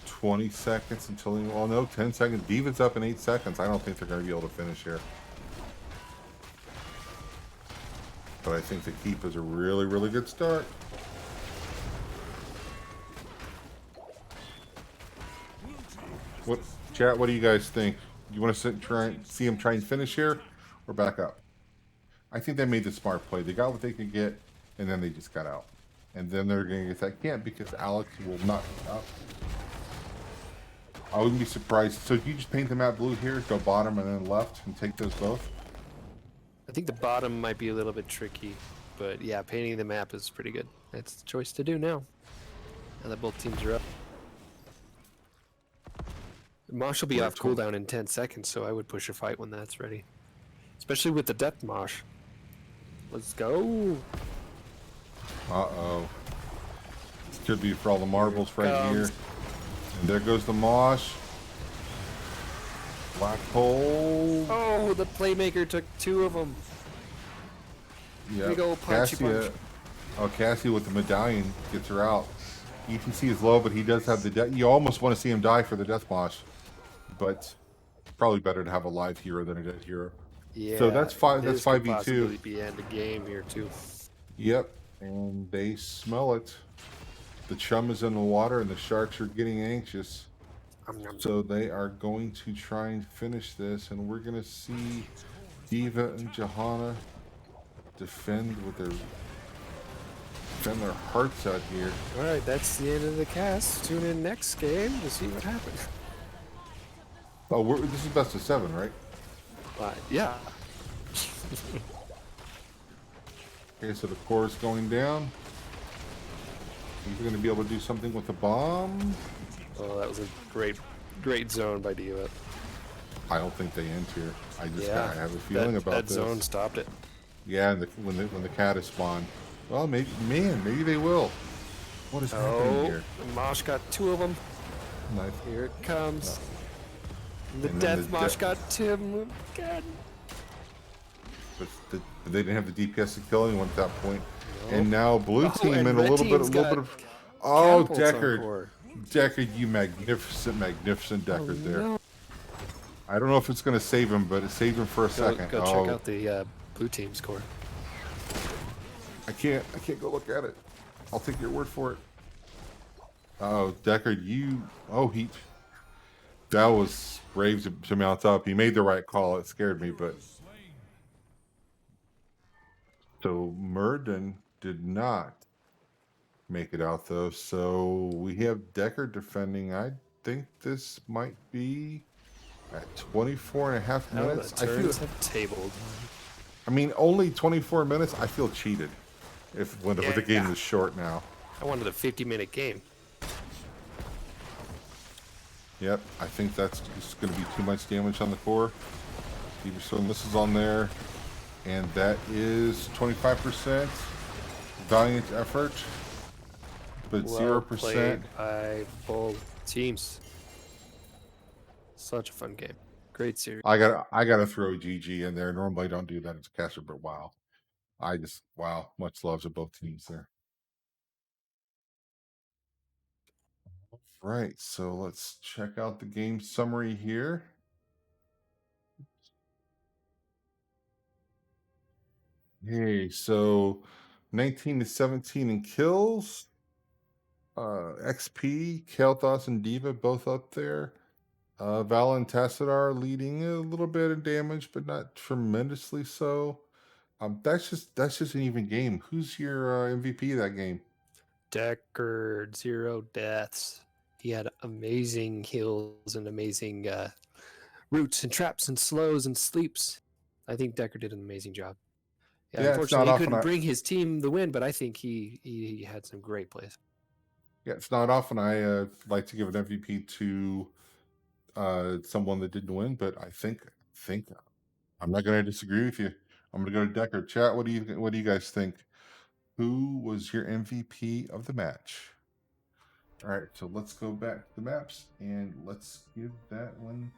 20 seconds until he, well, no, 10 seconds. Diva's up in 8 seconds. I don't think they're going to be able to finish here. But I think the keep is a really, really good start. What, chat? What do you guys think? You want to see him try and finish here, or back up? I think they made the smart play. They got what they could get, and then they just got out. And then they're going to get that camp because Alex will not get out. I wouldn't be surprised. So if you just paint the map blue here, go bottom and then left, and take those both. I think the bottom might be a little bit tricky, but yeah, painting the map is pretty good. That's the choice to do now. Now that both teams are up. Mosh will be off cooldown in 10 seconds, so I would push a fight when that's ready. Especially with the death Mosh. Let's go. Uh-oh. This could be for all the marbles right here. And there goes the Mosh. Black hole. Oh, the playmaker took 2 of them. Yeah. Big old punchy punch. Oh, Cassie with the medallion gets her out. You can see he's low, but he does have the death. You almost want to see him die for the death Mosh. But probably better to have a live hero than a dead hero. Yeah. So that's 5. That's 5v2. Possibly be end of game here too. Yep. And they smell it. The chum is in the water, and the sharks are getting anxious. So they are going to try and finish this, and we're going to see Diva and Johanna defend their hearts out here. All right, that's the end of the cast. Tune in next game to see what happens. Oh, this is best of 7, right? Yeah. Okay, so the core is going down. He's going to be able to do something with the bomb. Oh, that was a great zone by Diva. I don't think they end here. I just I have a feeling about that this. That zone stopped it. Yeah, and when the cat is spawned. Well, maybe they will. What is happening here? Mosh got 2 of them. Nice. Here it comes. The And death Mosh got Tim again. But they didn't have the DPS to kill anyone at that point. No. And now blue team and and a little bit of. Oh, Deckard. Deckard, you magnificent Deckard there. No. I don't know if it's going to save him, but it saved him for a second. Go check out the blue team score. I can't go look at it. I'll take your word for it. Oh, Deckard, that was brave to mount up. He made the right call. It scared me, but so Murden did not make it out though. So we have Deckard defending. I think this might be at 24 and a half minutes. The turns have tabled. I mean, only 24 minutes. I feel cheated when the game is short now. I wanted a 50-minute game. Yep, I think that's just going to be too much damage on the core. So missiles on there, and that is 25% valiant effort, but 0%. Played by both teams. Such a fun game. Great series. I gotta throw GG in there. Normally I don't do that as a caster, but wow. Much love to both teams there. Right, so let's check out the game summary here. Hey, so 19 to 17 in kills. XP, Kael'thas and Diva both up there. Val and Tassadar leading a little bit in damage, but not tremendously so. That's just an even game. Who's your MVP of that game? Deckard, 0 deaths. He had amazing heals and amazing roots and traps and slows and sleeps. I think Deckard did an amazing job. Yeah, unfortunately, he couldn't bring his team the win, but I think he had some great plays. Yeah, it's not often I like to give an MVP to someone that didn't win, but I think I'm not going to disagree with you. I'm going to go to Deckard. Chat, what do you guys think? Who was your MVP of the match? All right, so let's go back to the maps and let's give that one.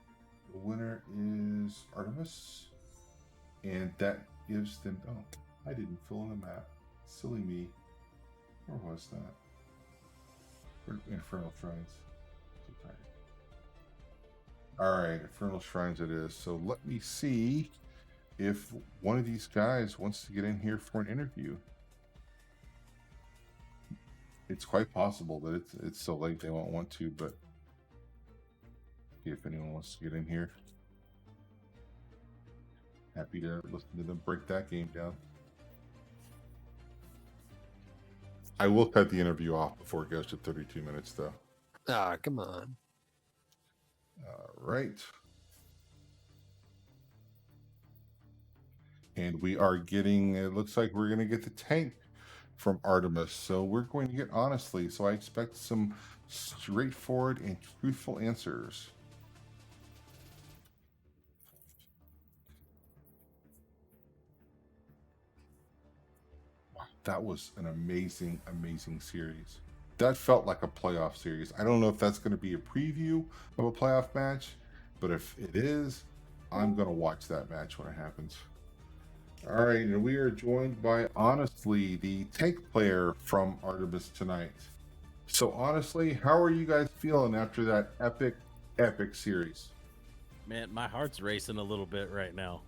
The winner is Artemis, and that gives them. Oh, I didn't fill in the map. Silly me. Where was that? Infernal Shrines. All right, Infernal Shrines it is. So let me see if one of these guys wants to get in here for an interview. It's quite possible that it's so late they won't want to, but see if anyone wants to get in here. Happy to listen to them break that game down. I will cut the interview off before it goes to 32 minutes, though. Ah, come on. All right. And we are getting, it looks like we're going to get the tank from Artemis. So we're going to get honestly. So I expect some straightforward and truthful answers. Wow, that was an amazing, amazing series. That felt like a playoff series. I don't know if that's going to be a preview of a playoff match, but if it is, I'm going to watch that match when it happens. All right, and we are joined by Honestly, the tank player from Artemis tonight. So honestly, how are you guys feeling after that epic series? Man, my heart's racing a little bit right now.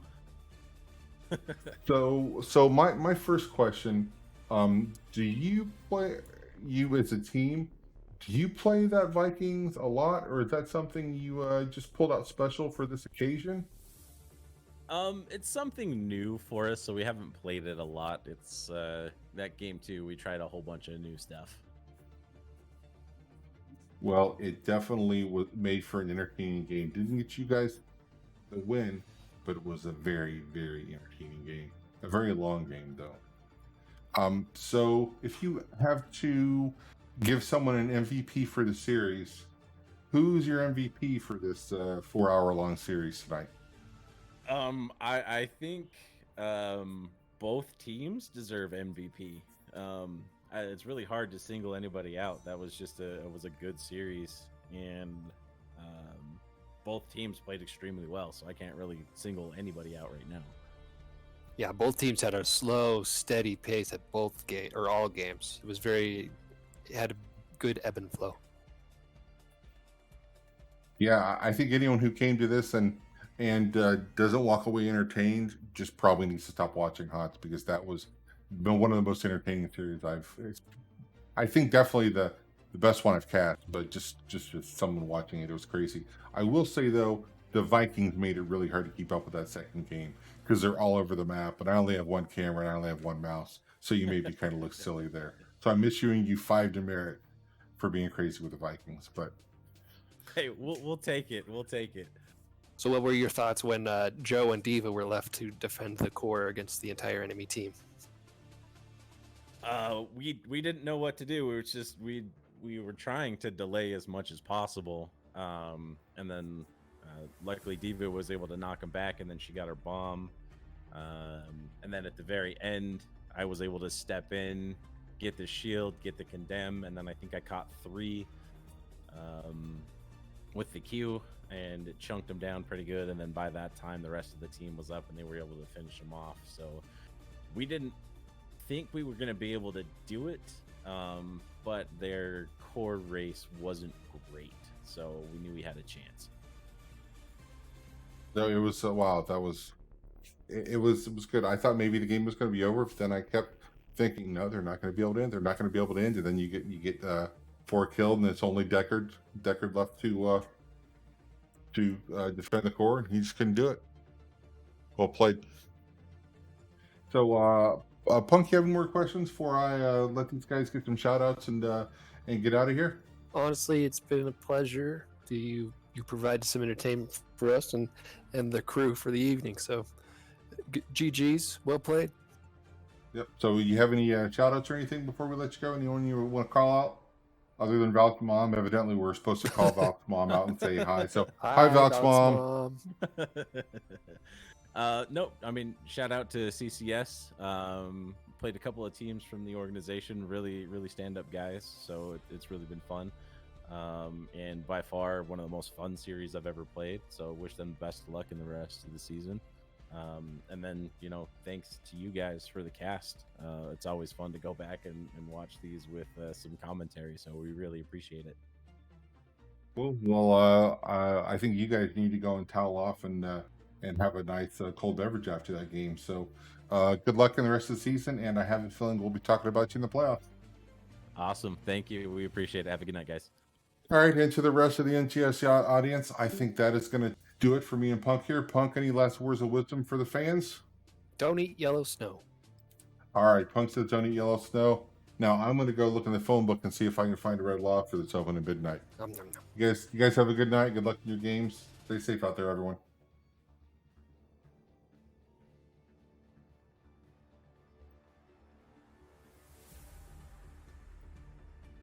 So my first question, do you play, you as a team, do you play that Vikings a lot, or is that something you just pulled out special for this occasion? It's something new for us, so we haven't played it a lot. It's that game too. We tried a whole bunch of new stuff. Well, it definitely was made for an entertaining game. Didn't get you guys the win, but it was a very, very entertaining game. A very long game, though. So if you have to give someone an MVP for the series, who's your MVP for this 4-hour-long series tonight? I think both teams deserve MVP. It's really hard to single anybody out. That was just it was a good series, and both teams played extremely well. So I can't really single anybody out right now. Yeah, both teams had a slow, steady pace at all games. It had a good ebb and flow. Yeah, I think anyone who came to this and doesn't walk away entertained just probably needs to stop watching HOTS, because that was one of the most entertaining series I think definitely the best one I've cast, but just as someone watching it was crazy. I will say though, the Vikings made it really hard to keep up with that second game because they're all over the map, and I only have one camera and I only have one mouse, so you made me kind of look silly there. So I'm issuing you 5 demerit for being crazy with the Vikings, but Hey, we'll take it. We'll take it. So what were your thoughts when Joe and Diva were left to defend the core against the entire enemy team? We didn't know what to do. We were trying to delay as much as possible. And then luckily Diva was able to knock him back, and then she got her bomb. And then at the very end, I was able to step in, get the shield, get the condemn, and then I think I caught 3 with the Q, and it chunked them down pretty good. And then by that time, the rest of the team was up, and they were able to finish them off. So we didn't think we were going to be able to do it, but their core race wasn't great, so we knew we had a chance. no, it was wow. That was it was good. I thought maybe the game was going to be over, but then I kept thinking, no, they're not going to be able to end. They're not going to be able to end. And then you get 4 killed, and it's only Deckard left to defend the core, and he just couldn't do it. Well played. So, Punk, you have any more questions before I let these guys get some shout outs and get out of here? Honestly, it's been a pleasure. You provided some entertainment for us and the crew for the evening. So, GG's, well played. Yep. So, you have any shout outs or anything before we let you go? Anyone you want to call out? Other than Valk's mom, evidently we're supposed to call Valk's mom out and say hi. So, hi Valk's mom. No, I mean, shout out to CCS. Played a couple of teams from the organization, really stand-up guys, so it's really been fun. And by far one of the most fun series I've ever played, so wish them best of luck in the rest of the season. And then, thanks to you guys for the cast. It's always fun to go back and watch these with some commentary. So we really appreciate it. Cool. Well, I think you guys need to go and towel off and have a nice cold beverage after that game. So good luck in the rest of the season, and I have a feeling we'll be talking about you in the playoffs. Awesome. Thank you. We appreciate it. Have a good night, guys. All right, and to the rest of the NGS audience, I think that is going to do it for me and Punk here. Punk, any last words of wisdom for the fans? Don't eat yellow snow. All right, Punk says don't eat yellow snow. Now I'm going to go look in the phone book and see if I can find a red lobster that's open at midnight. Nom, nom, nom. You guys have a good night. Good luck in your games. Stay safe out there, everyone.